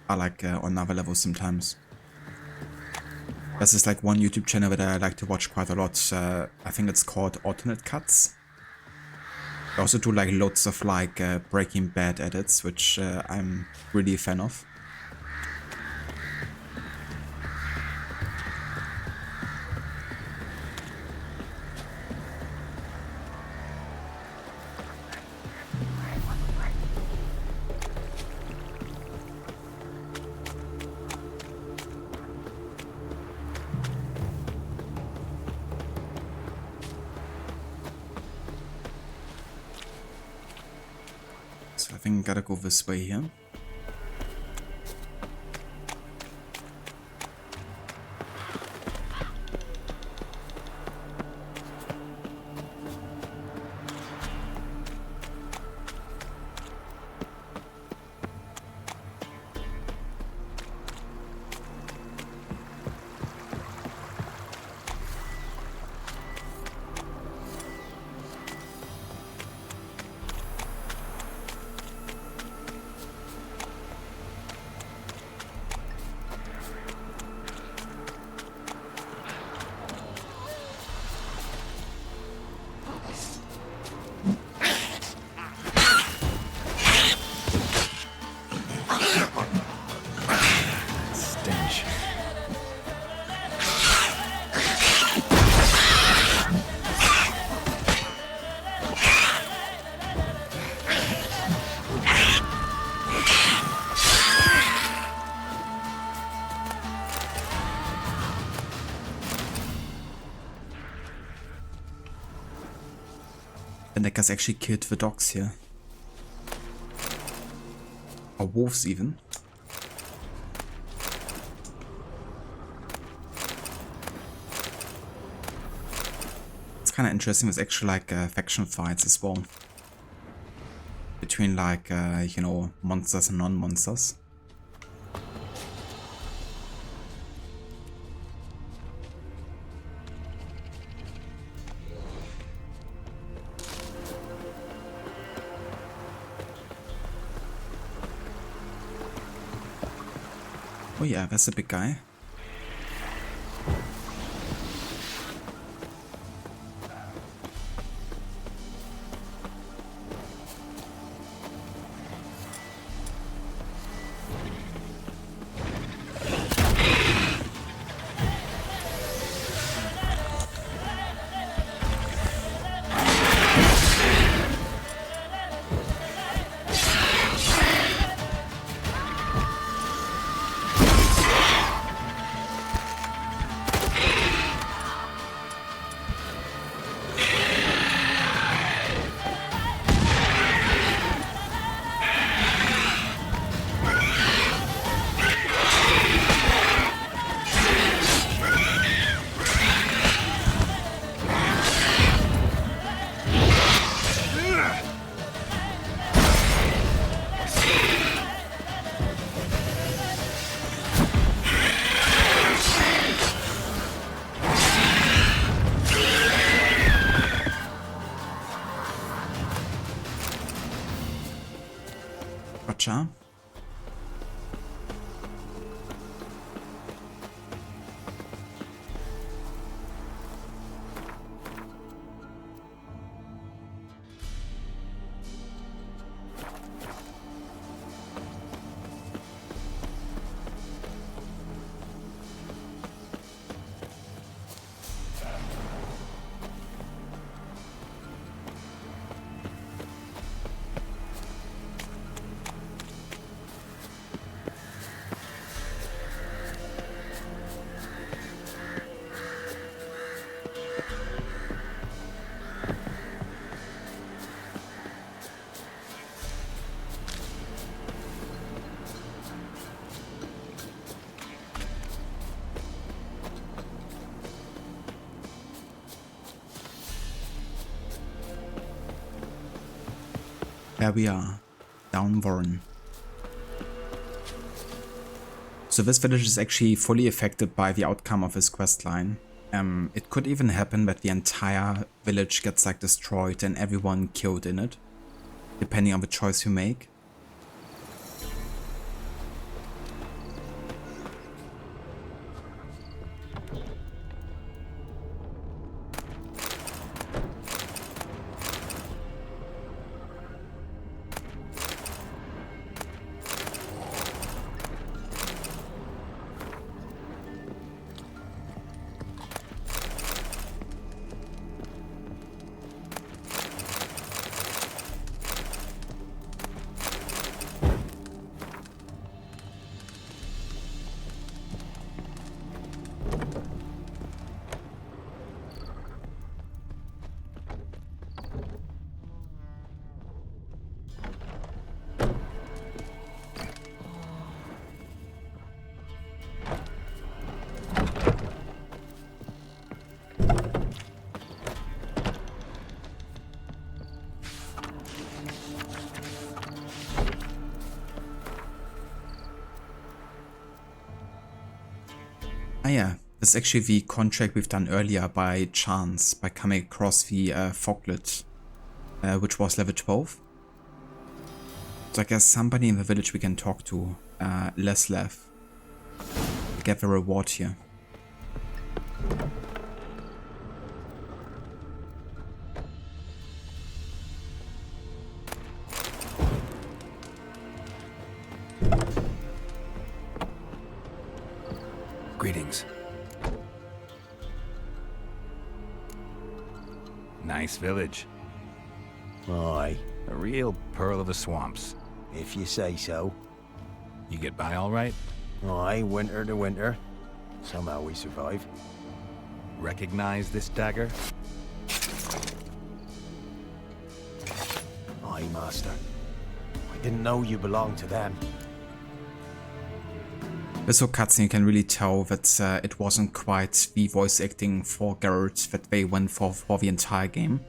are like on another level sometimes. This is like one YouTube channel that I like to watch quite a lot. I think it's called Alternate Cuts. I also do like loads of like Breaking Bad edits, which I'm really a fan of. So I think I gotta go this way here. The Neckers actually killed the dogs here. Or wolves even. It's kind of interesting, there's actually like faction fights as well. Between like, you know, monsters and non-monsters. Oh yeah, that's a big guy. Gotcha. There we are, down Warren. So this village is actually fully affected by the outcome of his questline. It could even happen that the entire village gets like destroyed and everyone killed in it, depending on the choice you make. Ah yeah, this is actually the contract we've done earlier by chance, by coming across the foglet, which was level 12. So I guess somebody in the village we can talk to, Leslev, to get the reward here. Greetings. Nice village. Aye. A real pearl of the swamps. If you say so. You get by all right? Aye, winter to winter. Somehow we survive. Recognize this dagger? Aye, master. I didn't know you belonged to them. With so cutscene you can really tell that it wasn't quite the voice acting for Geralt that they went for the entire game.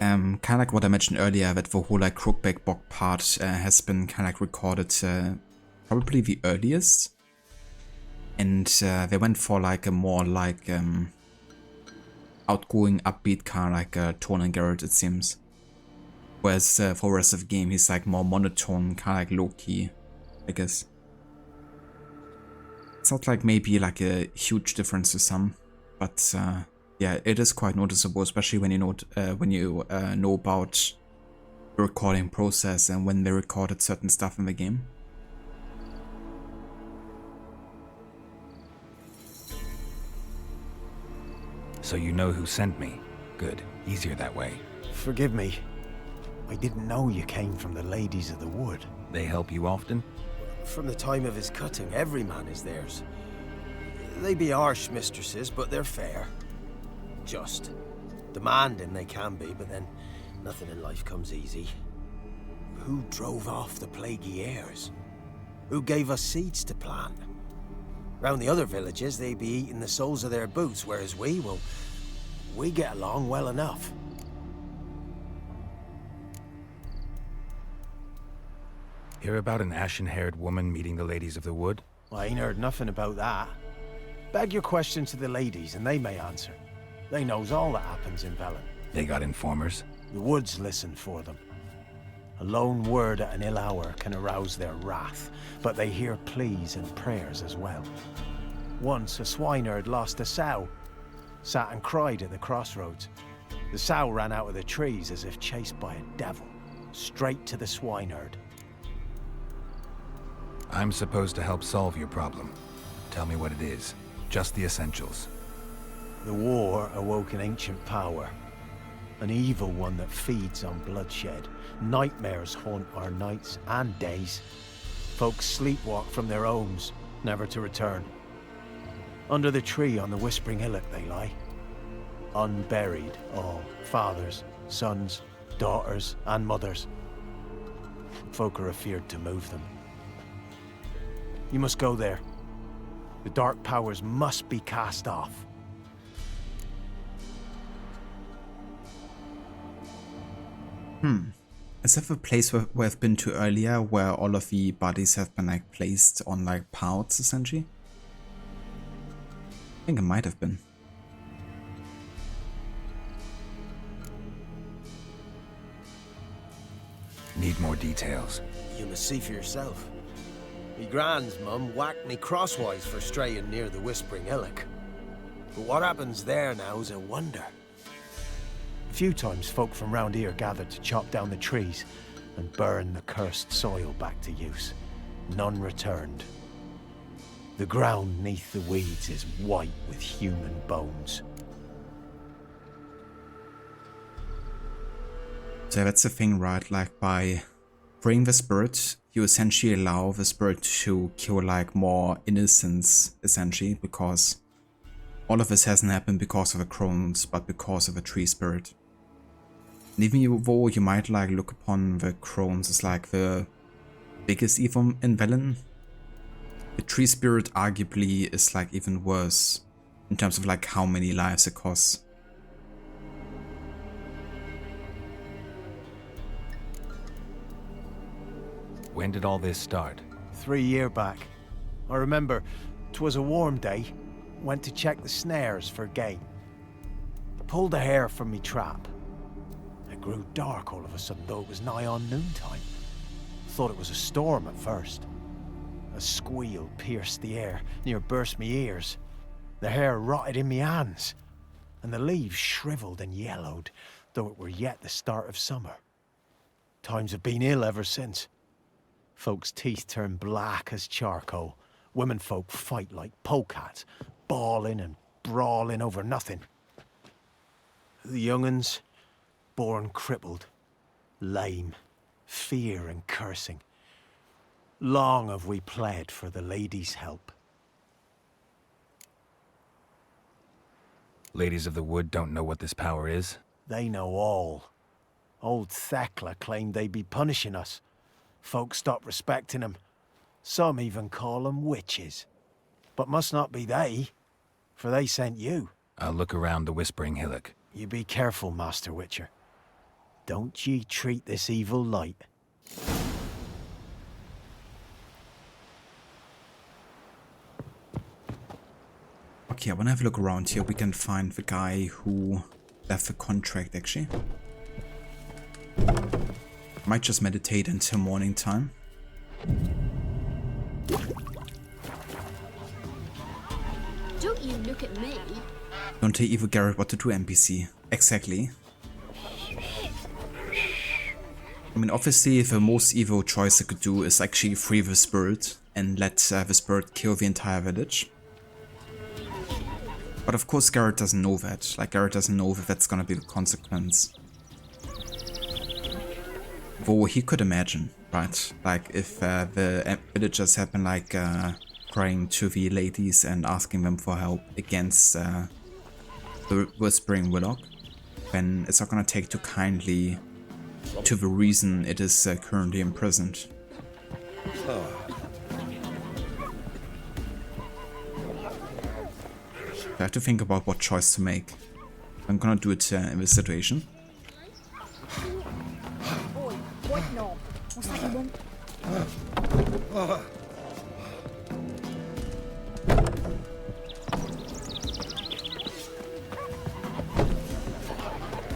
Kind of like what I mentioned earlier, that the whole like Crookback Bog part has been kind of like recorded probably the earliest. And they went for like a more like outgoing, upbeat kind of like tone in Geralt, it seems. Whereas for the rest of the game he's like more monotone, kind of like low-key, I guess. It's not like maybe like a huge difference to some, but yeah, it is quite noticeable, especially when you know about the recording process and when they recorded certain stuff in the game. So you know who sent me. Good. Easier that way. Forgive me. I didn't know you came from the Ladies of the Wood. They help you often? From the time of his cutting, every man is theirs. They be harsh mistresses, but they're fair. Just. Demanding they can be, but then nothing in life comes easy. Who drove off the plaguey heirs? Who gave us seeds to plant? Round the other villages, they be eating the soles of their boots, whereas we get along well enough. Hear about an ashen-haired woman meeting the Ladies of the Wood? I ain't heard nothing about that. Beg your question to the ladies, and they may answer. They knows all that happens in Velen. They got informers? The woods listen for them. A lone word at an ill hour can arouse their wrath, but they hear pleas and prayers as well. Once a swineherd lost a sow, sat and cried at the crossroads. The sow ran out of the trees as if chased by a devil, straight to the swineherd. I'm supposed to help solve your problem. Tell me what it is. Just the essentials. The war awoke an ancient power. An evil one that feeds on bloodshed. Nightmares haunt our nights and days. Folks sleepwalk from their homes, never to return. Under the tree on the Whispering Hillock they lie. Unburied all, fathers, sons, daughters and mothers. Folk are afeard to move them. You must go there. The dark powers must be cast off. Is that the place where I've been to earlier, where all of the bodies have been like placed on like pouts essentially? I think it might have been. Need more details. You must see for yourself. Me grand's mum whacked me crosswise for straying near the Whispering Hillock. But what happens there now is a wonder. A few times folk from round here gathered to chop down the trees and burn the cursed soil back to use. None returned. The ground neath the weeds is white with human bones. So that's the thing, right? Like by freeing the spirit, you essentially allow the spirit to kill like more innocents, essentially, because all of this hasn't happened because of the crones, but because of a tree spirit. And even though you might like look upon the crones as like the biggest evil in Velen, the tree spirit arguably is like even worse in terms of like how many lives it costs. When did all this start? 3 years back. I remember 'twas a warm day. Went to check the snares for game. Pulled the hair from me trap. It grew dark all of a sudden, though it was nigh on noontime. Thought it was a storm at first. A squeal pierced the air, near burst me ears. The hair rotted in me hands, and the leaves shriveled and yellowed, though it were yet the start of summer. Times have been ill ever since. Folks' teeth turn black as charcoal. Women folk fight like polecats, bawling and brawling over nothing. The young'uns, born crippled, lame, fear and cursing. Long have we pled for the lady's help. Ladies of the Wood don't know what this power is? They know all. Old Thekla claimed they'd be punishing us. Folk stopped respecting them. Some even call them witches. But must not be they, for they sent you. I'll look around the Whispering Hillock. You be careful, Master Witcher. Don't ye treat this evil light. Okay, I wanna have a look around here. We can find the guy who left the contract actually. Might just meditate until morning time. Don't you look at me. Don't tell evil Garrett what to do, NPC. Exactly. I mean, obviously the most evil choice I could do is actually free the spirit and let the spirit kill the entire village. But of course Garrett doesn't know that. Like, Garrett doesn't know that that's gonna be the consequence. Though he could imagine, right? Like, if the villagers had been like crying to the ladies and asking them for help against the Whispering Hillock, then it's not gonna take too kindly to the reason it is currently imprisoned. I have to think about what choice to make. I'm gonna do it in this situation. What knob? What's that you want?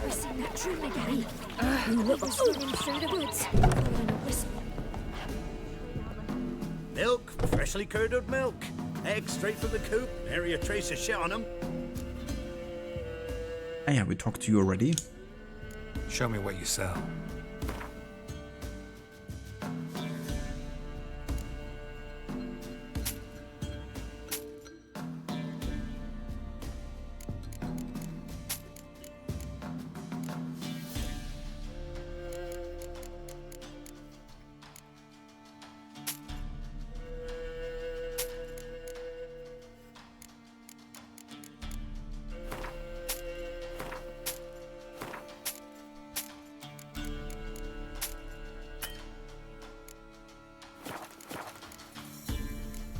I've seen that truly, Gary. You look running through the woods. Following a whisper. Milk, freshly curdled milk. Eggs straight from the coop. Nary a trace of shit on them. Ah yeah, we talked to you already. Show me what you sell.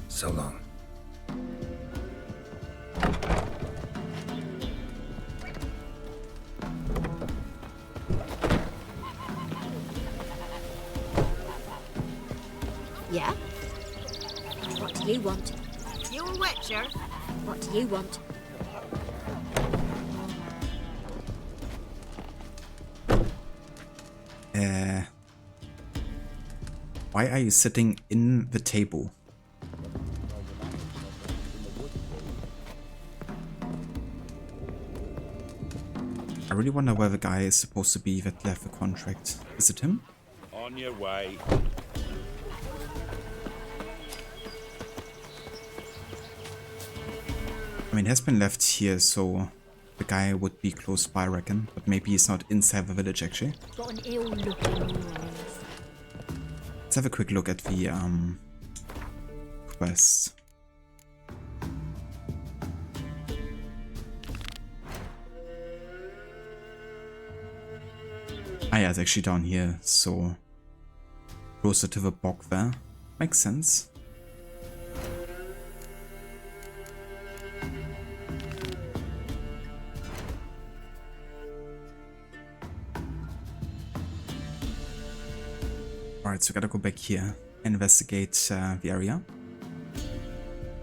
So long. Yeah? What do you want? You a witcher? What do you want? Why are you sitting in the table? I really wonder where the guy is supposed to be that left the contract. Is it him? On your way. I mean, he has been left here, so the guy would be close by, I reckon. But maybe he's not inside the village, actually. Got an ill look in your eyes. Let's have a quick look at the quest. Ah yeah, it's actually down here, so closer to the bog there. Makes sense. Alright, so we gotta go back here, investigate the area.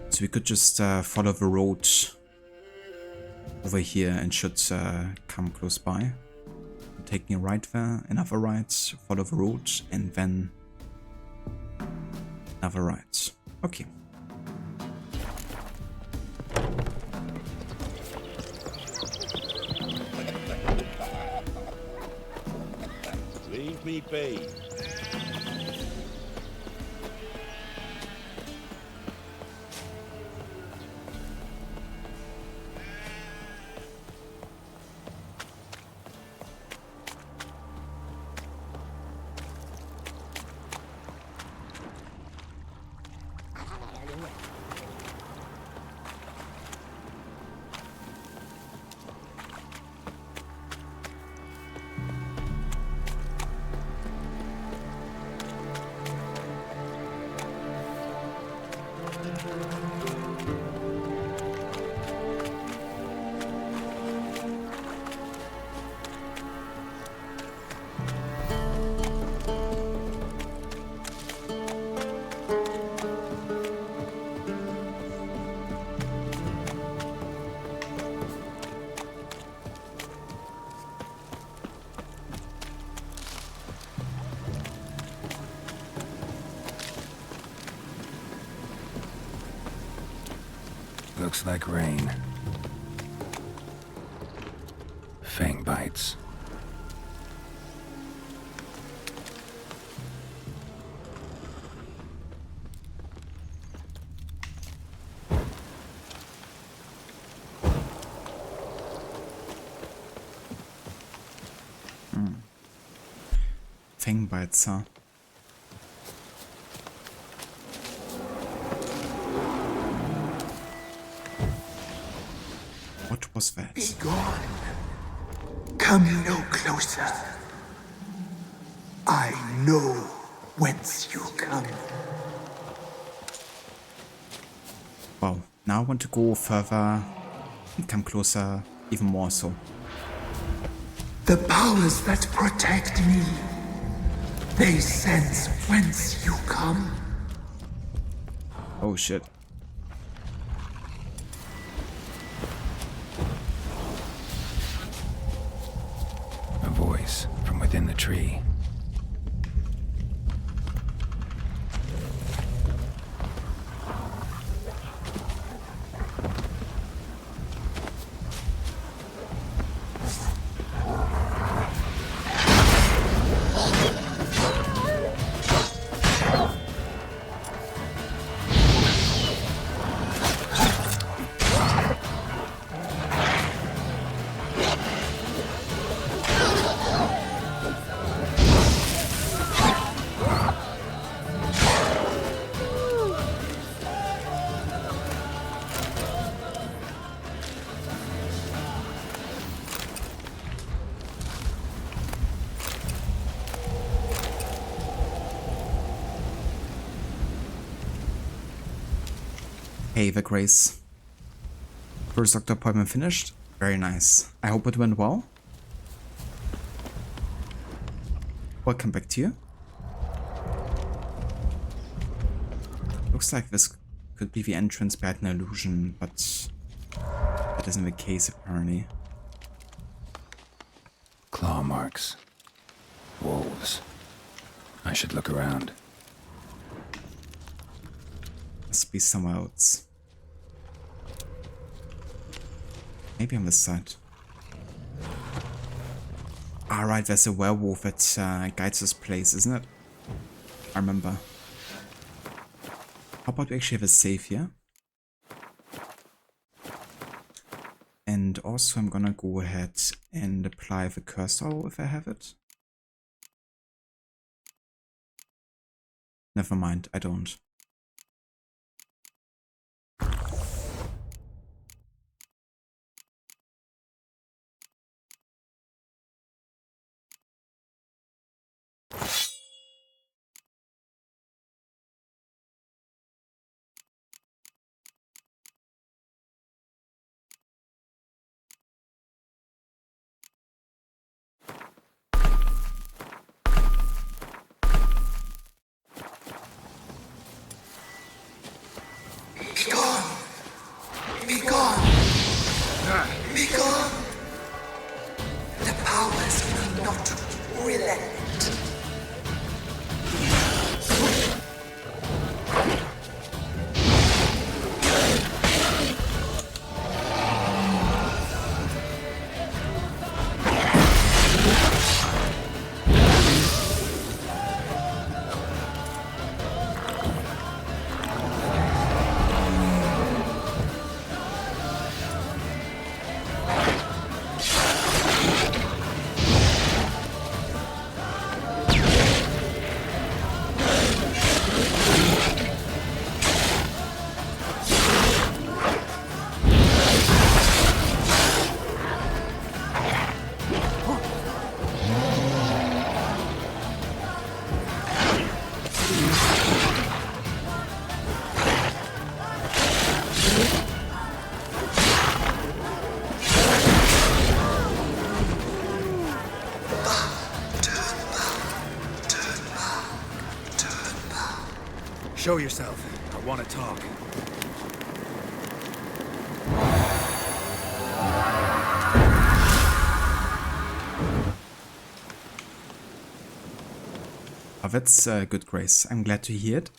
So we could just follow the road over here and should come close by. Taking a right there, another right, follow the road, and then another right. Okay. Leave me be. Looks like rain. Fang bites. Fang bites, huh? What was that? Be gone. Come no closer. I know whence you come. Wow, now I want to go further and come closer even more so. The powers that protect me, they sense whence you come. Oh shit. A voice from within the tree. Hey, the Grace. First doctor appointment finished. Very nice. I hope it went well. Welcome back to you. Looks like this could be the entrance by an illusion, but that isn't the case apparently. Claw marks. Wolves. I should look around. Must be somewhere else. Maybe on this side. Alright, there's a werewolf that guides this place, isn't it? I remember. How about we actually have a save here? And also I'm gonna go ahead and apply the curse arrow if I have it. Never mind, I don't. Be gone! Be gone! Be gone! The powers will not relent. Show yourself. I want to talk. Oh, that's good, Grace. I'm glad to hear it.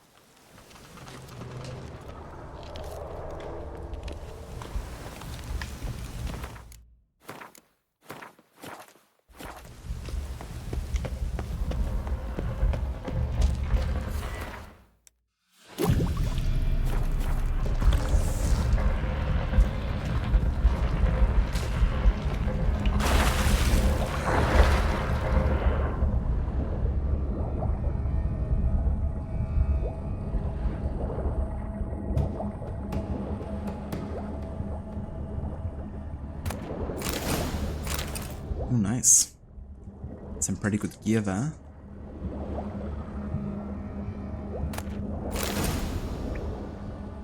Oh, nice. Some pretty good gear there.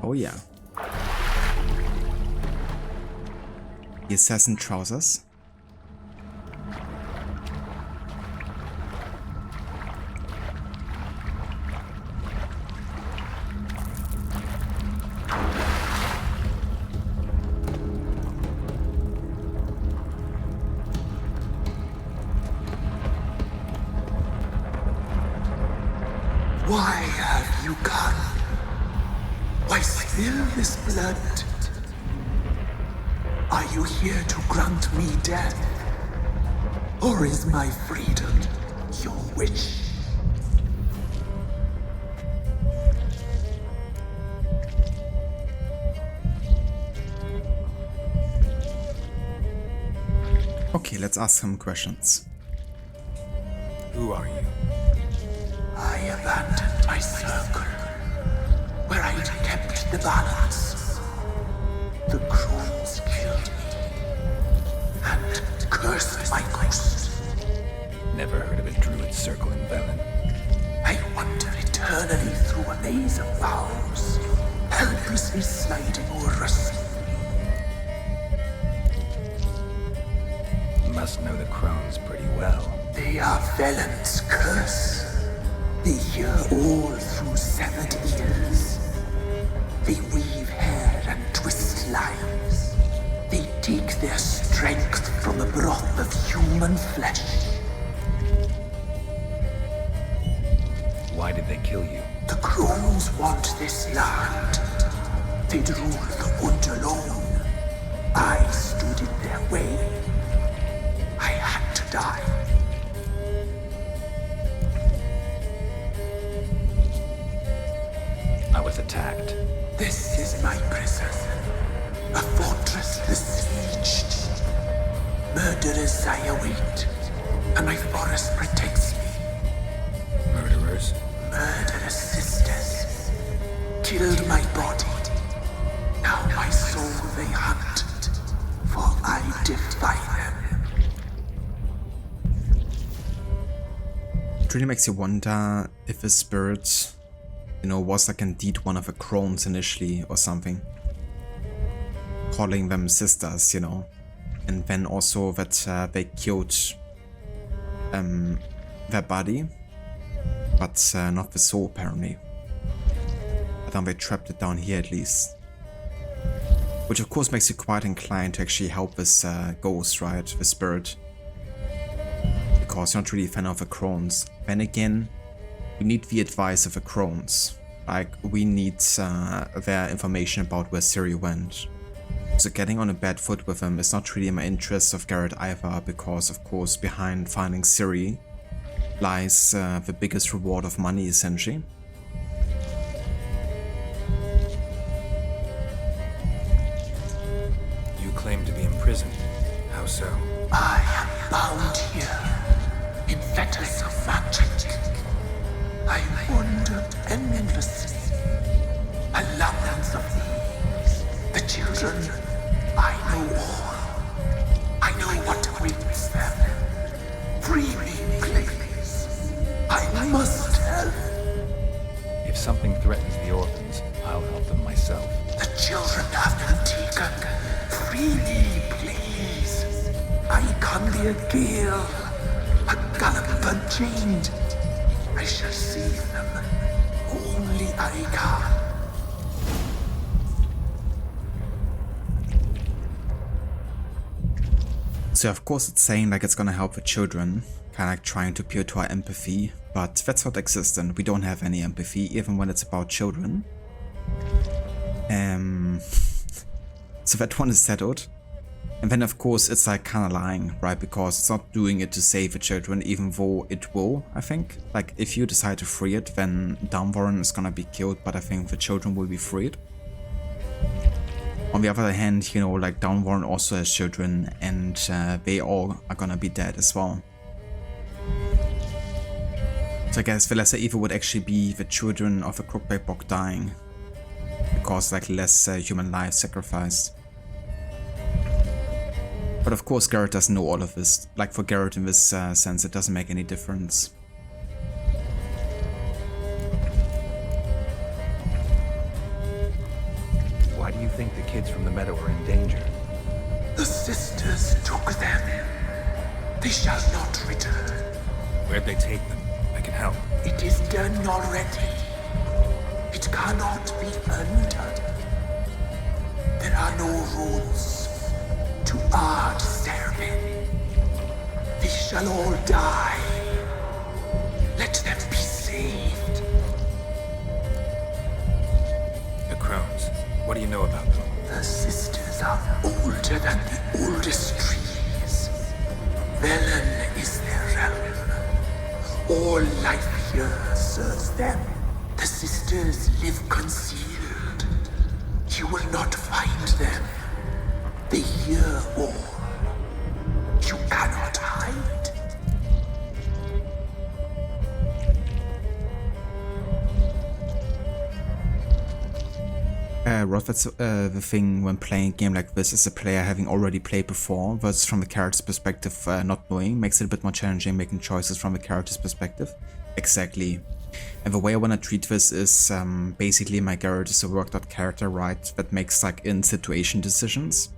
Oh yeah. The assassin trousers. Why have you come? Why spill this blood? Are you here to grant me death? Or is my freedom your wish? Okay, let's ask some questions. Who are you? I abandoned my circle, where I'd kept the balance. The crows killed me, and cursed my ghost. Never heard of a druid circle in Velen. I wander eternally through a maze of vows, helplessly sliding over us. Must know the crones pretty well. They are Velen's curse. They hear all through severed ears. They weave hair and twist lives. They take their strength from the broth of human flesh. Why did they kill you? The crones want this land. They'd rule the wood alone. I stood in their way. I had to die. I was attacked. This is my prison. A fortress besieged. Murderers I await, and my forest protects me. Murderers? Murderous sisters killed my body. Now my soul they hunt, for I defy them. It really makes you wonder if the spirit, you know, was like indeed one of the crones initially or something. Calling them sisters, you know. And then also that they killed their body, but not the soul apparently. But then they trapped it down here at least. Which of course makes you quite inclined to actually help this ghost, right? The spirit. Because you're not really a fan of the crones. Then again, we need the advice of the crones. Like, we need their information about where Ciri went. So getting on a bad foot with them is not really in my interest of Garrett either, because of course behind finding Ciri lies the biggest reward of money essentially. You claim to be imprisoned. How so? I am bound here in fetters of magic. I wandered endlessly, a labyrinth of these. The children, I know all. I know what awaits them. Free me, please. I must help. If something threatens the orphans, I'll help them myself. The children have been taken. Free me, please. I can be a gale, a gallop unchained. I shall save them. Only I can. So of course it's saying like it's gonna help the children, kinda like trying to appeal to our empathy, but that's not existent. We don't have any empathy, even when it's about children. So that one is settled. And then of course it's like kinda lying, right? Because it's not doing it to save the children, even though it will, I think. Like if you decide to free it, then Downwarren is gonna be killed, but I think the children will be freed. On the other hand, you know, like Downwarren also has children, and they all are gonna be dead as well. So I guess the lesser evil would actually be the children of the Crookback Bog dying, because like less human lives sacrificed. But of course Garrett doesn't know all of this. Like for Garrett in this sense, it doesn't make any difference. Why do you think the kids from the meadow are in danger? The sisters took them. They shall not return. Where'd they take them? I can help. It is done already. It cannot be undone. There are no roads to our Sermon. They shall all die. Let them be saved. you know about them? The sisters are older than the oldest trees. Velen is their realm. All life here serves them. The sisters live concealed. You will not find them. They hear all. You cannot hide. Rod, that's the thing when playing a game like this as a player having already played before versus from the character's perspective not knowing makes it a bit more challenging making choices from the character's perspective. Exactly. And the way I want to treat this is basically my Garrett is a worked out character, right, that makes like in-situation decisions.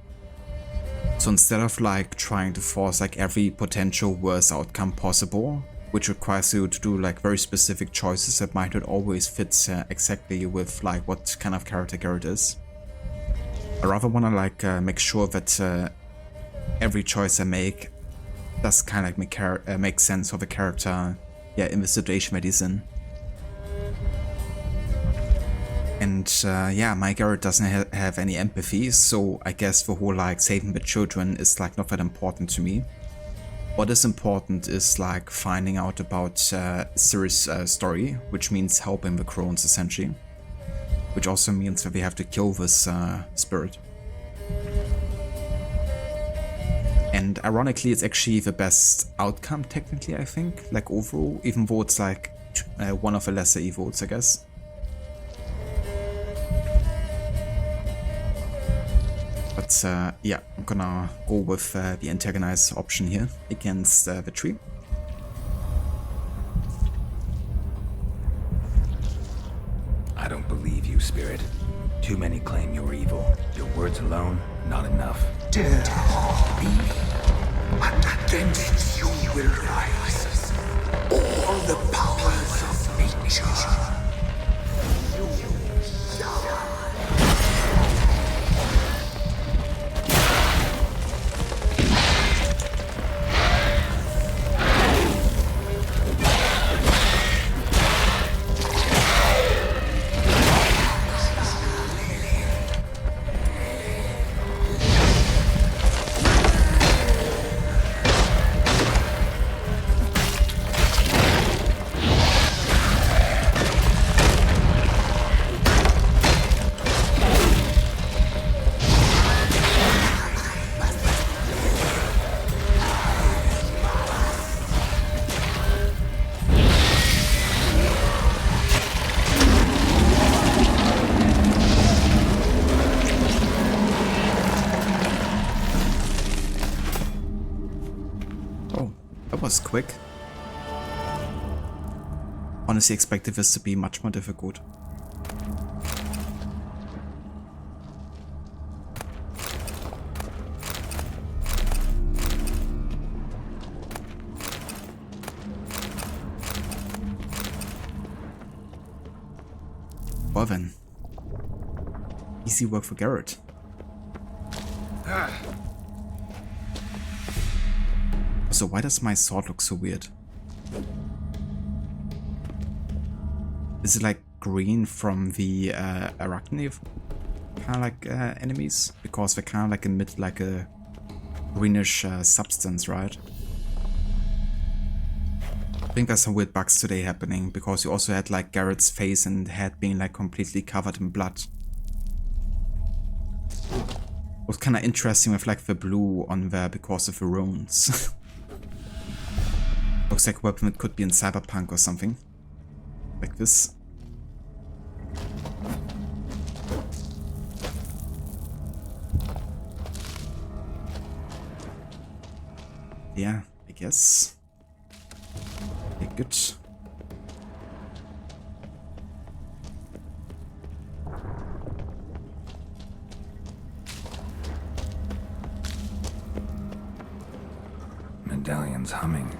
So instead of like trying to force like every potential worst outcome possible, which requires you to do like very specific choices that might not always fit exactly with like what kind of character Garrett is. I rather want to like make sure that every choice I make does kind of like make sense for the character, yeah, in the situation that he's in. And yeah, my Garrett doesn't have any empathy, so I guess the whole like saving the children is like not that important to me. What is important is like finding out about Ciri's story, which means helping the crones essentially. Which also means that we have to kill this spirit. And ironically, it's actually the best outcome technically, I think, like overall, even though it's like one of the lesser evils, I guess. But yeah, I'm gonna go with the antagonize option here against the tree. I don't believe you, Spirit. Too many claim you're evil. Your words alone, not enough. Dare harm me, and against you will rise all the powers of nature. Was quick. Honestly expected this to be much more difficult. Well then. Easy work for Garrett. So why does my sword look so weird? Is it like green from the arachne kind of like enemies? Because they kind of like emit like a greenish substance, right? I think there's some weird bugs today happening because you also had like Garrett's face and head being like completely covered in blood. It was kind of interesting with like the blue on there because of the runes. Looks like a weapon that could be in Cyberpunk or something. Like this. Yeah, I guess. Okay, good. Medallion's humming.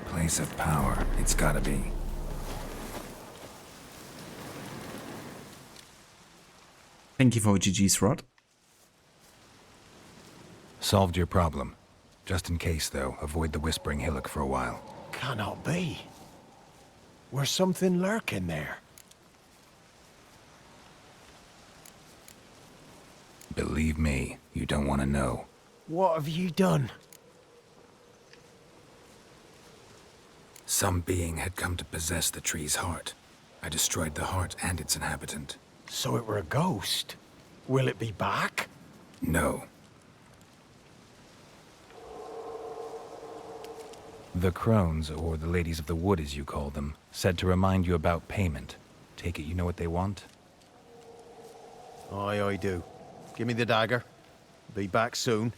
Place of power, it's gotta be. Thank you for GG's, Rod. Solved your problem. Just in case, though, avoid the Whispering Hillock for a while. Cannot be. Where's something lurking there? Believe me, you don't want to know. What have you done? Some being had come to possess the tree's heart. I destroyed the heart and its inhabitant. So it were a ghost. Will it be back? No. The crones, or the ladies of the wood as you call them, said to remind you about payment. Take it you know what they want? Aye, I do. Give me the dagger. Be back soon.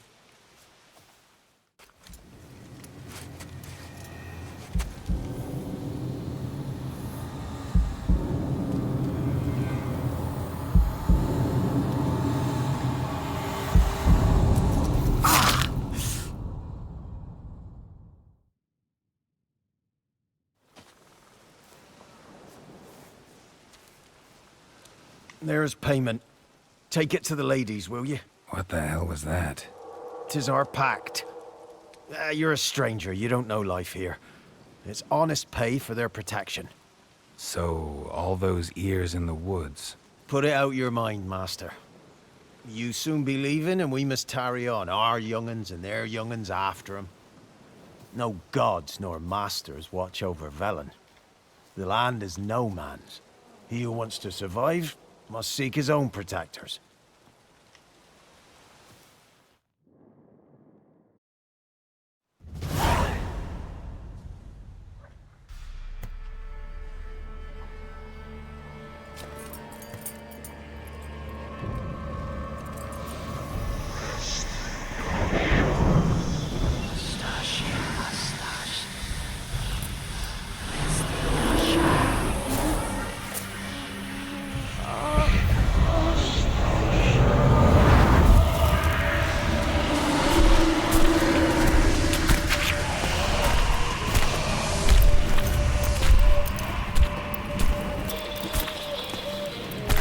There's payment. Take it to the ladies, will you? What the hell was that? 'Tis our pact. You're a stranger, you don't know life here. It's honest pay for their protection. So, all those ears in the woods. Put it out your mind, master. You soon be leaving and we must tarry on, our young'uns and their young'uns after 'em. No gods nor masters watch over Velen. The land is no man's. He who wants to survive must seek his own protectors.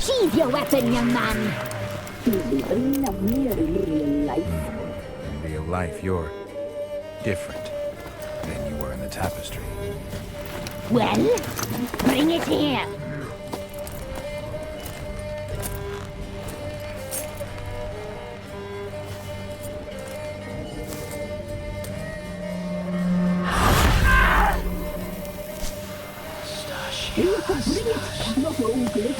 Sheathe your weapon, young man. You'll be bringing up near in real life. In real life, you're different than you were in the tapestry. Well, bring it here. You can bring it, not only.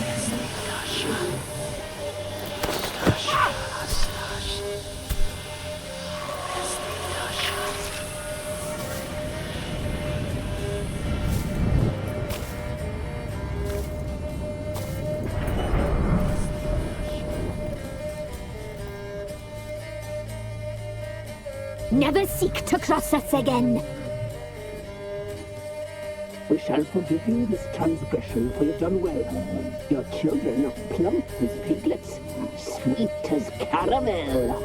Never seek to cross us again. We shall forgive you this transgression, for you've done well. Your children are plump as piglets, sweet as caramel.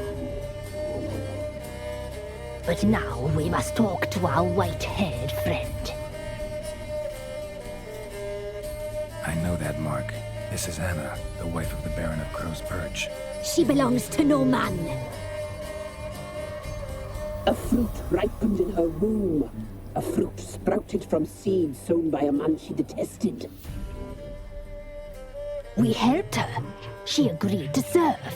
But now we must talk to our white-haired friend. I know that mark. This is Anna, the wife of the Baron of Crow's Perch. She belongs to no man. A fruit ripened in her womb. A fruit sprouted from seeds sown by a man she detested. We helped her. She agreed to serve.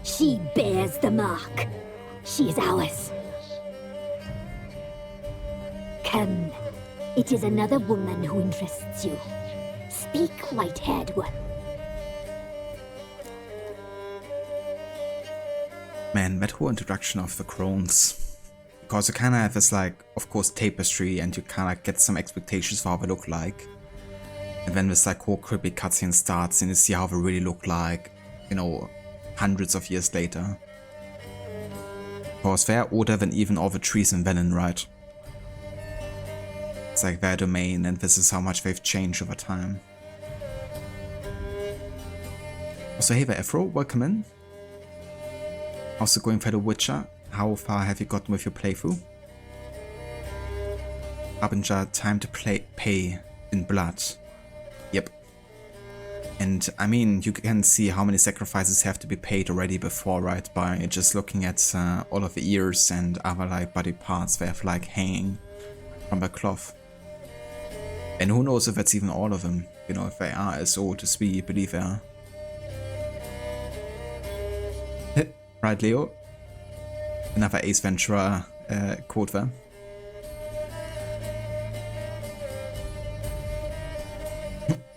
She bears the mark. She is ours. Come. It is another woman who interests you. Speak, white-haired one. Man, that whole introduction of the crones. Because you kind of have this, like, of course, tapestry, and you kind of get some expectations for how they look like. And then this, like, whole creepy cutscene starts, and you see how they really look like, you know, hundreds of years later. Because they're older than even all the trees in Velen, right? It's like their domain, and this is how much they've changed over time. Also, hey there, Afro, welcome in. Also going for The Witcher. How far have you gotten with your playthrough? Harbinger, time to pay in blood. Yep. And I mean, you can see how many sacrifices have to be paid already before, right? By just looking at all of the ears and other like body parts they have like hanging from the cloth. And who knows if that's even all of them, you know, if they are as old as we believe they are. Right, Leo? Another Ace Ventura quote there.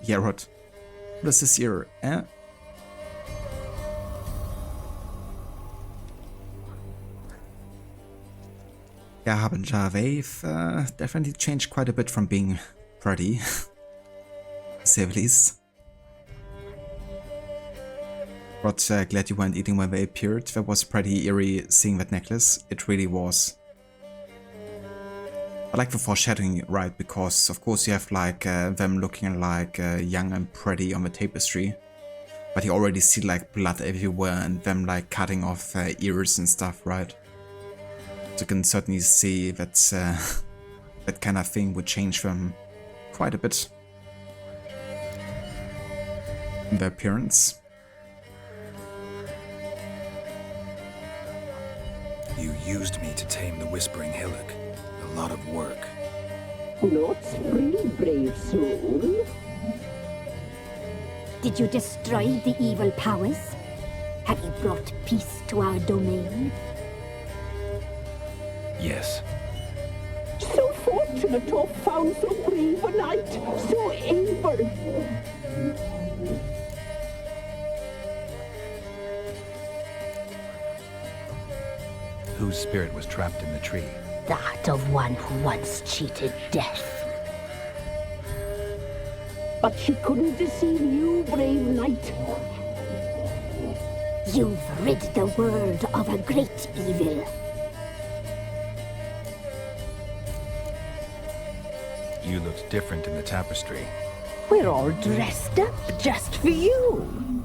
Yeah, Rod. What is this here? Yeah, Harbinger Wave definitely changed quite a bit from being pretty, to say the least. But glad you weren't eating when they appeared. That was pretty eerie seeing that necklace. It really was. I like the foreshadowing, right? Because of course you have like them looking like young and pretty on the tapestry. But you already see like blood everywhere and them like cutting off ears and stuff, right? So you can certainly see that that kind of thing would change them quite a bit in their appearance. You used me to tame the Whispering Hillock. A lot of work. Not free, brave soul. Did you destroy the evil powers? Have you brought peace to our domain? Yes. So fortunate to have found so brave a knight, so able. Whose spirit was trapped in the tree? That of one who once cheated death. But she couldn't deceive you, brave knight. You've rid the world of a great evil. You looked different in the tapestry. We're all dressed up just for you.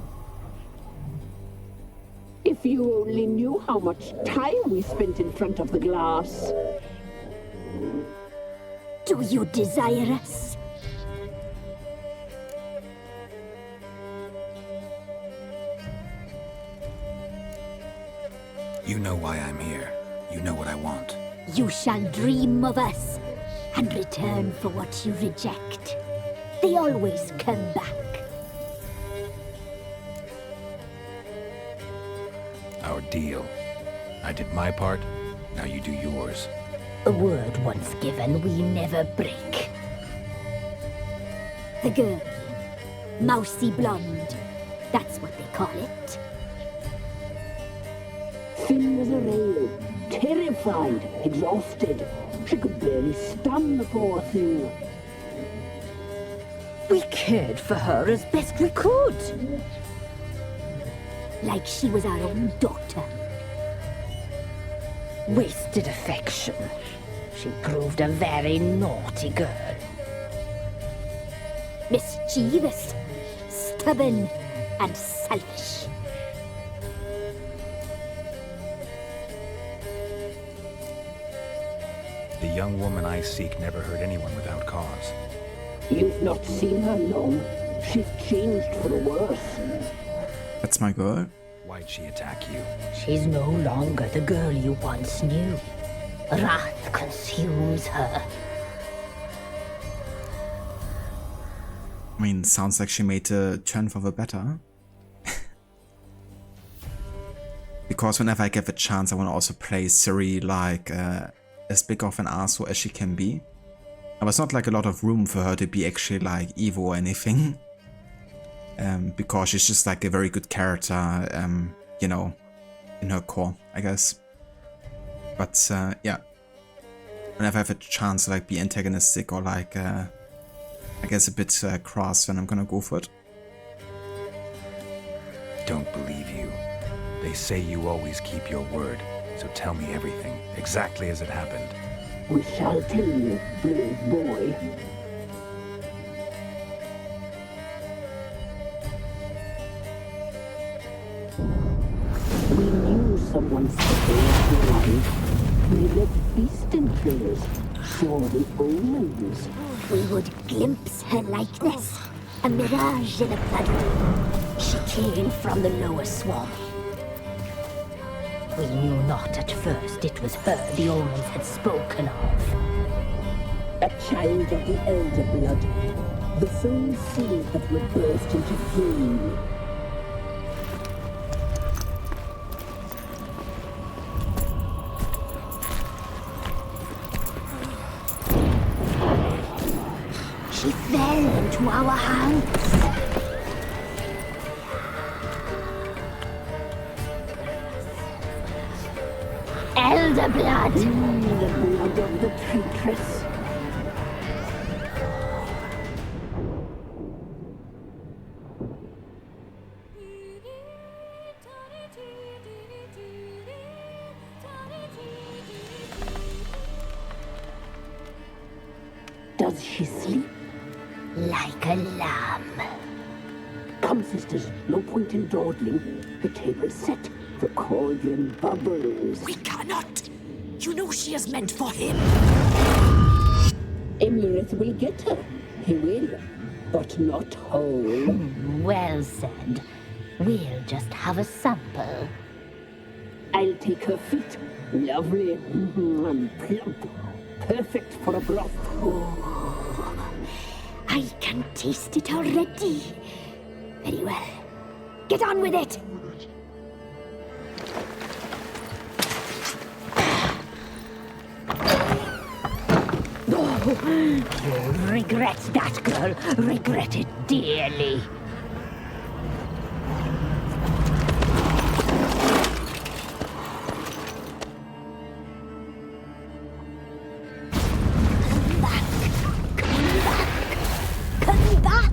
If you only knew how much time we spent in front of the glass. Do you desire us? You know why I'm here. You know what I want. You shall dream of us and return for what you reject. They always come back. Our deal. I did my part, now you do yours. A word once given, we never break. The girl. Mousy blonde. That's what they call it. Thin as a rail, terrified, exhausted. She could barely stand the poor thing. We cared for her as best we could. Like she was our own daughter. Wasted affection. She proved a very naughty girl. Mischievous, stubborn, and selfish. The young woman I seek never hurt anyone without cause. You've not seen her long. She's changed for the worse. That's my girl. Why'd she attack you? She's no longer the girl you once knew. Wrath consumes her. I mean, sounds like she made a turn for the better. Because whenever I get the chance, I want to also play Ciri like as big of an asshole as she can be. There was not like a lot of room for her to be actually like evil or anything. Because she's just like a very good character, you know, in her core, I guess. But yeah, whenever I have a chance to like be antagonistic or like, I guess a bit crass, then I'm gonna go for it. Don't believe you. They say you always keep your word, so tell me everything, exactly as it happened. We shall tell you, brave boy. We knew someone saved your life. We left feasting prayers, saw the omens. We would glimpse her likeness, a mirage in a blood. She came from the lower swamp. We knew not at first it was her the omens had spoken of. A child of the elder blood, the soul seed that would burst into flame. into our hands. Elder blood. The blood of the traitress. Does she sleep? Like a lamb. Come, sisters, no point in dawdling. The table's set. The cauldron bubbles. We cannot! You know she is meant for him! Emirath will get her. He will. But not whole. Well said. We'll just have a sample. I'll take her feet. Lovely. And plump. Perfect for a broth. I can taste it already. Very well. Get on with it! You'll regret that, girl. Regret it dearly. Come back!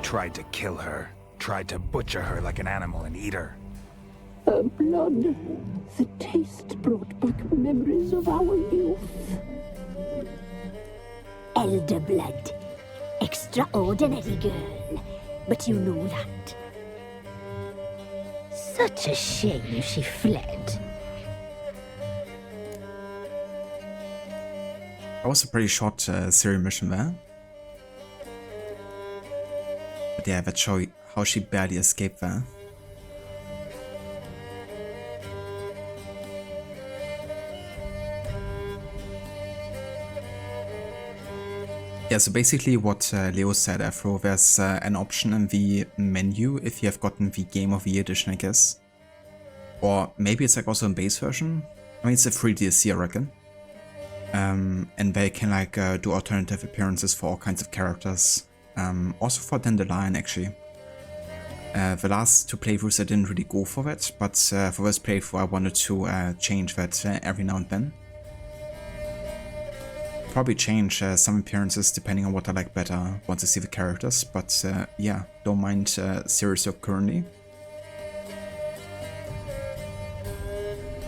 Tried to kill her. Tried to butcher her like an animal and eat her. Her blood. The taste brought back memories of our youth. Elder blood. Extraordinary girl. But you know that. Such a shame she fled. That was a pretty short Siri mission there. But yeah, that show how she barely escaped there. Yeah, so basically what Leo said, Afro, there's an option in the menu if you have gotten the Game of the Year edition, I guess. Or maybe it's like also in base version. I mean, it's a free DLC, I reckon. And they can like do alternative appearances for all kinds of characters. Also for Dandelion, actually. The last two playthroughs I didn't really go for that, but for this playthrough I wanted to change that every now and then. Probably change some appearances depending on what I like better once I see the characters, but yeah, don't mind Sirius currently.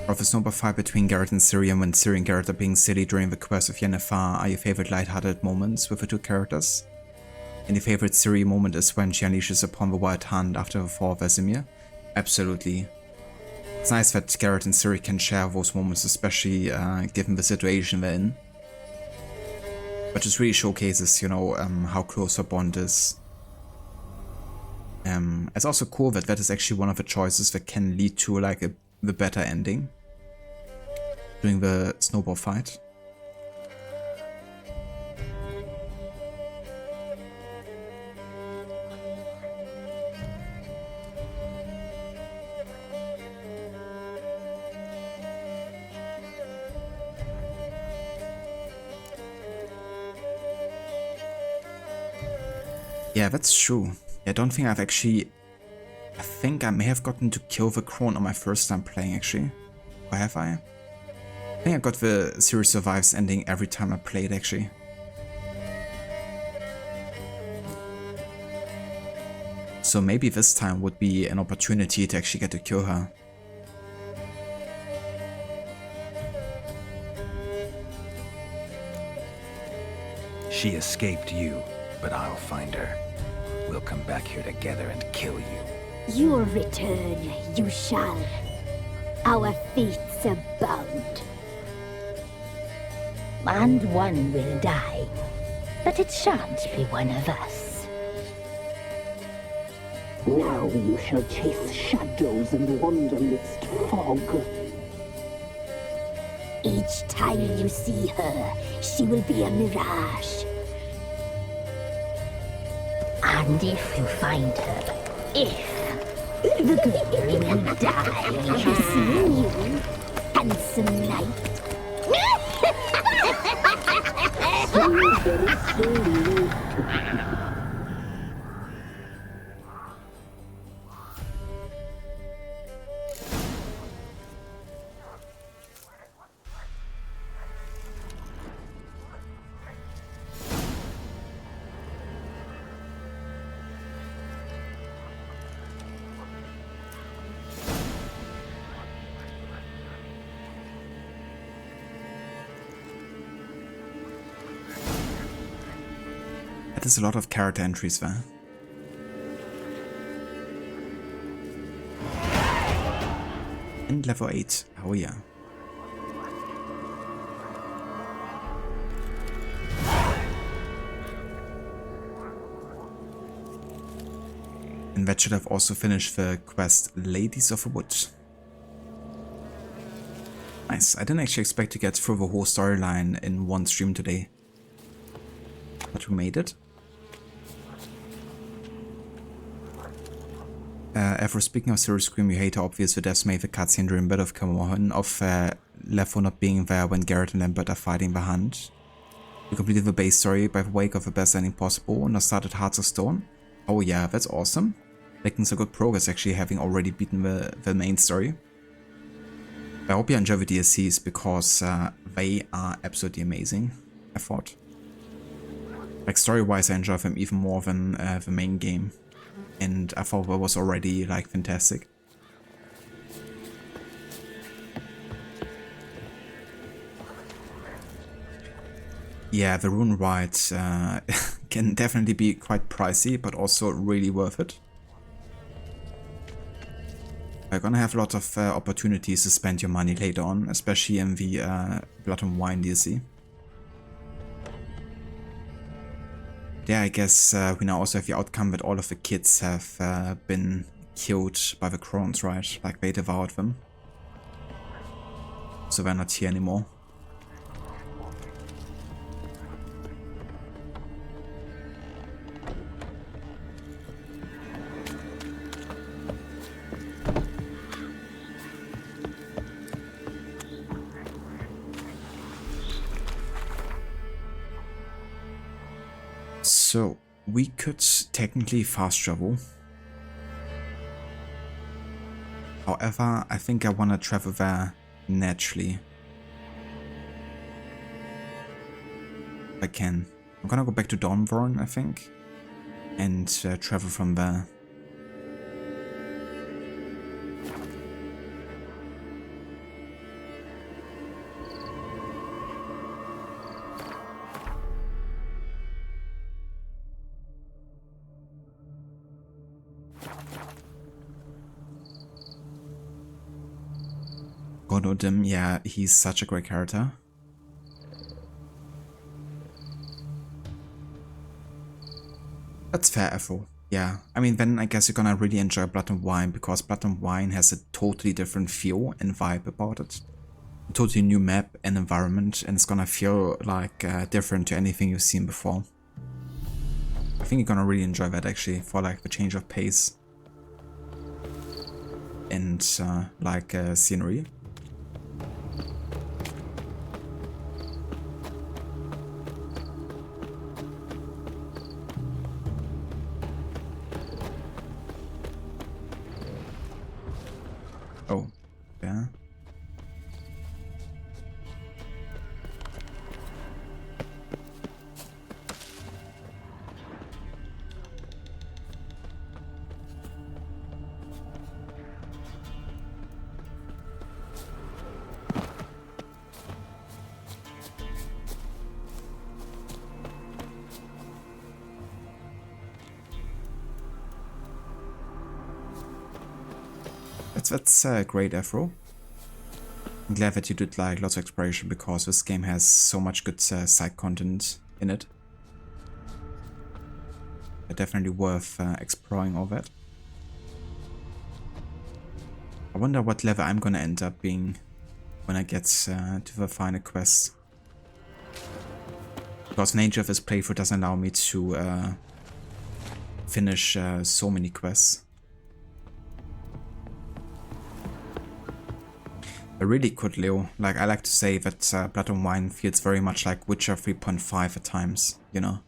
Of the snowball fight between Garrett and Ciri, and when Ciri and Garrett are being silly during the quest of Yennefer are your favorite lighthearted moments with the two characters? And your favorite Ciri moment is when she unleashes upon the Wild Hunt after the fall of Vesemir? Absolutely. It's nice that Garrett and Ciri can share those moments, especially given the situation they're in. But just really showcases, you know, how close her bond is. It's also cool that that is actually one of the choices that can lead to like the better ending during the snowball fight. Yeah, that's true. I don't think I've actually... I think I may have gotten to kill the crone on my first time playing, actually. Or have I? I think I got the series survives ending every time I played, actually. So maybe this time would be an opportunity to actually get to kill her. She escaped you, but I'll find her. We'll come back here together and kill you. Your return you shall. Our fates are bound. And one will die, but it shan't be one of us. Now you shall chase shadows and wander midst fog. Each time you see her, she will be a mirage. And if you find her, the girl will die. Seeing you, handsome knight. That is a lot of character entries there. And level 8, oh yeah. And that should have also finished the quest Ladies of the Wood. Nice, I didn't actually expect to get through the whole storyline in one stream today. But we made it. Ever speaking of Serious Scream, you hate how obvious the deaths made the cutscene during Bit of Cameron of Lefo not being there when Garrett and Lambert are fighting the hunt. You completed the base story by the wake of the best ending possible and started Hearts of Stone. Oh yeah, that's awesome. Making so good progress actually, having already beaten the main story. I hope you enjoy the DLCs because they are absolutely amazing, I thought. Like story-wise I enjoy them even more than the main game. And I thought that was already like fantastic. Yeah, the rune ride can definitely be quite pricey, but also really worth it. You're gonna have a lot of opportunities to spend your money later on, especially in the Blood and Wine DLC. Yeah, I guess we now also have the outcome that all of the kids have been killed by the crones, right? Like they devoured them. So they're not here anymore. So, we could technically fast travel. However, I think I want to travel there naturally. If I can. I'm gonna go back to Dawnborn, I think, and travel from there. Gododin, yeah, he's such a great character. That's fair, Echo. Yeah, I mean, then I guess you're gonna really enjoy Blood and Wine, because Blood and Wine has a totally different feel and vibe about it. A totally new map and environment, and it's gonna feel like different to anything you've seen before. I think you're gonna really enjoy that actually, for like the change of pace and like scenery. that's great, Afro. I'm glad that you did like lots of exploration because this game has so much good side content in it. Definitely worth exploring all that. I wonder what level I'm gonna end up being when I get to the final quest. Because the nature of this playthrough doesn't allow me to finish so many quests. I really could, Leo. Like, I like to say that Blood and Wine feels very much like Witcher 3.5 at times, you know?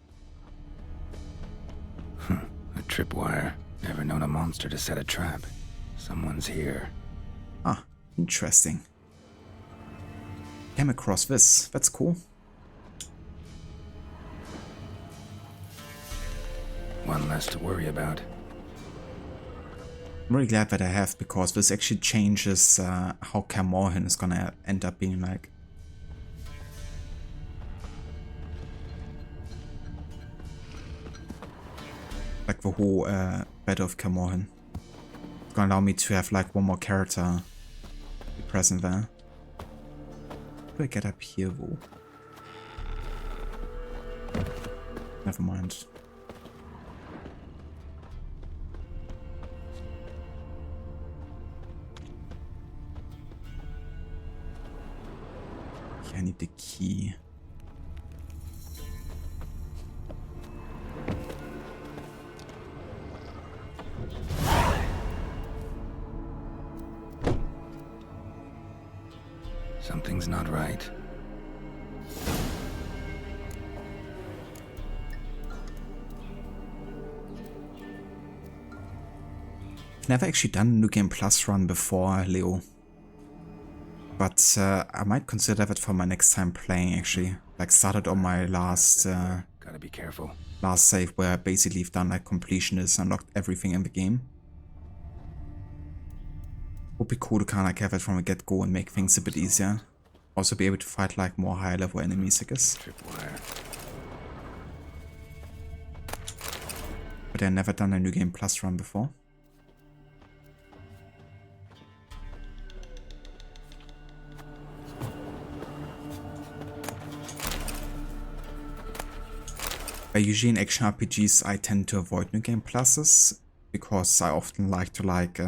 A tripwire. Never known a monster to set a trap. Someone's here. Ah, interesting. Came across this. That's cool. One less to worry about. I'm really glad that I have, because this actually changes how Kaer Morhen is gonna end up being like. Like the whole Battle of Kaer Morhen. It's gonna allow me to have like one more character be present there. How do I get up here though? Never mind. I need the key. Something's not right. I've never actually done a New Game Plus run before, Leo. But I might consider that for my next time playing, actually. Like, started on my last Gotta be careful. last save, where I basically have done like completionist, unlocked everything in the game. Would be cool to kind of like have it from the get-go and make things a bit easier. Also be able to fight like more higher level enemies, I guess. Tripwire. But I've never done a New Game Plus run before. Usually in action RPGs I tend to avoid New Game Pluses, because I often like to like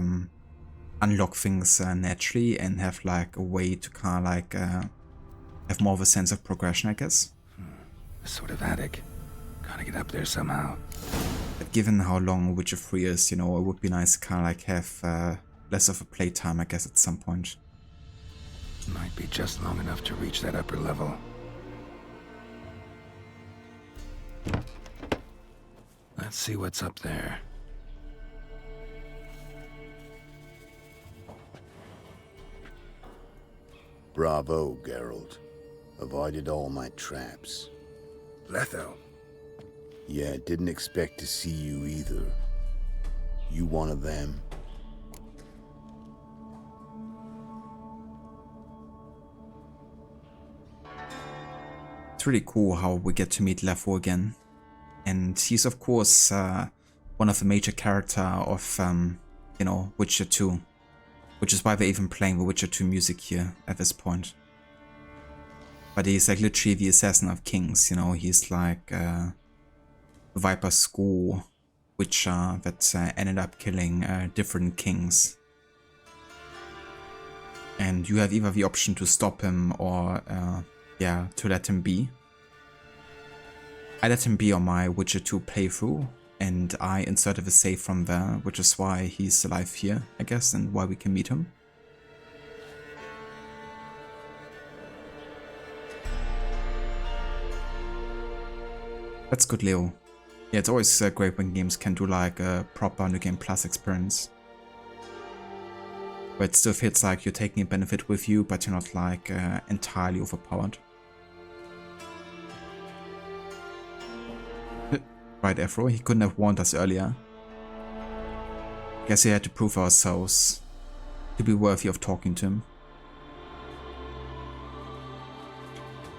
unlock things naturally and have like a way to kind of like have more of a sense of progression, I guess. A sort of attic. Gotta get up there somehow. But given how long Witcher 3 is, you know, it would be nice to kind of like have less of a playtime, I guess, at some point. Might be just long enough to reach that upper level. Let's see what's up there. Bravo, Geralt. Avoided all my traps. Letho. Yeah, didn't expect to see you either. You one of them? It's really cool how we get to meet Letho again. And he's of course one of the major character of, you know, Witcher 2. Which is why they're even playing the Witcher 2 music here at this point. But he's like literally the assassin of kings, you know, he's like Viper School Witcher that ended up killing different kings. And you have either the option to stop him or, yeah, to let him be. I let him be on my Witcher 2 playthrough, and I inserted the save from there, which is why he's alive here, I guess, and why we can meet him. That's good, Leo. Yeah, it's always great when games can do like a proper New Game Plus experience. Where it still feels like you're taking a benefit with you, but you're not like entirely overpowered. Right, Afro, he couldn't have warned us earlier. Guess we had to prove ourselves to be worthy of talking to him.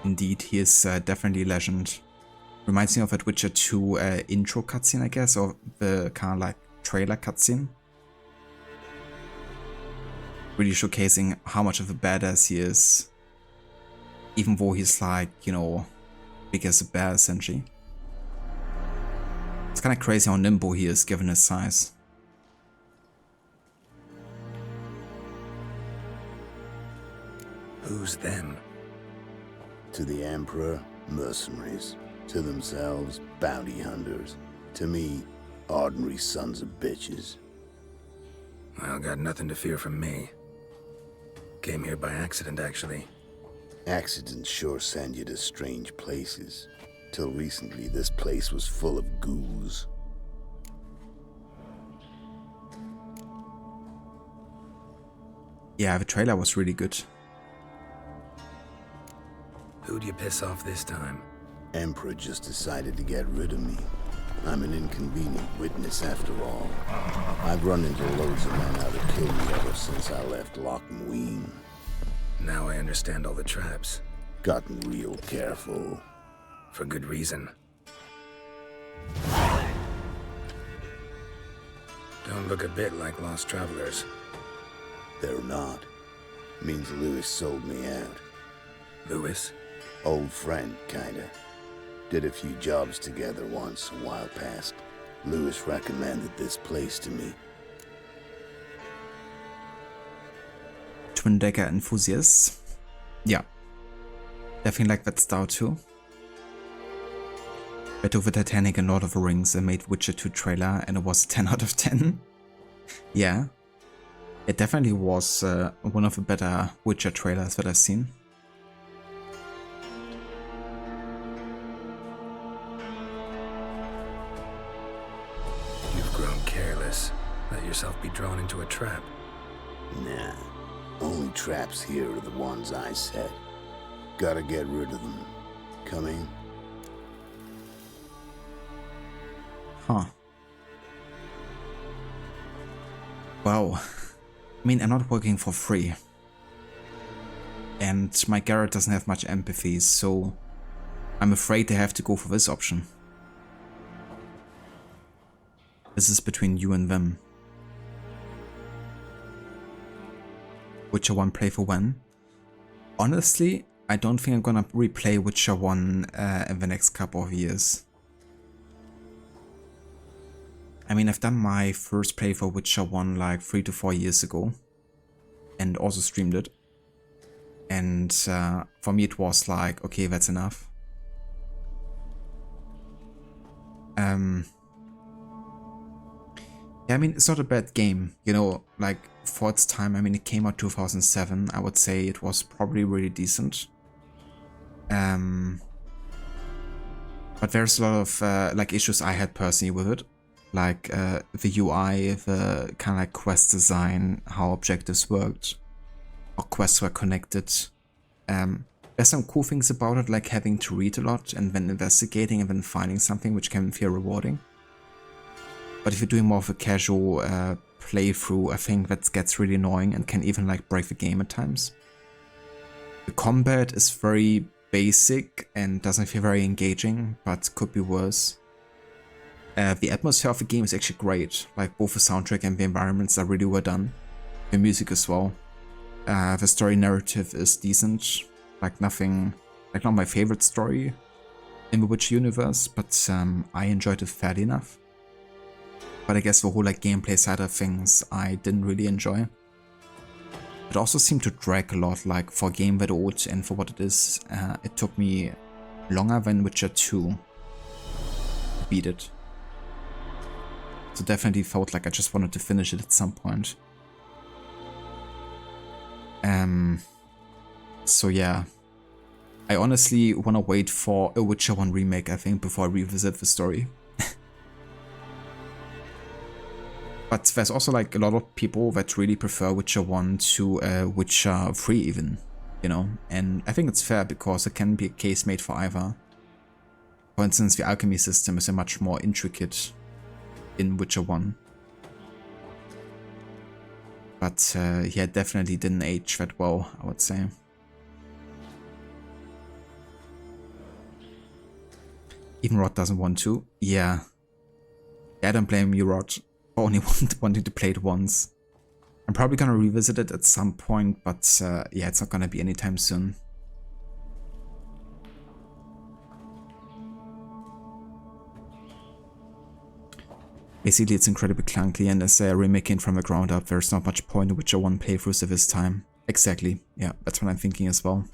Indeed, he is definitely a legend. Reminds me of that Witcher 2 intro cutscene, I guess, or the kind of like trailer cutscene. really showcasing how much of a badass he is. Even though he's like, you know, big as a bear essentially. It's kind of crazy how nimble he is given his size. Who's them? To the Emperor, mercenaries. To themselves, bounty hunters. To me, ordinary sons of bitches. Well, got nothing to fear from me. Came here by accident, actually. Accidents sure send you to strange places. Till recently, this place was full of ghouls. Yeah, the trailer was really good. Who'd you piss off this time? Emperor just decided to get rid of me. I'm an inconvenient witness after all. I've run into loads of men out to kill me ever since I left Loch Mween. Now I understand all the traps. Gotten real careful. For good reason. Don't look a bit like lost travelers. They're not. Means Lewis sold me out. Lewis? Old friend, kinda. Did a few jobs together once, a while past. Lewis recommended this place to me. Twin Decker enthusiasts. Yeah. Definitely like that style too. Went over Titanic and Lord of the Rings and made Witcher 2 trailer and it was a 10 out of 10. Yeah. It definitely was one of the better Witcher trailers that I've seen. You've grown careless. Let yourself be drawn into a trap. Nah. Only traps here are the ones I set. Gotta get rid of them. Coming? Huh. Wow. I mean, I'm not working for free. And my Garrett doesn't have much empathy, so I'm afraid they have to go for this option. This is between you and them. Witcher 1 play for when? Honestly, I don't think I'm gonna replay Witcher 1 in the next couple of years. I mean, I've done my first play for Witcher 1 like 3 to 4 years ago. And also streamed it. And for me it was like, okay, that's enough. Yeah, I mean, it's not a bad game, you know, like for its time. I mean, it came out 2007. I would say it was probably really decent. But there's a lot of like issues I had personally with it. Like the UI, the kind of like quest design, how objectives worked, how quests were connected. There's some cool things about it, like having to read a lot and then investigating and then finding something, which can feel rewarding. But if you're doing more of a casual playthrough, I think that gets really annoying and can even like break the game at times. The combat is very basic and doesn't feel very engaging, but could be worse. The atmosphere of the game is actually great, like both the soundtrack and the environments are really well done. The music as well. The story narrative is decent, like nothing, like not my favorite story in the Witcher universe, but I enjoyed it fairly enough. But I guess the whole like gameplay side of things I didn't really enjoy. It also seemed to drag a lot, like for a game that old and for what it is, it took me longer than Witcher 2 to beat it. So definitely felt like I just wanted to finish it at some point. So yeah, I honestly want to wait for a Witcher 1 remake, I think, before I revisit the story. But there's also like a lot of people that really prefer Witcher 1 to Witcher 3 even, you know, and I think it's fair because it can be a case made for either. For instance, the alchemy system is a much more intricate in Witcher 1. But yeah, definitely didn't age that well, I would say. Even Rod doesn't want to. Yeah. Yeah, I don't blame you, Rod. For only wanting to play it once. I'm probably gonna revisit it at some point, but yeah, it's not gonna be anytime soon. Basically, it's incredibly clunky, and as remaking from the ground up, there's not much point in Witcher 1 playthroughs of this time. Exactly, yeah, that's what I'm thinking as well.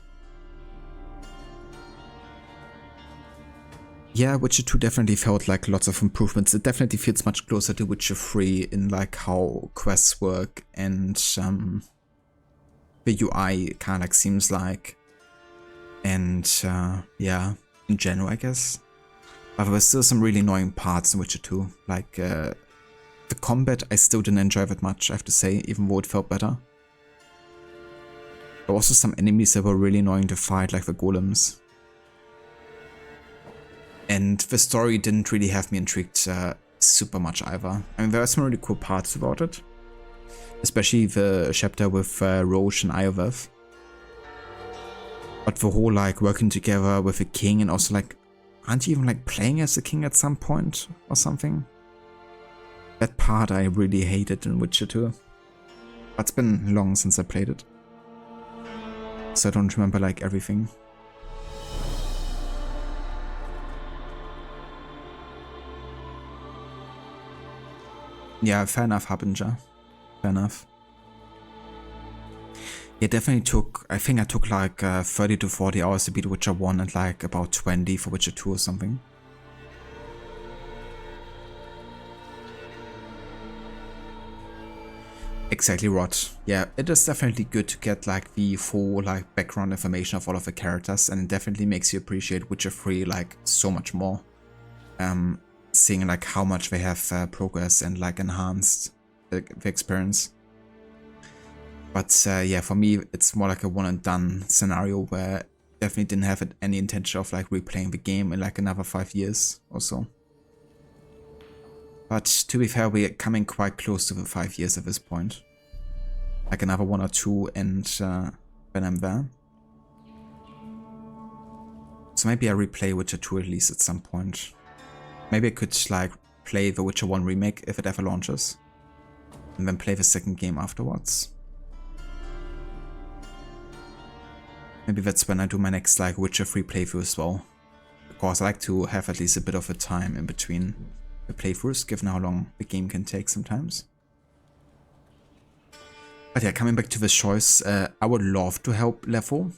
Yeah, Witcher 2 definitely felt like lots of improvements. It definitely feels much closer to Witcher 3 in like how quests work and the UI kind of like seems like. And yeah, in general, I guess. But there were still some really annoying parts in Witcher 2. Like the combat, I still didn't enjoy that much, I have to say, even though it felt better. There were also some enemies that were really annoying to fight, like the golems. And the story didn't really have me intrigued super much either. I mean, there are some really cool parts about it. Especially the chapter with Roche and Iorveth. But the whole like working together with the king and also like, aren't you even like playing as the king at some point or something? That part I really hated in Witcher 2. But it's been long since I played it. So I don't remember like everything. Yeah, fair enough, Harbinger. Fair enough. Yeah, definitely took, I think I took like 30 to 40 hours to beat Witcher 1 and like about 20 for Witcher 2 or something. Exactly, Rod. Yeah, it is definitely good to get like the full like background information of all of the characters, and it definitely makes you appreciate Witcher 3 like so much more. Seeing like how much they have progressed and like enhanced the experience. But yeah, for me it's more like a one and done scenario where I definitely didn't have any intention of like replaying the game in like another 5 years or so. But to be fair, we're coming quite close to the 5 years at this point. Like another 1 or 2 and then I'm there. So maybe I replay Witcher 2 at least at some point. Maybe I could like play the Witcher 1 remake if it ever launches. And then play the second game afterwards. Maybe that's when I do my next like Witcher 3 playthrough as well. Because I like to have at least a bit of a time in between the playthroughs, given how long the game can take sometimes. But yeah, coming back to the choice, I would love to help Leffo.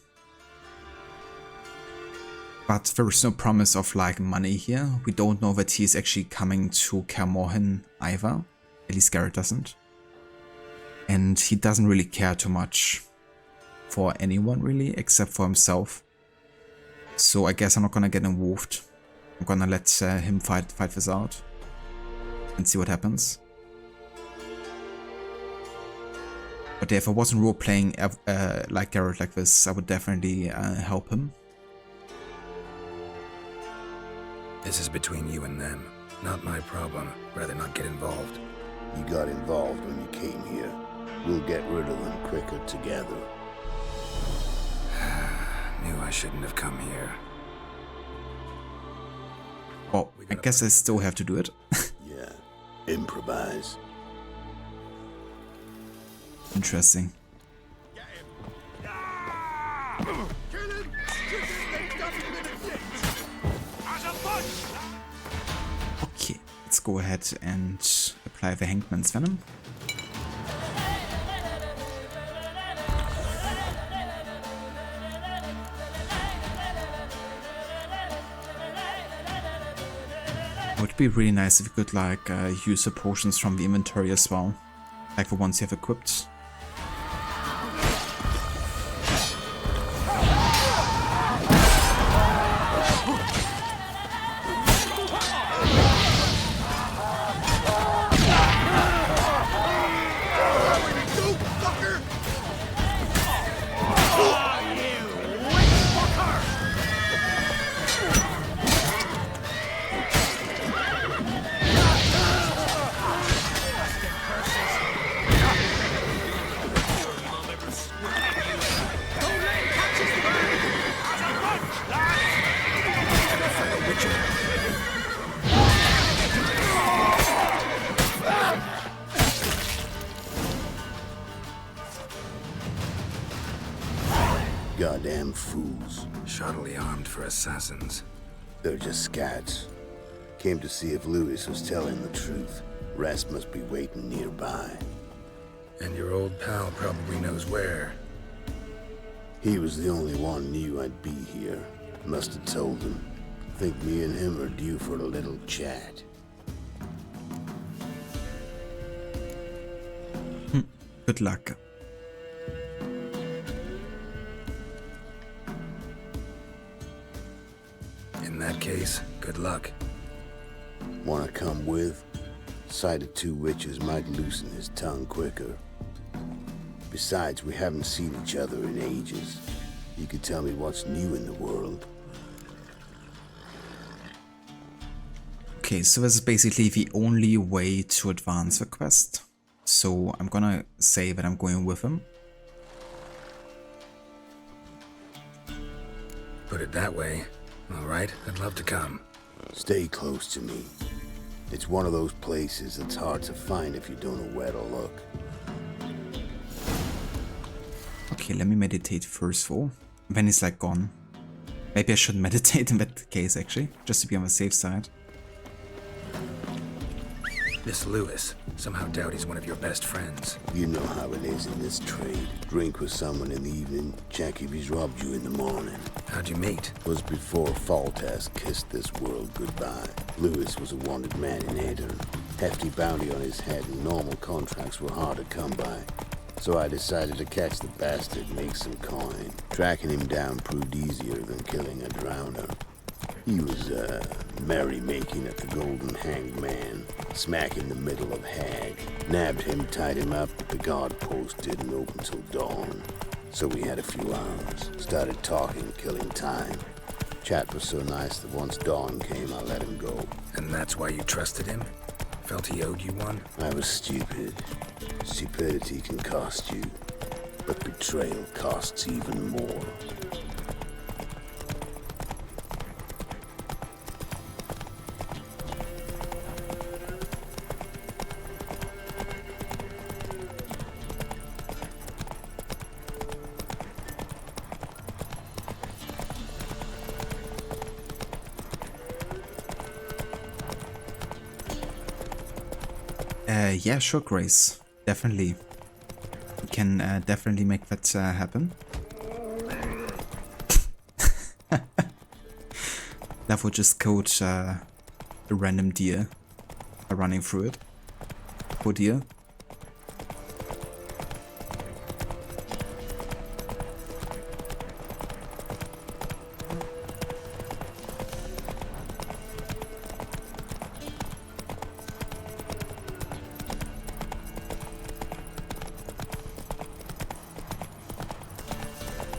But there is no promise of like money here. We don't know that he's actually coming to Kaer Morhen either. At least Garrett doesn't. And he doesn't really care too much for anyone really, except for himself. So I guess I'm not gonna get involved. I'm gonna let him fight this out. And see what happens. But yeah, if I wasn't role-playing like Garrett like this, I would definitely help him. This is between you and them. Not my problem. Rather not get involved. You got involved when you came here. We'll get rid of them quicker together. Knew I shouldn't have come here. Well, I guess I still have to do it. Yeah, improvise. Interesting. Okay, let's go ahead and apply the Hangman's Venom. It would be really nice if you could like use the potions from the inventory as well, like the ones you have equipped. Goddamn fools. Shoddily armed for assassins. They're just scats. Came to see if Lewis was telling the truth. Rest must be waiting nearby. And your old pal probably knows where. He was the only one knew I'd be here. Must have told him. Think me and him are due for a little chat. Good luck. In that case, good luck. Wanna come with? Sight of two witches might loosen his tongue quicker. Besides, we haven't seen each other in ages. You could tell me what's new in the world. Okay, so this is basically the only way to advance the quest. So I'm gonna say that I'm going with him. Put it that way. Alright, I'd love to come. Stay close to me. It's one of those places that's hard to find if you don't know where to look. Okay, let me meditate first though. Then he's like gone. Maybe I shouldn't meditate in that case actually, just to be on the safe side. This Lewis, somehow doubt he's one of your best friends. You know how it is in this trade. Drink with someone in the evening, check if he's robbed you in the morning. How'd you meet? Was before Faltas kissed this world goodbye. Lewis was a wanted man in Aedirn. Hefty bounty on his head and normal contracts were hard to come by. So I decided to catch the bastard, make some coin. Tracking him down proved easier than killing a drowner. He was, merrymaking at the Golden Hanged Man, smack in the middle of Hag. Nabbed him, tied him up, but the guard post didn't open till dawn. So we had a few hours, started talking, killing time. Chat was so nice that once dawn came, I let him go. And that's why you trusted him? Felt he owed you one? I was stupid. Stupidity can cost you, but betrayal costs even more. Yeah, sure, Grace. Definitely. We can definitely make that happen. That would just coach a random deer by running through it. Poor deer.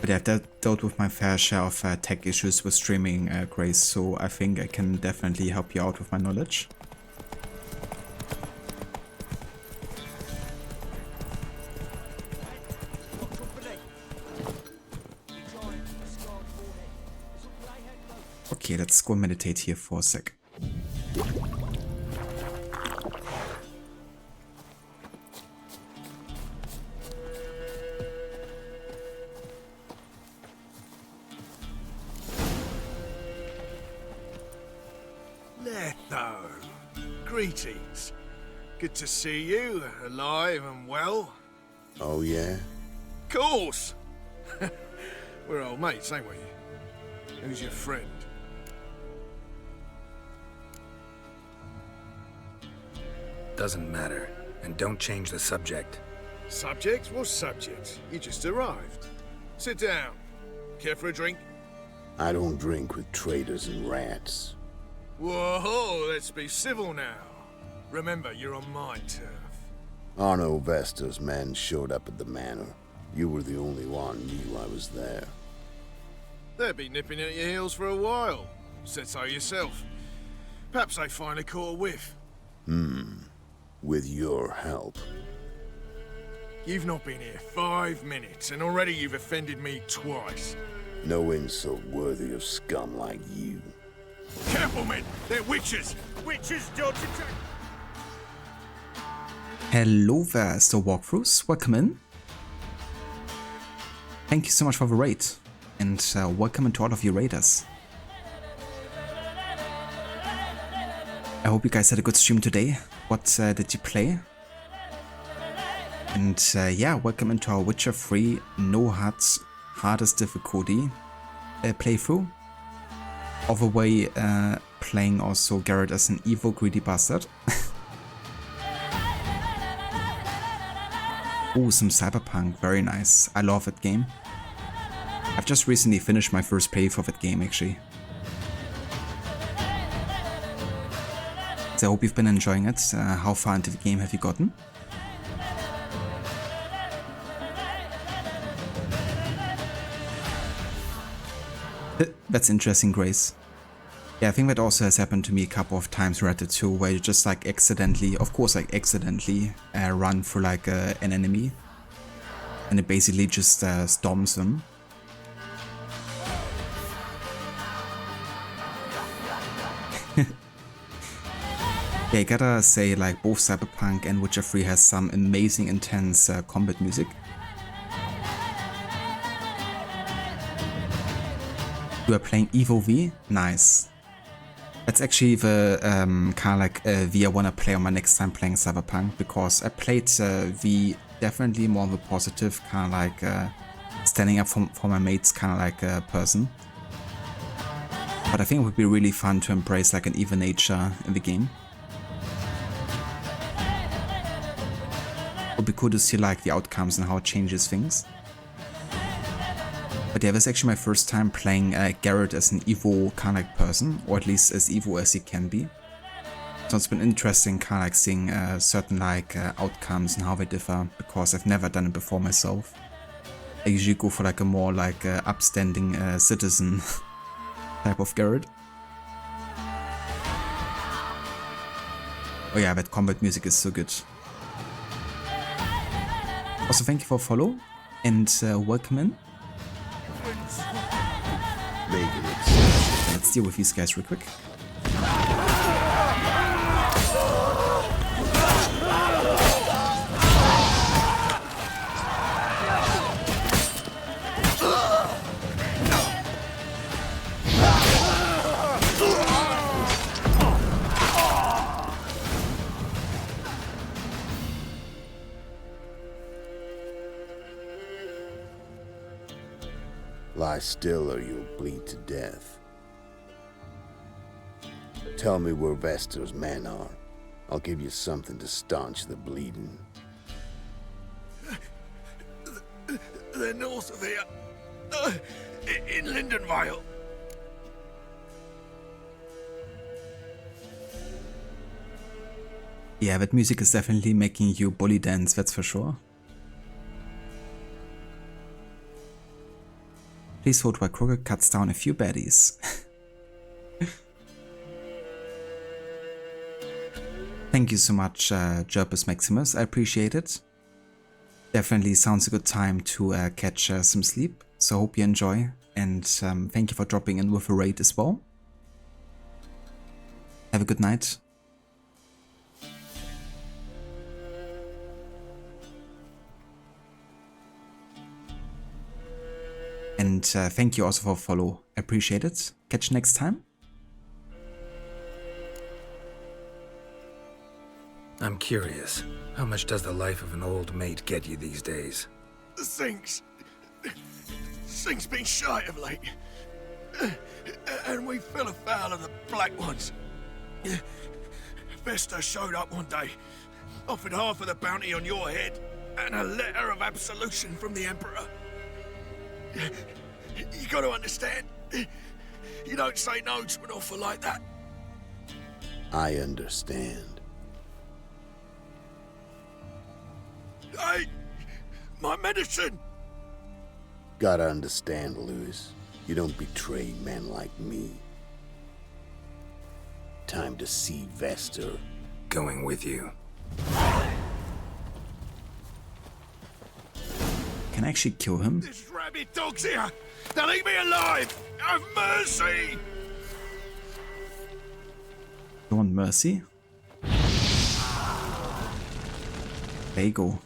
But I've dealt with my fair share of tech issues with streaming, Grace, so I think I can definitely help you out with my knowledge. Okay, let's go meditate here for a sec. Greetings. Good to see you, alive and well. Oh, yeah? Course! We're old mates, ain't we? Who's your friend? Doesn't matter. And don't change the subject. Subject? What subject? You just arrived. Sit down. Care for a drink? I don't drink with traitors and rats. Whoa, let's be civil now. Remember, you're on my turf. Arno Vesta's men showed up at the manor. You were the only one who knew I was there. They'll be nipping at your heels for a while. Said so yourself. Perhaps they finally caught a whiff. With your help. You've not been here 5 minutes, and already you've offended me twice. No insult worthy of scum like you. Careful, men! They're witches! Witches dodge attack! Hello there, Still Walkthroughs. Welcome in. Thank you so much for the raid. and welcome to all of you raiders. I hope you guys had a good stream today. What did you play? And yeah, welcome into our Witcher 3 no HUD hardest difficulty playthrough. Of a way, playing also Geralt as an evil greedy bastard. Ooh, some Cyberpunk, very nice. I love that game. I've just recently finished my first playthrough of that game actually. So I hope you've been enjoying it. How far into the game have you gotten? That's interesting, Grace. Yeah, I think that also has happened to me a couple of times Red Dead 2, where you just like accidentally, of course like accidentally, run through like an enemy. And it basically just storms them. Yeah, I gotta say, like, both Cyberpunk and Witcher 3 has some amazing intense combat music. You are playing Evo V? Nice. That's actually the kind of like V I wanna play on my next time playing Cyberpunk, because I played V definitely more of a positive, kind of like standing up for my mates kind of like person. But I think it would be really fun to embrace like an even nature in the game. It would be cool to see like the outcomes and how it changes things. But yeah, this is actually my first time playing Geralt as an evil kind of like person, or at least as evil as he can be. So it's been interesting kind of like seeing certain like outcomes and how they differ, because I've never done it before myself. I usually go for like a more like upstanding citizen type of Geralt. Oh yeah, that combat music is so good. Also, thank you for follow and welcome in. Let's deal with these guys real quick. Lie still or you'll bleed to death. Tell me where Vestor's men are. I'll give you something to staunch the bleeding. They're north of here. In Lindenvale. Yeah, that music is definitely making you bully dance, that's for sure. Please hold while Kroger cuts down a few baddies. Thank you so much, Jerpus Maximus, I appreciate it. Definitely sounds a good time to catch some sleep, so hope you enjoy, and thank you for dropping in with a raid as well. Have a good night. And thank you also for follow, I appreciate it. Catch you next time. I'm curious, how much does the life of an old mate get you these days? Things been shy of late. And we fell afoul of the Black Ones. Vesta showed up one day, offered half of the bounty on your head, and a letter of absolution from the Emperor. You gotta understand, you don't say no to an offer like that. I understand. Hey, my medicine! Gotta understand, Lewis. You don't betray men like me. Time to see Vestor. Going with you. Can I actually kill him? This rabid dog's here! Now leave me alive! Have mercy! You want mercy? There you go.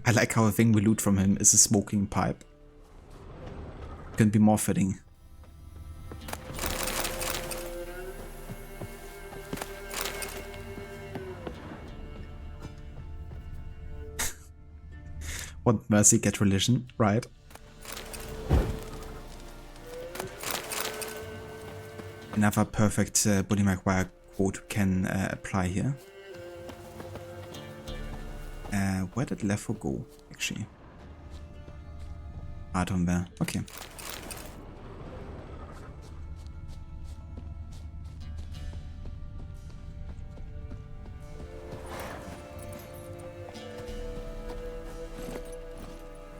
I like how the thing we loot from him is a smoking pipe. Couldn't be more fitting. Want mercy, get religion, right? Another perfect Bully Maguire quote can apply here. Where did Leffo go, actually? Atom there, okay.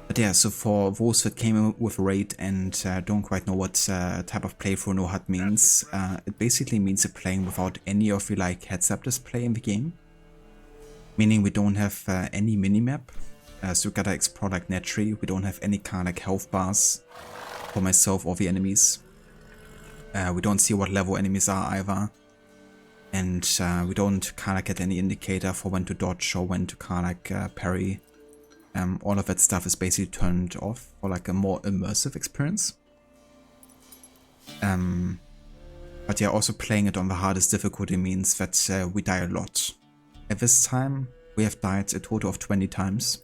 But yeah, so for those that came in with Raid and don't quite know what type of playthrough no HUD means, it basically means you're playing without any of the like heads-up display in the game. Meaning we don't have any minimap, so we gotta explore like naturally. We don't have any kind of like health bars for myself or the enemies. We don't see what level enemies are either. And we don't kind of get any indicator for when to dodge or when to kind of like parry. All of that stuff is basically turned off for like a more immersive experience. But yeah, also playing it on the hardest difficulty means that we die a lot. At this time, we have died a total of 20 times.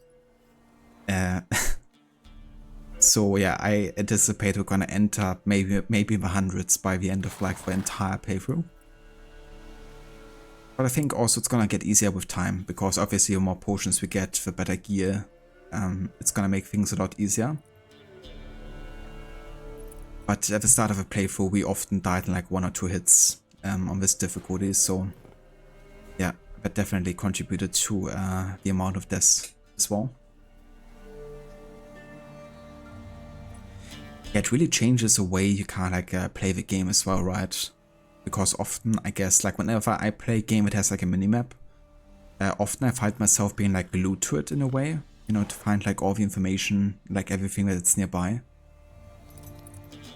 So yeah, I anticipate we're gonna end up maybe in the hundreds by the end of like the entire playthrough. But I think also it's gonna get easier with time, because obviously the more potions we get, the better gear. It's gonna make things a lot easier. But at the start of a playthrough, we often died in like 1 or 2 hits on this difficulty, so yeah, that definitely contributed to the amount of deaths as well. Yeah, it really changes the way you kind of like play the game as well, right? Because often, I guess, like whenever I play a game that has like a minimap, often I find myself being like glued to it in a way, you know, to find like all the information, like everything that's nearby.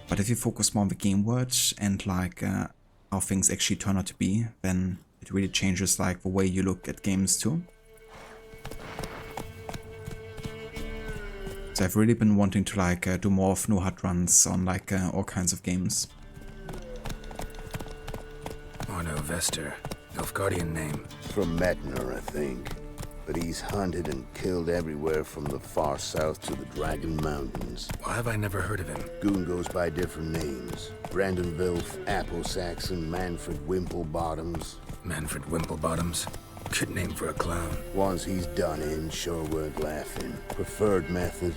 But if you focus more on the game world and like how things actually turn out to be, then it really changes like the way you look at games too. So I've really been wanting to like do more of no HUD runs on like all kinds of games. Arno Vester, Nilfgaardian name. From Metner, I think. But he's hunted and killed everywhere from the far south to the Dragon Mountains. Why have I never heard of him? Goon goes by different names. Brandon Vilf, Apple Saxon, Manfred Wimplebottoms. Manfred Wimplebottoms? Good name for a clown. Ones he's done in sure weren't laughing. Preferred method,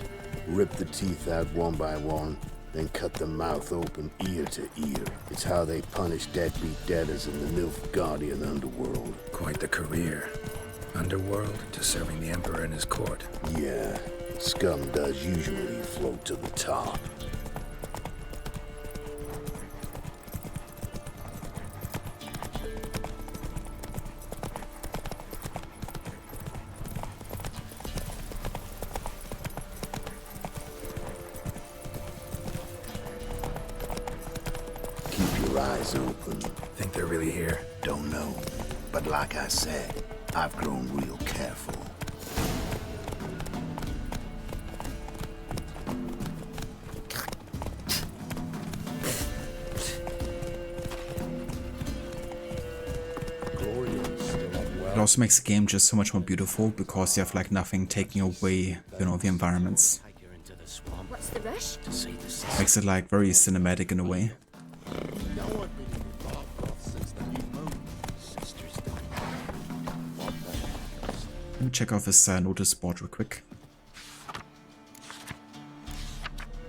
rip the teeth out one by one, then cut the mouth open ear to ear. It's how they punish deadbeat debtors in the Nilfgaardian underworld. Quite the career. Underworld to serving the Emperor in his court. Yeah, scum does usually float to the top. Keep your eyes open. Think they're really here? Don't know. But like I said, I've grown real careful. It also makes the game just so much more beautiful because you have like nothing taking away, you know, the environments. What's the rush? Makes it like very cinematic in a way. Let me check out this notice board real quick.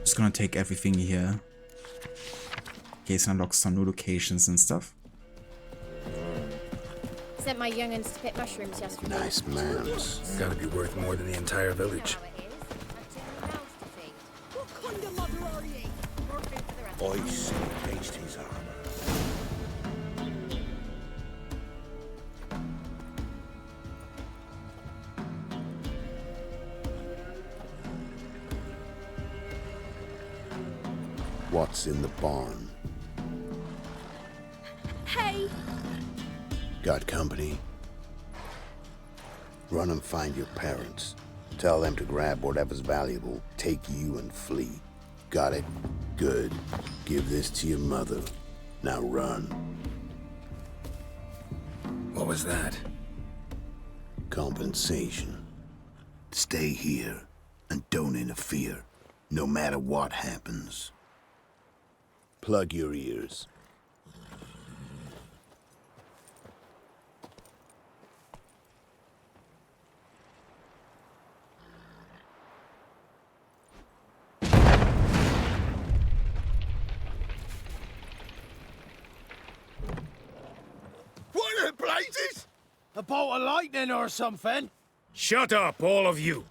Just gonna take everything here in case it unlocks some new locations and stuff. Sent my young'uns to pick mushrooms yesterday. Nice mams. Gotta be worth more than the entire village. Ice against his armor. What's in the barn? Hey! Got company? Run and find your parents. Tell them to grab whatever's valuable, take you and flee. Got it? Good. Give this to your mother. Now run. What was that? Compensation. Stay here and don't interfere, no matter what happens. Plug your ears. What the blazes? A bolt of lightning or something? Shut up, all of you!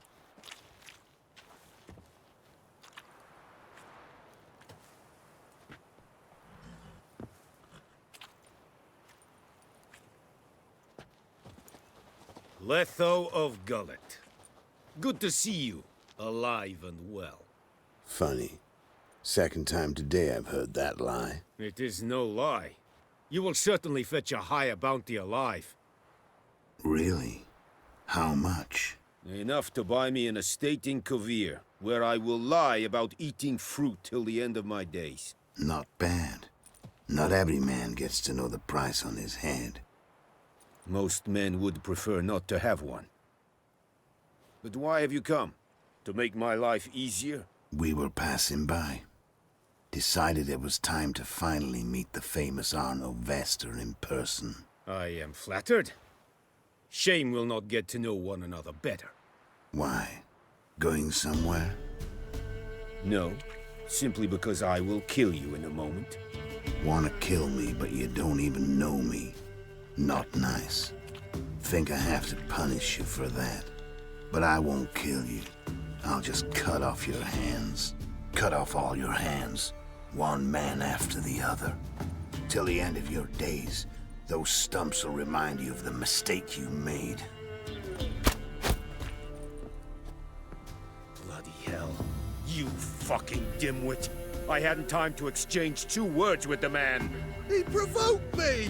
Letho of Gullet. Good to see you, alive and well. Funny. Second time today I've heard that lie. It is no lie. You will certainly fetch a higher bounty alive. Really? How much? Enough to buy me an estate in Kovir, where I will lie about eating fruit till the end of my days. Not bad. Not every man gets to know the price on his head. Most men would prefer not to have one. But why have you come? To make my life easier? We were passing by. Decided it was time to finally meet the famous Arno Vester in person. I am flattered. Shame we'll not get to know one another better. Why? Going somewhere? No, simply because I will kill you in a moment. Wanna kill me, but you don't even know me. Not nice. Think I have to punish you for that. But I won't kill you. I'll just cut off your hands. Cut off all your hands. One man after the other. Till the end of your days, those stumps will remind you of the mistake you made. Bloody hell. You fucking dimwit. I hadn't time to exchange 2 words with the man. He provoked me!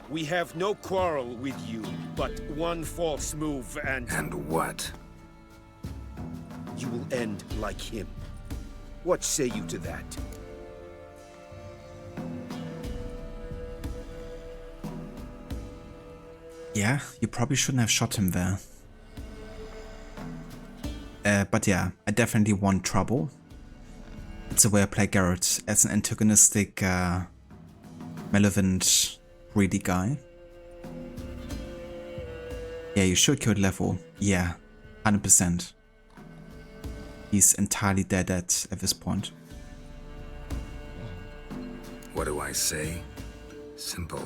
We have no quarrel with you, but one false move and... And what? You will end like him. What say you to that? Yeah, you probably shouldn't have shot him there. But yeah, I definitely want trouble. It's the way I play Garrett, as an antagonistic, malevolent, greedy guy. Yeah, you should kill level. Yeah, 100%. He's entirely dead at this point. What do I say? Simple.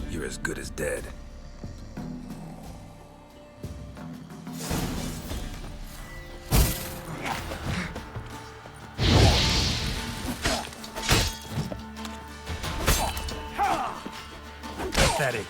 You're as good as dead. Pathetic.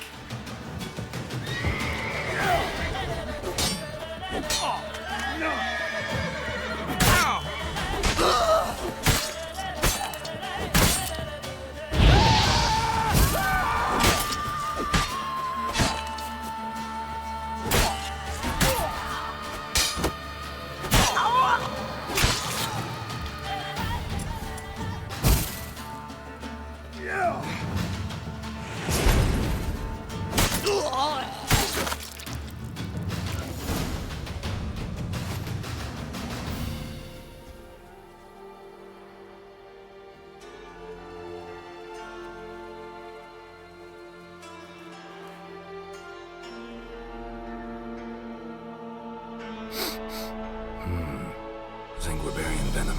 Zinguibarian venom.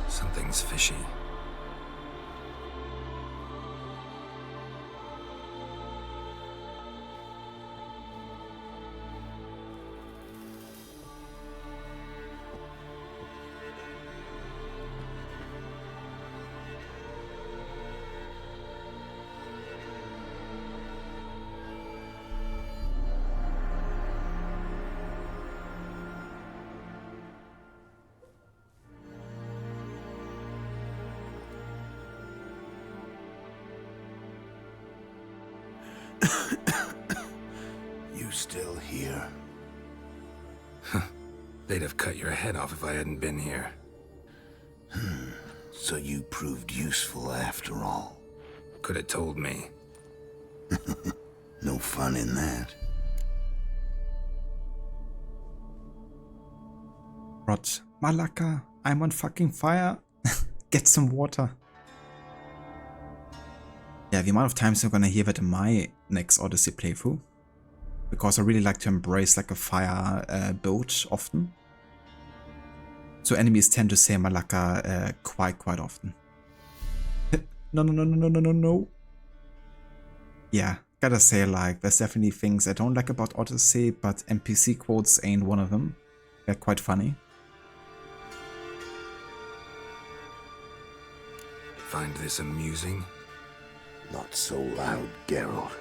Something's fishy. still here? They'd have cut your head off if I hadn't been here. So you proved useful after all. Could have told me. No fun in that. Rod, Malaka, I'm on fucking fire. Get some water. Yeah, the amount of times I'm gonna hear that in my next Odyssey playthrough. Because I really like to embrace like a fire build often. So enemies tend to say Malaka quite often. No. Yeah, gotta say, like, there's definitely things I don't like about Odyssey, but NPC quotes ain't one of them. They're quite funny. Find this amusing? Not so loud, Geralt.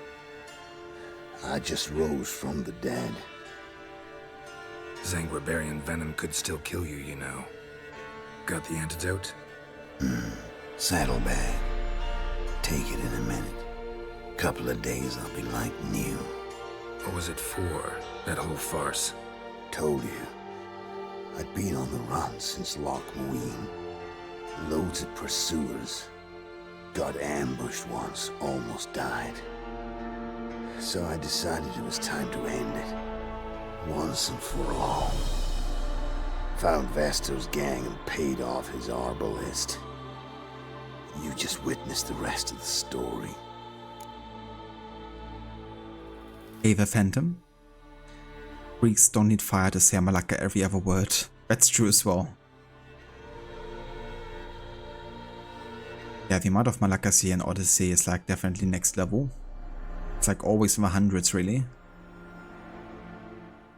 I just rose from the dead. Zanguibarian venom could still kill you, you know. Got the antidote? Saddlebag. Take it in a minute. Couple of days I'll be like new. What was it for, that whole farce? Told you. I'd been on the run since Loch Muin. Loads of pursuers. Got ambushed once, almost died. So I decided it was time to end it. Once and for all. Found Vasto's gang and paid off his arbalist. You just witnessed the rest of the story. Hey, the Phantom. Greeks don't need fire to say Malaka every other word. That's true as well. Yeah, the amount of Malakas here in Odyssey is like definitely next level. It's like always in the hundreds, really.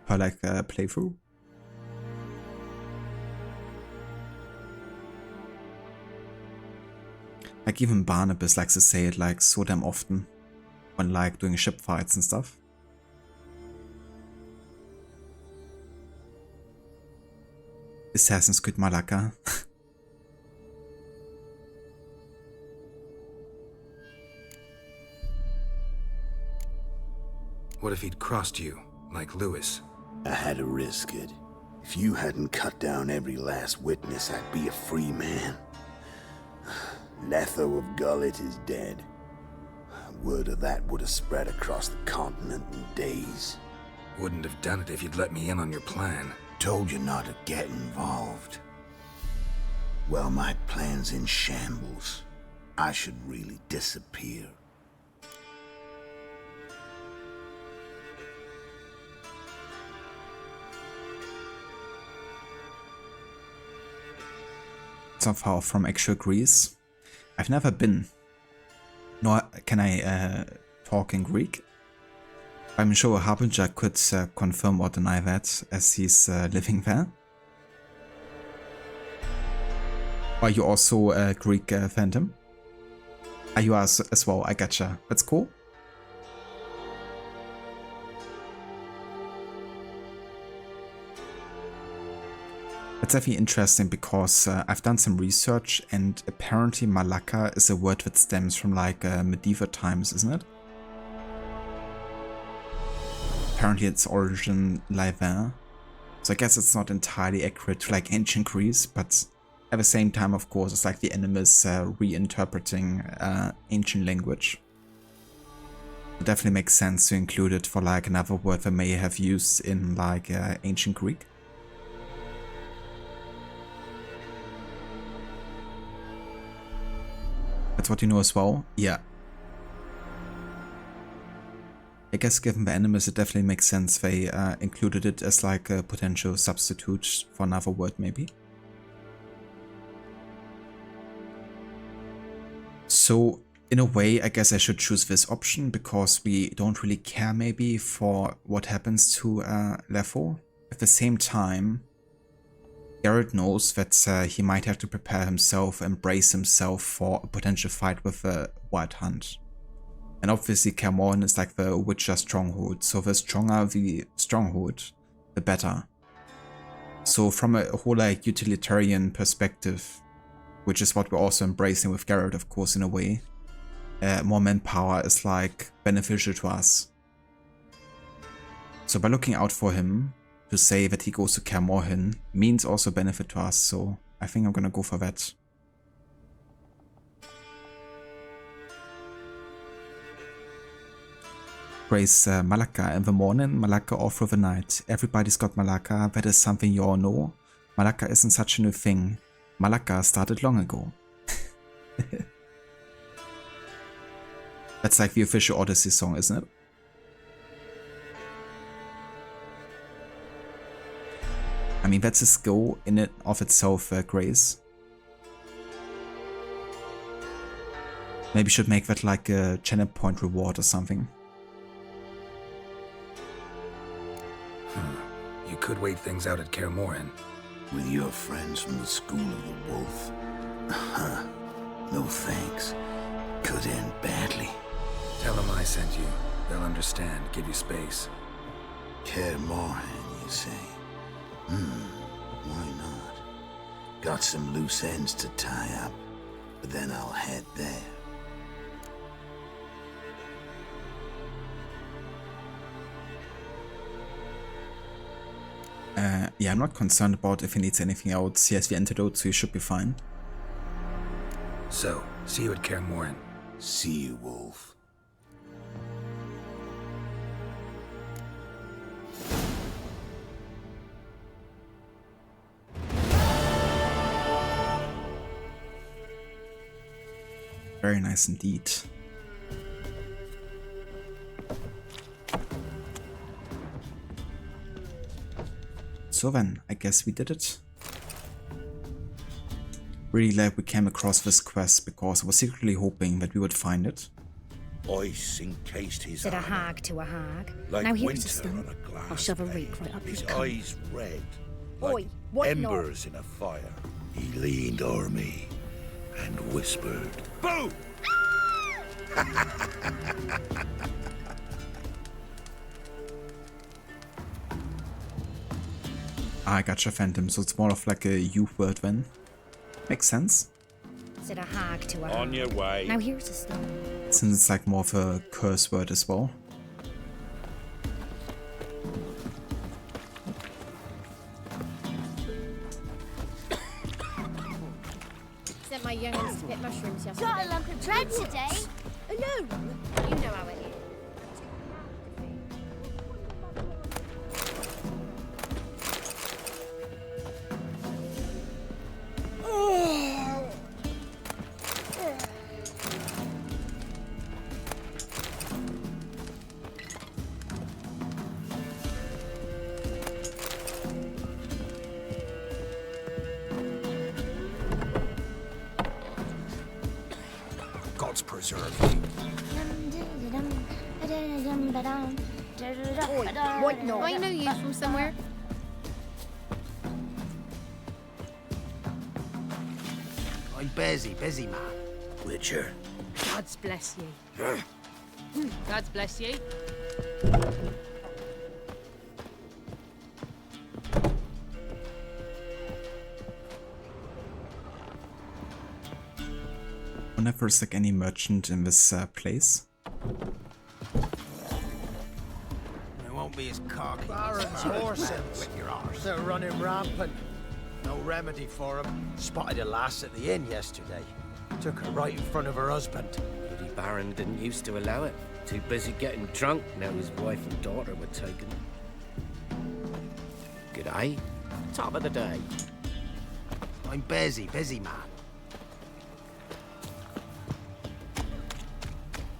Per like playthrough. Like even Barnabas likes to say it like so damn often when like doing ship fights and stuff. Assassin's Creed Malaka. What if he'd crossed you, like Lewis? I had to risk it. If you hadn't cut down every last witness, I'd be a free man. Letho of Gullet is dead. Word of that would have spread across the continent in days. Wouldn't have done it if you'd let me in on your plan. Told you not to get involved. Well, my plan's in shambles. I should really disappear. So far from actual Greece. I've never been. Nor can I talk in Greek. I'm sure Harbinger could confirm or deny that, as he's living there. Are you also a Greek Phantom? Are you as well? I gotcha. That's cool. It's definitely interesting because I've done some research and apparently Malaka is a word that stems from like medieval times, isn't it? Apparently its origin lie there. So I guess it's not entirely accurate to like ancient Greece, but at the same time, of course, it's like the enemies reinterpreting ancient language. It definitely makes sense to include it for like another word they may have used in like ancient Greek. That's what you know as well? Yeah. I guess given the enemies, it definitely makes sense they included it as like a potential substitute for another word maybe. So in a way, I guess I should choose this option because we don't really care maybe for what happens to Letho. At the same time, Geralt knows that he might have to prepare himself and brace himself for a potential fight with the White Hunt. And obviously Kaer Morhen is like the Witcher stronghold, so the stronger the stronghold, the better. So from a whole like utilitarian perspective, which is what we're also embracing with Geralt of course in a way, more manpower is like beneficial to us. So by looking out for him, to say that he goes to Kaer Morhen means also benefit to us, so I think I'm gonna go for that. Praise Malaka in the morning, Malaka all through the night. Everybody's got Malaka, that is something you all know. Malaka isn't such a new thing. Malaka started long ago. That's like the official Odyssey song, isn't it? I mean, that's a skill in it of itself, Grace. Maybe should make that like a channel point reward or something. You could wait things out at Kaer Morhen. With your friends from the School of the Wolf? No thanks. Could end badly. Tell them I sent you. They'll understand. Give you space. Kaer Morhen, you say? Why not? Got some loose ends to tie up, but then I'll head there. Yeah, I'm not concerned about if he needs anything else. He has the antidote, so he should be fine. So, see you at Kaer Morhen. See you, Wolf. Very nice indeed. So then, I guess we did it. Really glad we came across this quest because I was secretly hoping that we would find it. Ice encased his Said a armor, hag to a hag. like Now here's winter a stump. on a glass I'll shove a pane. reek right up His your cunt. eyes red, Oi, like what not? embers in a fire. He leaned o'er me and whispered, "Boo!" I gotcha, Phantom, so it's more of like a youth word then. Makes sense. Said a hag to a On hag. your way. Now here's a stump. Since it's like more of a curse word as well. Sent my youngins to pick mushrooms yesterday. Got a lump of bread today. Alone? You know how it is. God's preserve you. What not? I know you from somewhere. I'm busy man. Witcher. God's bless you. God's bless you. Wonder if there's like any merchant in this place. It won't be as cocky. Baron's horses. They're running rampant. No remedy for them. Spotted a lass at the inn yesterday. Took her right in front of her husband. Bloody Baron didn't used to allow it. Too busy getting drunk, now his wife and daughter were taken. Good day. Top of the day. I'm busy man.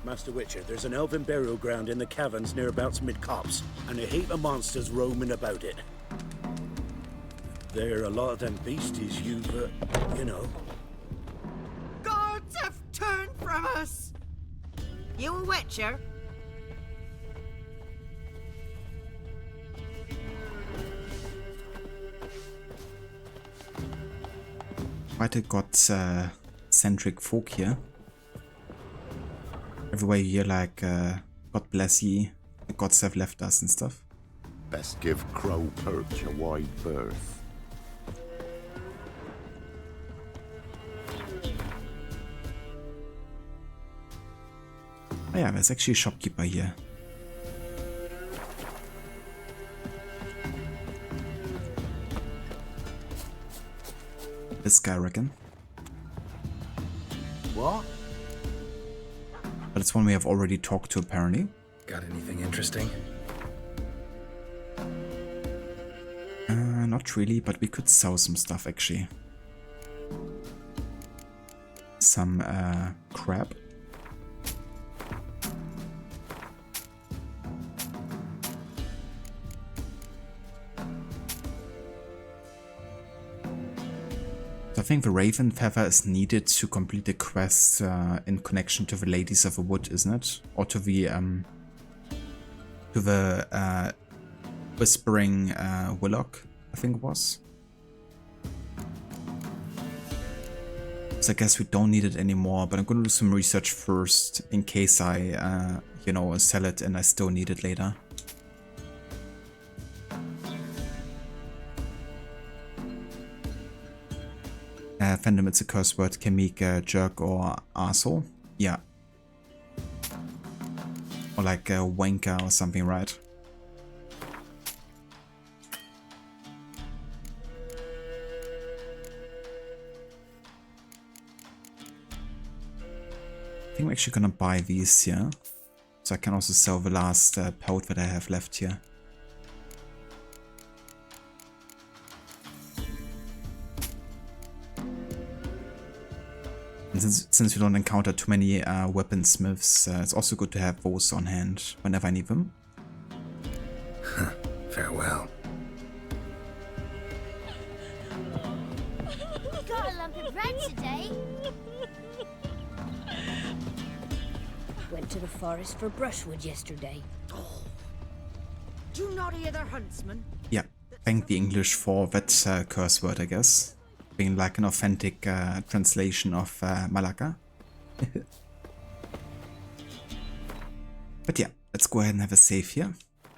Master Witcher, there's an elven burial ground in the caverns nearabouts mid-copse, and a heap of monsters roaming about it. There are a lot of them beasties you know. Gods have turned from us! You a Witcher? Quite a god-centric folk here. Everywhere you hear like, God bless ye, the gods have left us and stuff. Best give Crow Perch a wide berth. Oh yeah, there's actually a shopkeeper here. This guy, I reckon. What? But it's one we have already talked to, apparently. Got anything interesting? Not really, but we could sell some stuff, actually. Some, crab. I think the Raven Feather is needed to complete the quest in connection to the Ladies of the Wood, isn't it? Or to the Whispering Hillock, I think it was. So I guess we don't need it anymore, but I'm gonna do some research first in case I, you know, sell it and I still need it later. Fandom, it's a curse word. Can make jerk or arsehole. Yeah. Or like a wanker or something, right? I think I'm actually gonna buy these here. So I can also sell the last pelt that I have left here. And since we don't encounter too many weaponsmiths, it's also good to have those on hand whenever I need them. Farewell. We got a lump of bread today. Went to the forest for brushwood yesterday. Do you not hear the huntsman? Yeah, thank the English for that curse word, I guess. Being like an authentic translation of Malacca. But yeah, let's go ahead and have a save here.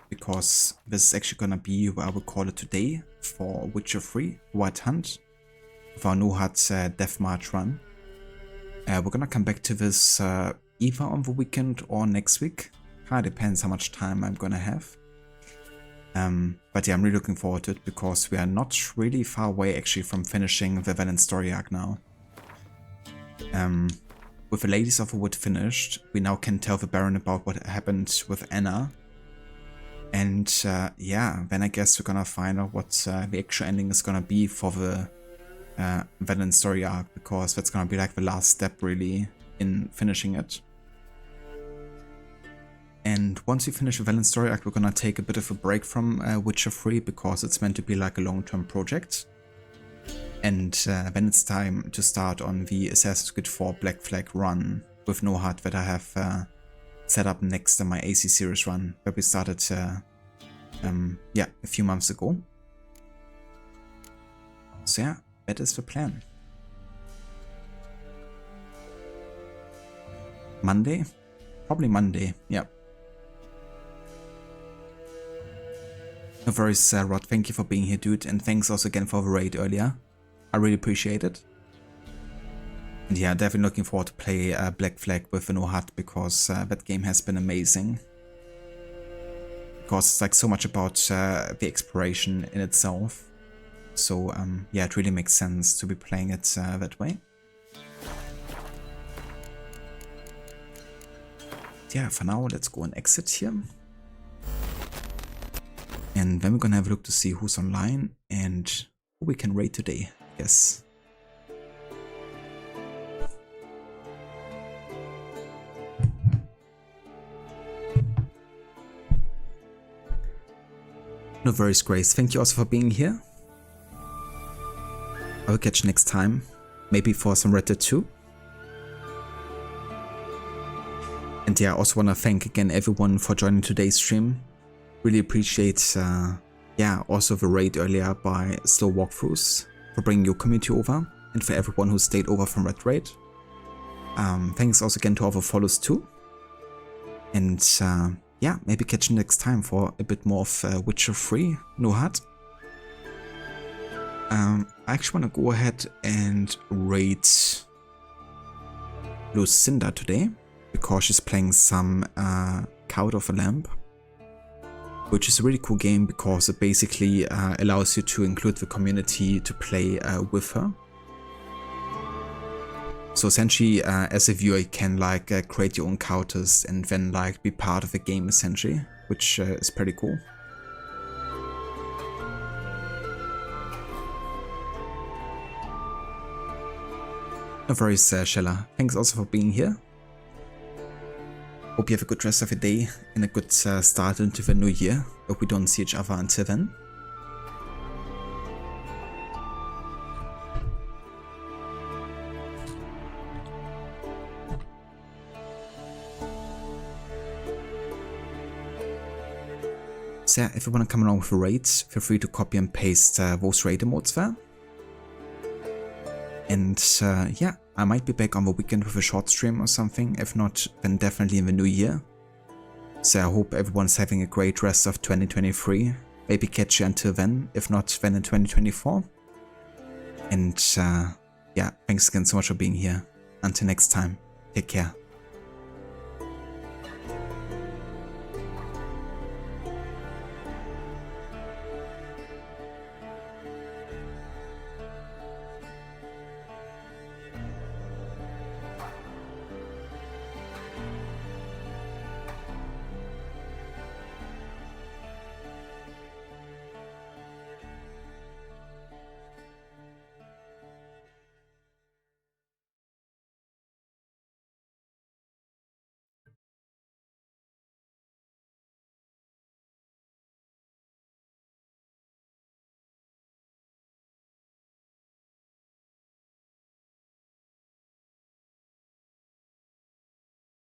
Because this is actually gonna be where I will call it today for Witcher 3 White Hunt. With our no HUD DEATHMARCH run. We're gonna come back to this either on the weekend or next week. Kinda depends how much time I'm gonna have. But yeah, I'm really looking forward to it because we are not really far away actually from finishing the Velen story arc now. With the Ladies of the Wood finished, we now can tell the Baron about what happened with Anna. And yeah, then I guess we're gonna find out what the actual ending is gonna be for the Velen story arc, because that's gonna be like the last step really in finishing it. And once we finish the Velen story arc, we're gonna take a bit of a break from Witcher 3 because it's meant to be like a long-term project. And then it's time to start on the Assassin's Creed 4 Black Flag run with no HUD that I have set up next to my AC series run that we started yeah, a few months ago. So yeah, that is the plan. Monday? Probably Monday, yeah. No worries, Rod, thank you for being here, dude, and thanks also again for the raid earlier. I really appreciate it. And yeah, definitely looking forward to play Black Flag with no HUD because that game has been amazing. Because it's like so much about the exploration in itself. So yeah, it really makes sense to be playing it that way. Yeah, for now, let's go and exit here. And then we're gonna have a look to see who's online and who we can raid today, I guess. No worries, Grace. Thank you also for being here. I will catch you next time. Maybe for some Red Dead 2. And yeah, I also want to thank again everyone for joining today's stream. Really appreciate, yeah, also the raid earlier by Slow Walkthroughs for bringing your community over, and for everyone who stayed over from Red Raid. Thanks also again to all the follows too. And yeah, maybe catch you next time for a bit more of Witcher 3 no HUD. I actually want to go ahead and raid Lucinda today, because she's playing some Cult of the Lamb, which is a really cool game because it basically allows you to include the community to play with her. So essentially, as a viewer, you can like create your own encounters and then like be part of the game essentially, which is pretty cool. No worries, Shella. Thanks also for being here. Hope you have a good rest of your day and a good start into the new year. Hope we don't see each other until then. So yeah, if you want to come along with the raids, feel free to copy and paste those raid emotes there. And yeah, I might be back on the weekend with a short stream or something. If not, then definitely in the new year. So I hope everyone's having a great rest of 2023. Maybe catch you until then, if not then in 2024. And yeah, thanks again so much for being here. Until next time, take care.